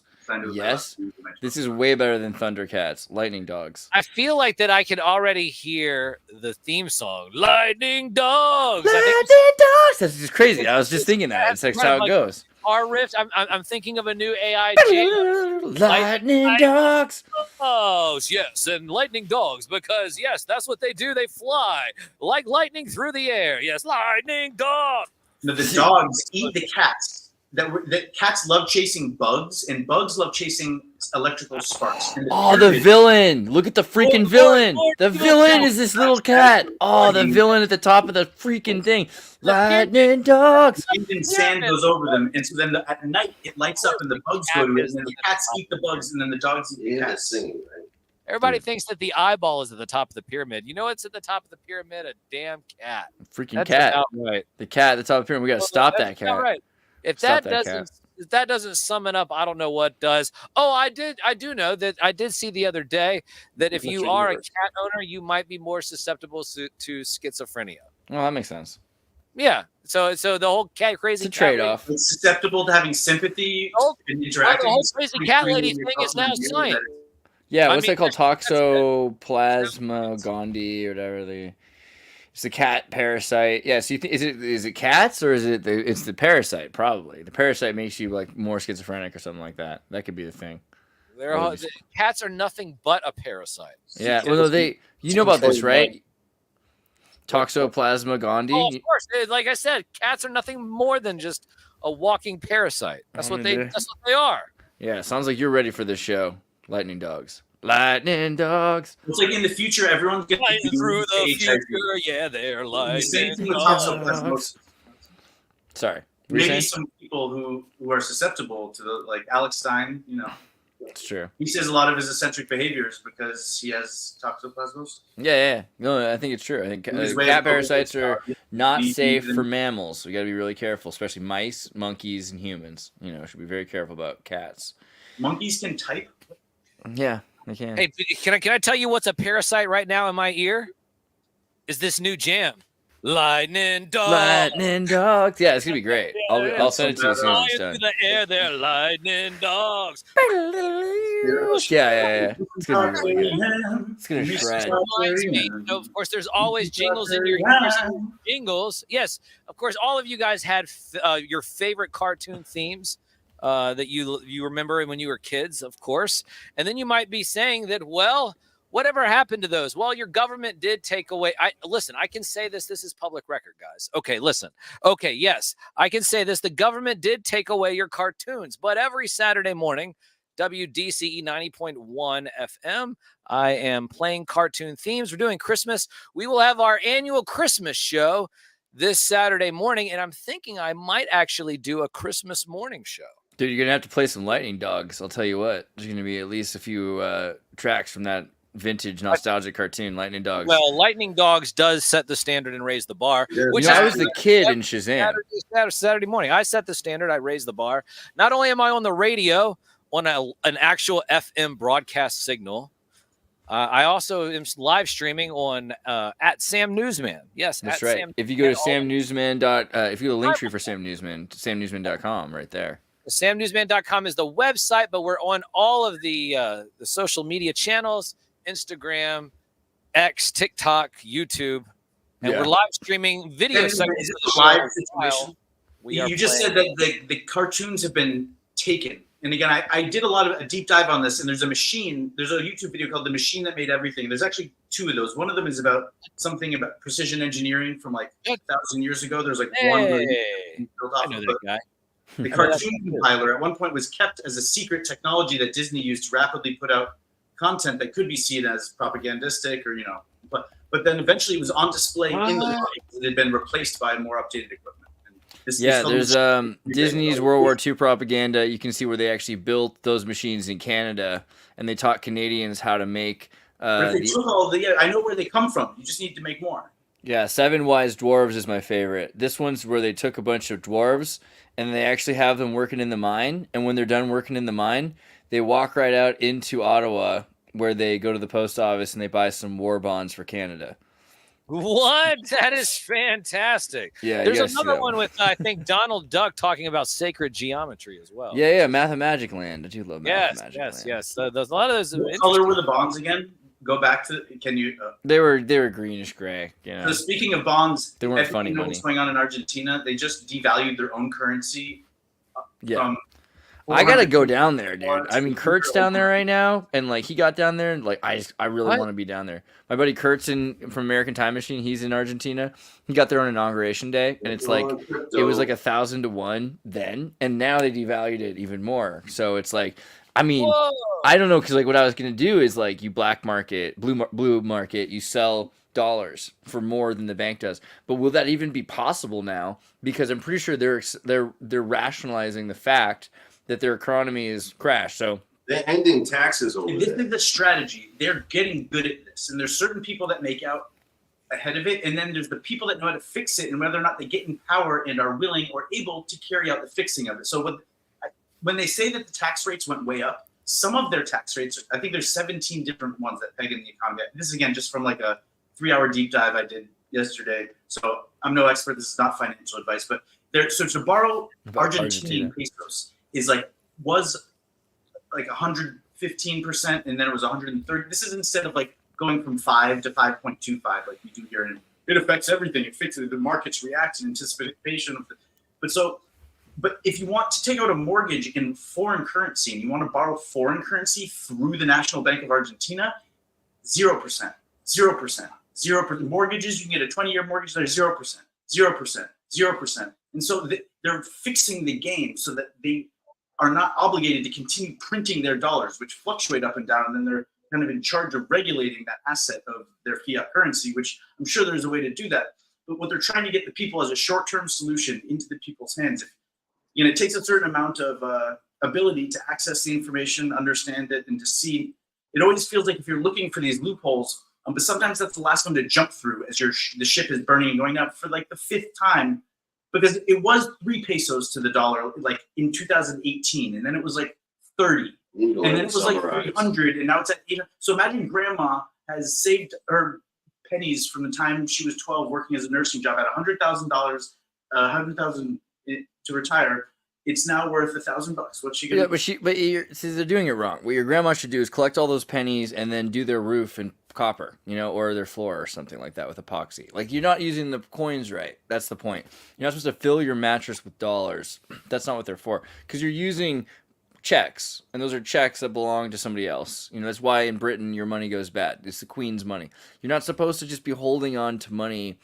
Yes. This is way better than Thundercats. Lightning Dogs. I feel like that I can already hear the theme song, Lightning Dogs. Dogs! That's just crazy. I was just thinking that. It's like how it goes. Our riff. I'm thinking of a new AI jam. Lightning Dogs. Dogs, yes, and lightning dogs, because yes, that's what they do. They fly like lightning through the air. Yes, lightning dog. No, the dogs eat the cats. That cats love chasing bugs, and bugs love chasing electrical sparks. And The villain! Look at the freaking villain! The villain is this little cat. Oh, the villain at the top of the freaking thing. Lightning Dogs. And sand goes over them, and so then at night it lights up, and the bugs go to it, and then the cats eat the bugs, and then the dogs eat the Yeah, cats. singing, right? Everybody thinks that the eyeball is at the top of the pyramid. You know what's at the top of the pyramid? A damn cat. Freaking That's cat. about right. The cat at the top of the pyramid. We gotta stop that That's about cat. right. If Stop that that doesn't if that doesn't sum it up, I don't know what does. Oh, I do know that I did see the other day that if you are a cat owner, you might be more susceptible to schizophrenia. Well, that makes sense. Yeah. So the whole crazy It's a trade-off. It's susceptible to having sympathy and The interacting. whole crazy cat lady thing is now science. Yeah, I what's mean, that called? Toxoplasma gondii or whatever. It's a cat parasite. Yeah. So is it cats or is it it's the parasite? Probably the parasite makes you like more schizophrenic or something like that. That could be the thing. Cats are nothing but a parasite. Yeah. Well, you know about this, right? Toxoplasma gondii. Oh, of course. Like I said, cats are nothing more than just a walking parasite. That's what they are. Yeah. Sounds like you're ready for this show, Lightning Dogs. Lightning Dogs. It's like in the future, everyone's going Flying to through the future. Yeah, they're lightning dogs. Sorry. Maybe some people who are susceptible to like Alex Stein, It's true. he says a lot of his eccentric behaviors because he has toxoplasmosis. Yeah. No, I think it's true. I think cat parasites are not safe for mammals. We got to be really careful, especially mice, monkeys, and humans. Should be very careful about cats. Monkeys can type. Yeah, they can. Hey, can I tell you what's a parasite right now in my ear? Is this new jam? Lightning Dogs. Lightning Dogs. Yeah, it's gonna be great. I'll send it to you as soon as it's Flying done. through the air, they're lightning dogs. Yeah. It's gonna be really good. It's gonna shred. Reminds me, of course, there's always jingles in your ears. Jingles. Yes, of course, all of you guys had your favorite cartoon themes that you remember when you were kids, of course. And then you might be saying that, well, whatever happened to those? Well, your government did take away. Listen, I can say this. This is public record, guys. Okay, listen. Okay, yes, I can say this. The government did take away your cartoons, but every Saturday morning, WDCE 90.1 FM, I am playing cartoon themes. We're doing Christmas. We will have our annual Christmas show this Saturday morning, and I'm thinking I might actually do a Christmas morning show. Dude, you're gonna have to play some Lightning Dogs. I'll tell you what. There's gonna be at least a few tracks from that vintage nostalgic cartoon, Lightning Dogs. Well, Lightning Dogs does set the standard and raise the bar. Which I was the kid in Shazam. Saturday morning, I set the standard. I raised the bar. Not only am I on the radio on an actual FM broadcast signal, I also am live streaming on at Sam Newsman. Yes, that's at right. Sam If you go to Newsman, samnewsman. If you go to Linktree for Sam Newsman, samnewsman.com right there. samnewsman.com is the website, but we're on all of the social media channels: Instagram, X, TikTok, YouTube, and we're live streaming video. Is it a live situation? You just said that the cartoons have been taken. And again, I did a deep dive on this, and there's a YouTube video called The Machine That Made Everything. There's actually two of those. One of them is about something about precision engineering from like 1,000 years ago. There's like one built off of that guy. The cartoon compiler at one point was kept as a secret technology that Disney used to rapidly put out content that could be seen as propagandistic or, but then eventually it was on display in the market. It had been replaced by more updated equipment. There's Disney's World War II propaganda. You can see where they actually built those machines in Canada, and they taught Canadians how to make But if they took all I know where they come from. You just need to make more. Yeah, Seven Wise Dwarves is my favorite. This one's where they took a bunch of dwarves and they actually have them working in the mine. And when they're done working in the mine, they walk right out into Ottawa where they go to the post office and they buy some war bonds for Canada. What? That is fantastic. Yeah, there's you gotta see another that one with I think Donald Duck talking about sacred geometry as well. Yeah, Mathemagic Land. I do love Mathemagic Land. Yes. There's a lot of those. What color were the bonds again? Go back to. Can you? They were greenish gray. So speaking of bonds, they weren't funny money. What's going on in Argentina? They just devalued their own currency. I gotta go down there, dude. I mean, Kurt's down there right now, and like he got down there, and like I really want to be down there. My buddy Kurt's from American Time Machine. He's in Argentina. He got there on inauguration day, and it's like it was like 1,000 to 1 then, and now they devalued it even more. So it's like, I mean, whoa. I don't know, because like what I was gonna do is like you black market, blue market, you sell dollars for more than the bank does. But will that even be possible now? Because I'm pretty sure they're rationalizing the fact that their economy is crashed. So they're ending taxes over this is the strategy. They're getting good at this. And there's certain people that make out ahead of it. And then there's the people that know how to fix it and whether or not they get in power and are willing or able to carry out the fixing of it. So when they say that the tax rates went way up, some of their tax rates, I think there's 17 different ones that peg in the economy. This is, again, just from like a 3-hour deep dive I did yesterday. So I'm no expert. This is not financial advice. But so to borrow Argentine pesos was like 115%, and then it was 130. This is instead of like going from 5 to 5.25 like we do here, and it affects everything. It fixes the markets react in anticipation of it. But if you want to take out a mortgage in foreign currency and you want to borrow foreign currency through the National Bank of Argentina, 0%. Mortgages, you can get a 20-year mortgage, they're 0%. And so they're fixing the game so that they are not obligated to continue printing their dollars, which fluctuate up and down, and then they're kind of in charge of regulating that asset of their fiat currency, which I'm sure there's a way to do that. But what they're trying to get the people as a short-term solution into the people's hands, it takes a certain amount of ability to access the information, understand it, and to see. It always feels like if you're looking for these loopholes, but sometimes that's the last one to jump through as the ship is burning and going up for like the 5th time. Because it was 3 pesos to the dollar, like in 2018, and then it was like 30, and then it was like 300, and now it's at 800. So imagine Grandma has saved her pennies from the time she was 12, working as a nursing job at $100,000, $100,000 to retire. It's now worth $1,000. What's she gonna? Yeah, but they're doing it wrong. What your grandma should do is collect all those pennies and then do their roof in copper, or their floor or something like that with epoxy. Like, you're not using the coins right. That's the point. You're not supposed to fill your mattress with dollars. That's not what they're for. Because you're using checks, and those are checks that belong to somebody else. That's why in Britain your money goes bad. It's the Queen's money. You're not supposed to just be holding on to money.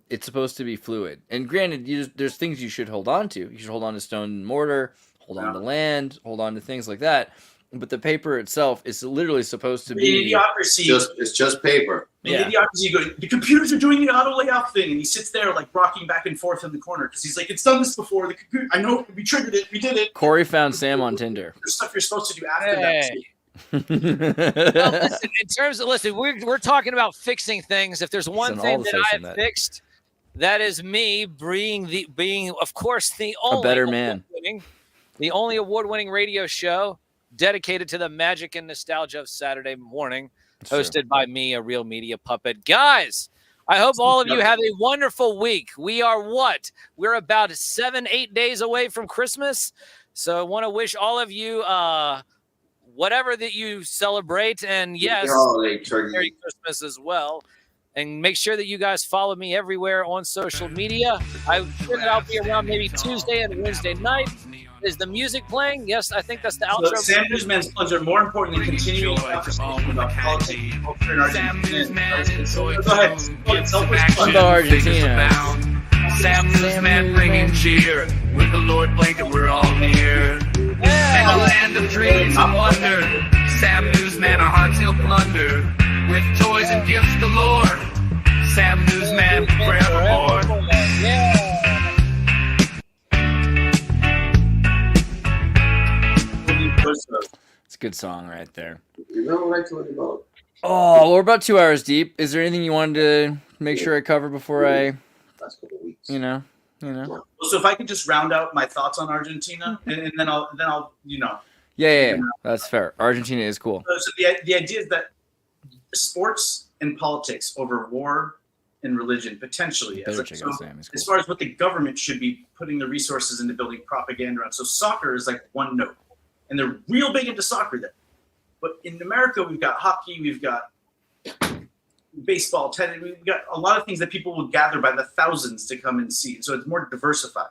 It's supposed to be fluid. And granted, there's things you should hold on to. You should hold on to stone and mortar, hold on to land, hold on to things like that. But the paper itself is literally supposed to be idiocracy. It's just paper. Yeah. Idiocracy goes, the computers are doing the auto layoff thing, and he sits there like rocking back and forth in the corner because he's like, it's done this before. The computer, I know, we triggered it, we did it. Corey found Sam on Tinder. There's stuff you're supposed to do after that. Well, listen, we're talking about fixing things. If there's one thing that I have fixed, that is me being of course the only a better man, the only award-winning radio show dedicated to the magic and nostalgia of Saturday morning, hosted by me, a real media puppet. Guys, I hope all of you have a wonderful week. We're about 7-8 days away from Christmas, so I want to wish all of you whatever that you celebrate, and yes, Merry Christmas as well. And make sure that you guys follow me everywhere on social media. I'm sure that I'll be around maybe Tuesday and Wednesday night. Is the music playing? Yes, I think that's the outro. So Sam Newsman's plugs are more important than continuing the conversation about politics, culture, and Argentina. Go ahead. I'm Argentina. Sam Newsman bringing cheer. With the Lord blanket, we're all near. In a land of dreams and wonder, Sam Newsman, our hearts he'll plunder. With toys and gifts galore, Sam Newsman forevermore. It's a good song right there. You know what I told you about? Oh, we're about 2 hours deep. Is there anything you wanted to make sure I cover before I, Last couple of weeks. you know? So if I could just round out my thoughts on Argentina, and then I'll Yeah. That's fair. Argentina is cool. So the idea is that sports and politics over war and religion potentially, Better as, check so, out Sam, it's as cool. far as what the government should be putting the resources into building propaganda on. So soccer is like one note, and they're real big into soccer there. But in America, we've got hockey, we've got baseball, tennis, we've got a lot of things that people will gather by the thousands to come and see. So it's more diversified,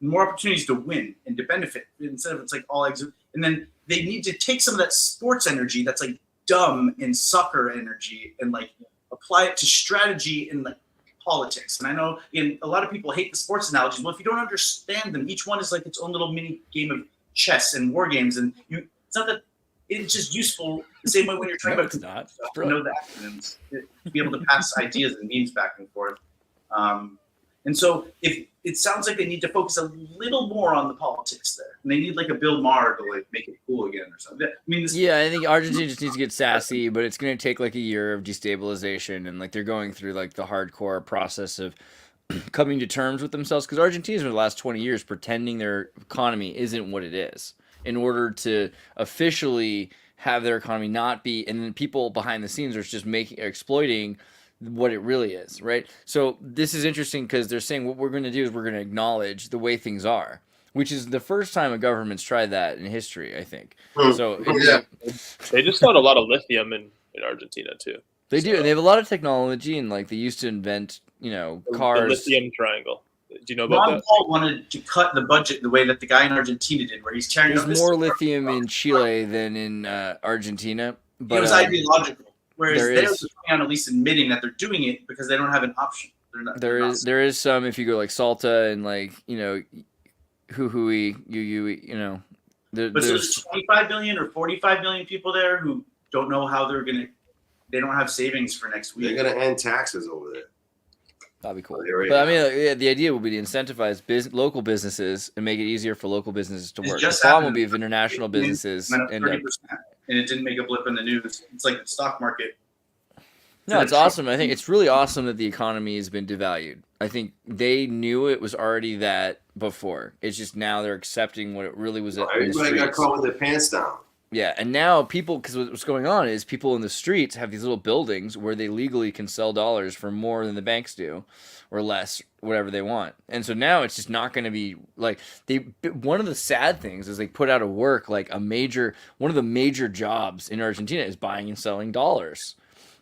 more opportunities to win and to benefit instead of it's like all eggs. And then they need to take some of that sports energy that's like dumb and soccer energy and like apply it to strategy and like politics. And I know again, a lot of people hate the sports analogies. Well, if you don't understand them, each one is like its own little mini game of chess and war games. And it's not that it's just useful the same way when you're trying No, about it's not. stuff, to know the acronyms, to be able to pass ideas and memes back and forth. And so if it sounds like they need to focus a little more on the politics there, and they need like a Bill Maher to like make it cool again or something. I mean, Yeah, I think Argentina just needs to get sassy, but it's going to take like a year of destabilization, and like they're going through like the hardcore process of coming to terms with themselves, because Argentina's for the last 20 years pretending their economy isn't what it is in order to officially have their economy not be, and then people behind the scenes are just exploiting what it really is, right? So this is interesting because they're saying what we're going to do is we're going to acknowledge the way things are, which is the first time a government's tried that in history, I think. So They just found a lot of lithium in Argentina too. they do, and they have a lot of technology, and like they used to invent, cars. The lithium triangle. Do you know about Ron that? Paul wanted to cut the budget the way that the guy in Argentina did, where he's tearing There's more lithium in Chile than in Argentina, but it was ideological. Whereas there they're is- on at least admitting that they're doing it because they don't have an option. there is some, if you go like Salta and like Jujuy, But so there's 25 million or 45 million people there who don't know how they don't have savings for next week. They're gonna end taxes over there. That'd be cool. They already But I mean, the idea would be to incentivize local businesses and make it easier for local businesses to It work. The just problem happened. will be if international businesses Went up end up. 30%, and it didn't make a blip in the news. It's like the stock market. No, it's awesome. I think it's really awesome that the economy has been devalued. I think they knew it was already that before. It's just now they're accepting what it really was. Everybody got caught with their pants down. Yeah, and now people, because what's going on is people in the streets have these little buildings where they legally can sell dollars for more than the banks do, or less, whatever they want. And so now it's just not going to be like one of the sad things is they put out of work like one of the major jobs in Argentina is buying and selling dollars.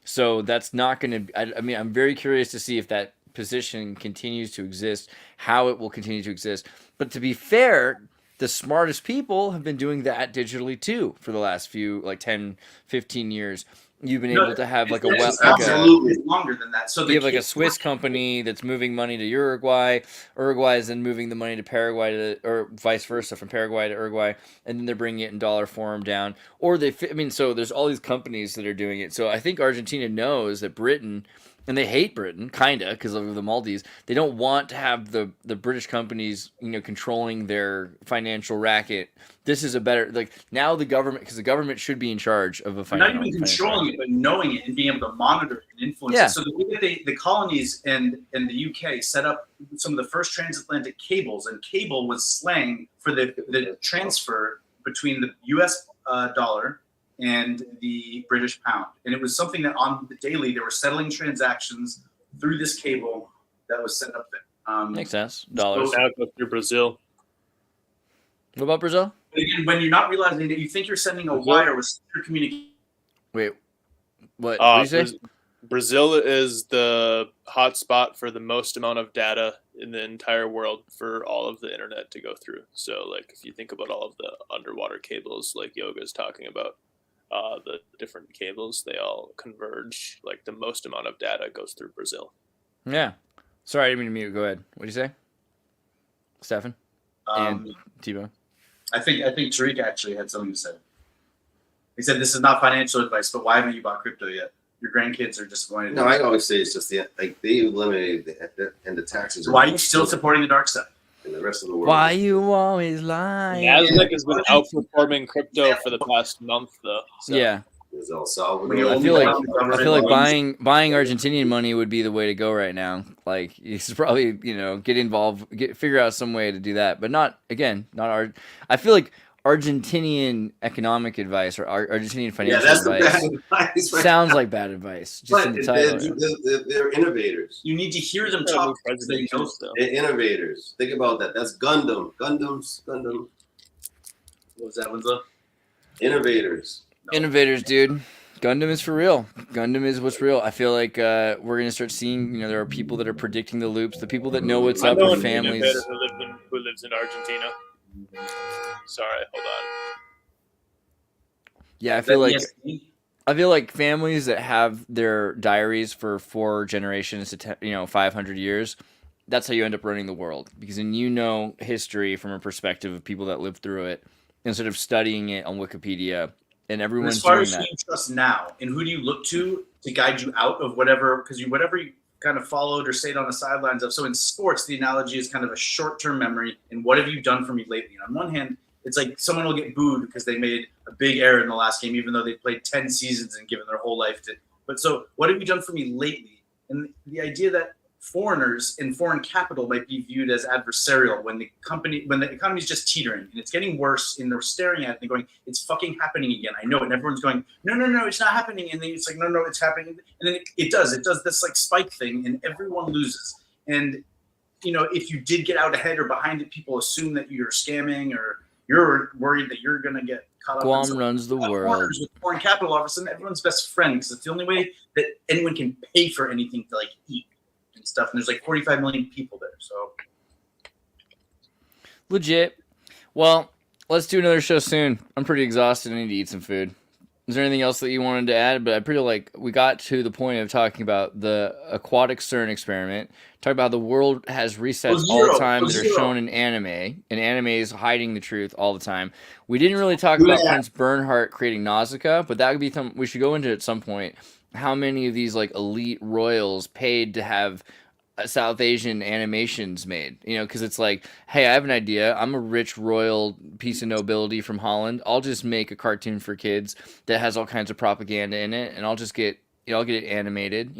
So that's not going to. I mean, I'm very curious to see if that position continues to exist, how it will continue to exist. But to be fair, the smartest people have been doing that digitally too for the last few, like 10, 15 years. You've been able to have like absolutely longer than that. So you have like a Swiss company that's moving money to Uruguay. Uruguay is then moving the money to Paraguay, or vice versa, from Paraguay to Uruguay, and then they're bringing it in dollar form down. Or so there's all these companies that are doing it. So I think Argentina knows that Britain, and they hate Britain, kinda, because of the Maldives. They don't want to have the British companies, controlling their financial racket. This is a better, like, now the government, because the government should be in charge of a not even controlling it, but knowing it and being able to monitor it and influence it. So the way that the colonies and the UK set up some of the first transatlantic cables, and cable was slang for the transfer between the US dollar and the British pound. And it was something that on the daily, they were settling transactions through this cable that was set up there. Makes sense. Dollars. Now it goes through Brazil. What about Brazil? But again, when you're not realizing that you think you're sending a wire with secure communication. Wait, what did you say? Brazil is the hotspot for the most amount of data in the entire world for all of the internet to go through. So, like, if you think about all of the underwater cables, like Yoga's talking about, the different cables, they all converge. Like, the most amount of data goes through Brazil. Yeah. Sorry, I didn't mean to mute. Go ahead. What did you say, Stefan and T-Bone? I think Tariq actually had something to say. He said, "This is not financial advice, but why haven't you bought crypto yet? Your grandkids are disappointed." No, I always say it's just they eliminated the taxes. Why are you still supporting the dark side? And the rest of the world. Why you always lying? Nasdaq has been outperforming crypto for the past month, though. So. Yeah. There's El Salvador. We I only feel like have I feel like government buying Argentinian money would be the way to go right now. Like you should probably get involved, figure out some way to do that, but not our. I feel like Argentinian economic advice or Argentinian Yeah, financial that's the bad advice advice. Right? sounds like bad advice. Just But in the title. they're innovators. You need to hear them Yeah, talk. move Because they president know too, so. They're innovators. Think about that. That's Gundam. Gundam. what was that, Winslow? Innovators. Innovators, dude. Gundam is for real. Gundam is what's real. I feel like we're gonna start seeing. There are people that are predicting the loops. The people that know what's I up know with an families. innovator who lives in Argentina. Sorry, hold on. Yeah, I Is feel that like ESP? I feel like families that have their diaries for 4 generations to 500 years. That's how you end up running the world, because then history from a perspective of people that lived through it instead of studying it on Wikipedia. And And everyone's as far doing as who that. you trust now, and who do you look to guide you out of whatever? Because whatever you kind of followed or stayed on the sidelines of. So in sports, the analogy is kind of a short-term memory. And what have you done for me lately? And on one hand, it's like someone will get booed because they made a big error in the last game, even though they played 10 seasons and given their whole life to. But so, what have you done for me lately? And the idea that foreigners in foreign capital might be viewed as adversarial when the economy is just teetering and it's getting worse, and they're staring at it and going, "It's fucking happening again." I know it. And everyone's going, "No, it's not happening." And then it's like, "No, it's happening." And then it does this like spike thing, and everyone loses. And if you did get out ahead or behind it, people assume that you're scamming or you're worried that you're gonna get caught up. Guam runs the world. Foreigners with foreign capital, all of a sudden, everyone's best friend, because it's the only way that anyone can pay for anything to like eat and stuff. And there's like 45 million people there, so Legit. Well, let's do another show soon. I'm pretty exhausted. I need to eat some food. Is there anything else that you wanted to add? But I pretty like we got to the point of talking about the aquatic CERN experiment. Talk about how the world has resets all the time that are shown in anime, and anime is hiding the truth all the time. We didn't really talk about Prince Bernhardt creating Nausicaa, but that would be something we should go into at some point. How many of these like elite royals paid to have South Asian animations made, because it's like, hey, I have an idea. I'm a rich royal piece of nobility from Holland. I'll just make a cartoon for kids that has all kinds of propaganda in it, and I'll just get, I'll get it animated.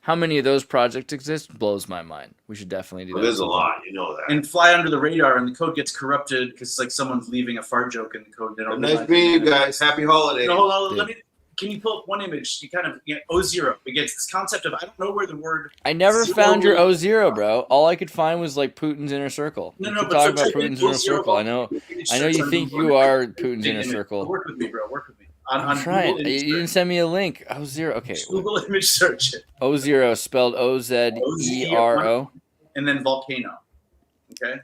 How many of those projects exist blows my mind. We should definitely do that. There's a lot, that. and fly under the radar, and the code gets corrupted because it's like someone's leaving a fart joke in the code. They don't. Nice meeting you guys. Happy holidays. No, hold on. Can you pull up one image? You kind of O0. It gets this concept of I don't know where the word. I never found your O0, bro. All I could find was like Putin's inner circle. No, But so talk about type in Putin's inner circle. I know you think you are Putin's inner circle. Work with me, bro. Work with me. I'm trying. You didn't send me a link. O0. Okay. Google image search it. O0 spelled O-Z-E-R-O. And then volcano. Okay.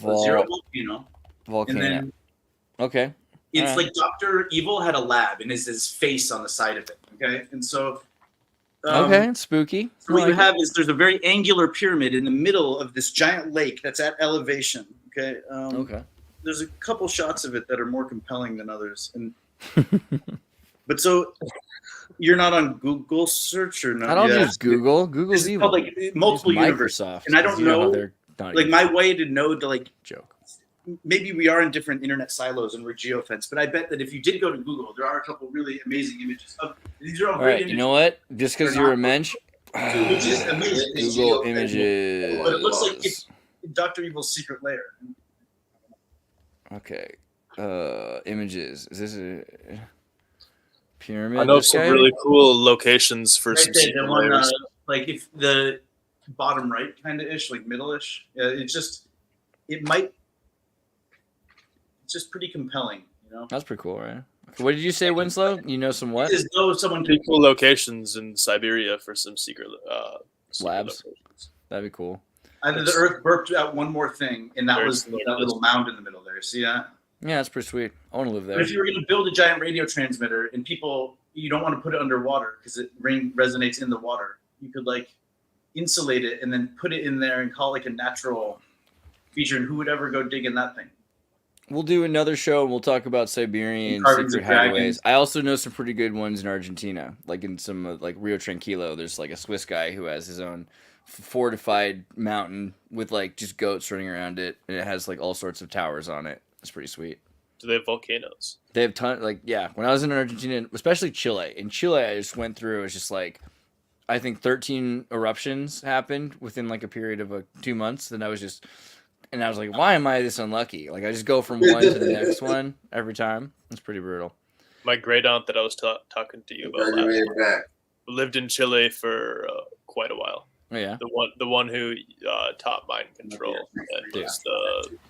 Zero volcano. Volcano. And then okay. it's like Dr. Evil had a lab and is his face on the side of it. Okay. And so. Okay, it's spooky. So what you have is there's a very angular pyramid in the middle of this giant lake that's at elevation. Okay. Okay. There's a couple shots of it that are more compelling than others. And but so you're not on Google search or not? I don't use Google. Google's It's evil. called like multiple universe. Microsoft. And I don't know they're not like evil. my way to know to like Joke. maybe we are in different internet silos and we're geofenced, but I bet that if you did go to Google, there are a couple really amazing images of these are all All great right, images. you know what? Just because They're you're a not- mensch, Which is amazing. Google images. But it looks like it's Dr. Evil's secret lair. Okay. Images. Is this a pyramid? I know this some guy? really cool locations for Right some there, secret the one, layers. like if the bottom right kind of ish, like middle-ish. It's just it's just pretty compelling, That's pretty cool, right? Okay, what did you say, Winslow? You know some what? As though someone Pretty cool locations in Siberia for some secret Labs? locations. That'd be cool. either the Earth burped out one more thing, and that Very was similar that to little mound in the middle there. See that? Yeah, that's pretty sweet. I want to live But there. if you were going to build a giant radio transmitter and you don't want to put it underwater because it resonates in the water, you could like insulate it and then put it in there and call it like a natural feature. And who would ever go dig in that thing? We'll do another show and we'll talk about Siberian Carvings secret of dragons. hideaways. I also know some pretty good ones in Argentina, like in some like Rio Tranquilo. There's like a Swiss guy who has his own fortified mountain with like just goats running around it, and it has like all sorts of towers on it. It's pretty sweet. Do they have volcanoes? They have when I was in Argentina, especially Chile. In Chile, I just went through. It was just like, I think 13 eruptions happened within like a period of 2 months. Then I was like, why am I this unlucky? Like I just go from one to the next one every time. It's pretty brutal. My great aunt that I was talking to you about lived in Chile for quite a while. Oh, yeah. The one who taught mind control. That was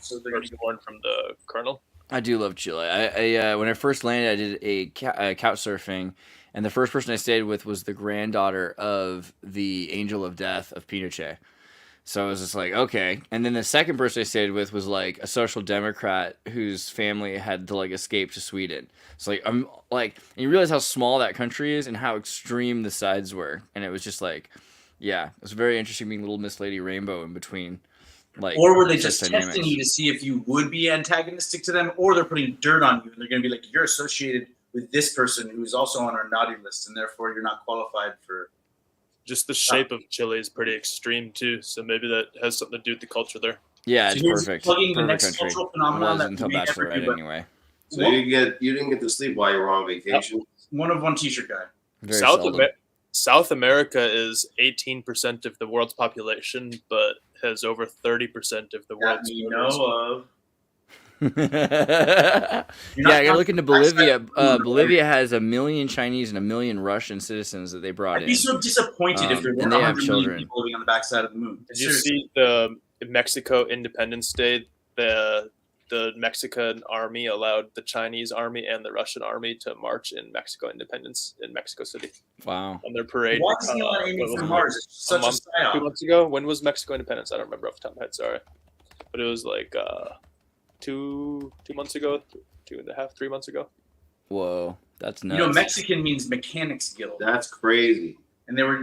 the first one from the colonel. I do love Chile. I when I first landed, I did a couch surfing, and the first person I stayed with was the granddaughter of the Angel of Death of Pinochet. So I was just like, okay. And then the second person I stayed with was like a social democrat whose family had to like escape to Sweden. So like I'm like, and you realize how small that country is and how extreme the sides were, and it was just like, yeah, it was very interesting being Little Miss Lady Rainbow in between. Like, or were they just testing you to see if you would be antagonistic to them, or they're putting dirt on you and they're going to be like, you're associated with this person who's also on our naughty list, and therefore you're not qualified for. Just the shape of Chile is pretty extreme too, so maybe that has something to do with the culture there. Yeah, it's perfect. Plugging the Perfect next country. cultural phenomenon that until we never Bachelorette do, anyway. So you didn't get to sleep while you were on vacation. One of one t-shirt guy. Very seldom. South America is 18% of the world's population, but has over 30% of the world's. We know of. Yeah, I gotta look into Bolivia. Bolivia has 1 million Chinese and 1 million Russian citizens that they brought in. I'd be so disappointed if there weren't 100 million people living on the backside of the moon. Did you see the Mexico Independence Day? The Mexican army allowed the Chinese army and the Russian army to march in Mexico Independence in Mexico City. Wow. On their parade. Why is he not aiming for Mars? It's such a psyop. 2 months ago? When was Mexico Independence? I don't remember off the top of my head, sorry. But it was like 2 months ago, 2.5, 3 months ago. Whoa, that's nuts. You know, Mexican means Mechanics Guild. That's crazy. And they like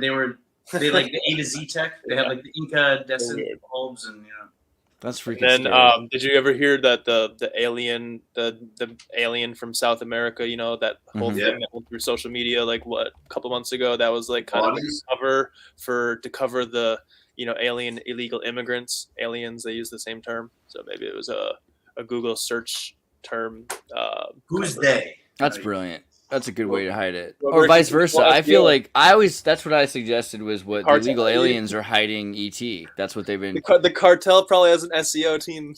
the A to Z tech. They had like the incandescent bulbs and That's freaking Then scary. did you ever hear that the alien from South America, that whole thing that went through social media like a couple months ago, that was like kind of to cover the alien illegal immigrants. Aliens, they use the same term. So maybe it was a Google search term. Who's they? That's brilliant. That's a good way to hide it. Or vice versa. I feel like that's what I suggested was what the illegal aliens are hiding ET. That's what they've been. The cartel probably has an SEO team.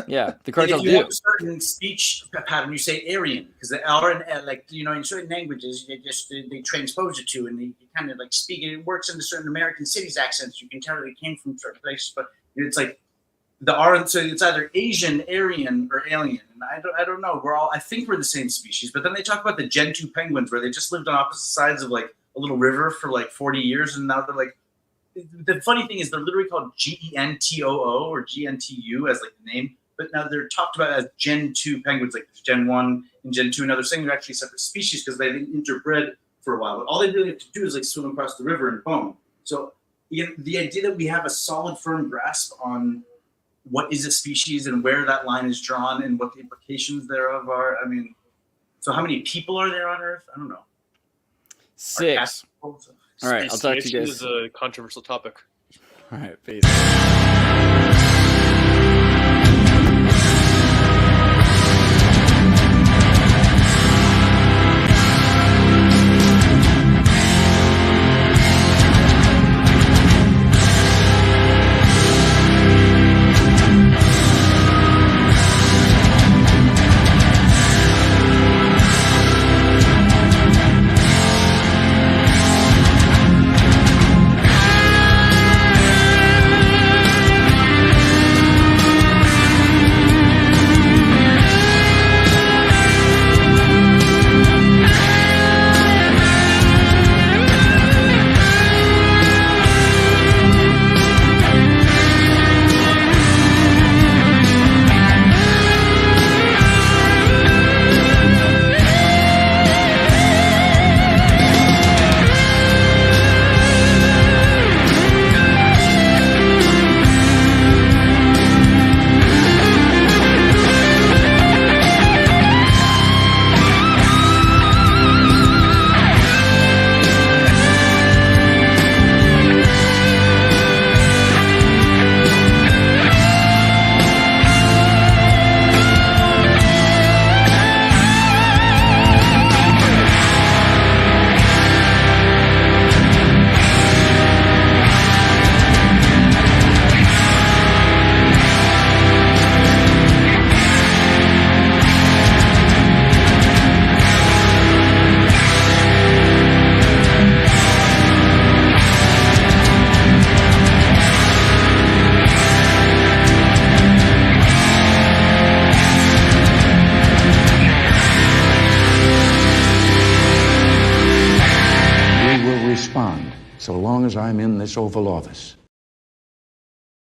Yeah, the cartel if you do. have a certain speech pattern, you say Aryan, because they are in certain languages they transpose it to, and they kind of like speak it. It works into certain American cities' accents. You can tell they came from certain places, but it's like so it's either Asian, Aryan, or alien. And I don't know. I think we're the same species. But then they talk about the Gen 2 penguins, where they just lived on opposite sides of like a little river for like 40 years, and now they're like. The funny thing is they're literally called GENTOO or GNTU as like the name, but now they're talked about as Gen 2 penguins, like Gen 1 and Gen 2. Now they're saying they're actually separate species because they've been interbred for a while. But all they really have to do is like swim across the river and boom. So the idea that we have a solid, firm grasp on what is a species and where that line is drawn and what the implications thereof are. I mean, so how many people are there on Earth? I don't know. 6. All right, I'll talk to you guys. This is a controversial topic. All right, peace. respond so long as I'm in this Oval Office.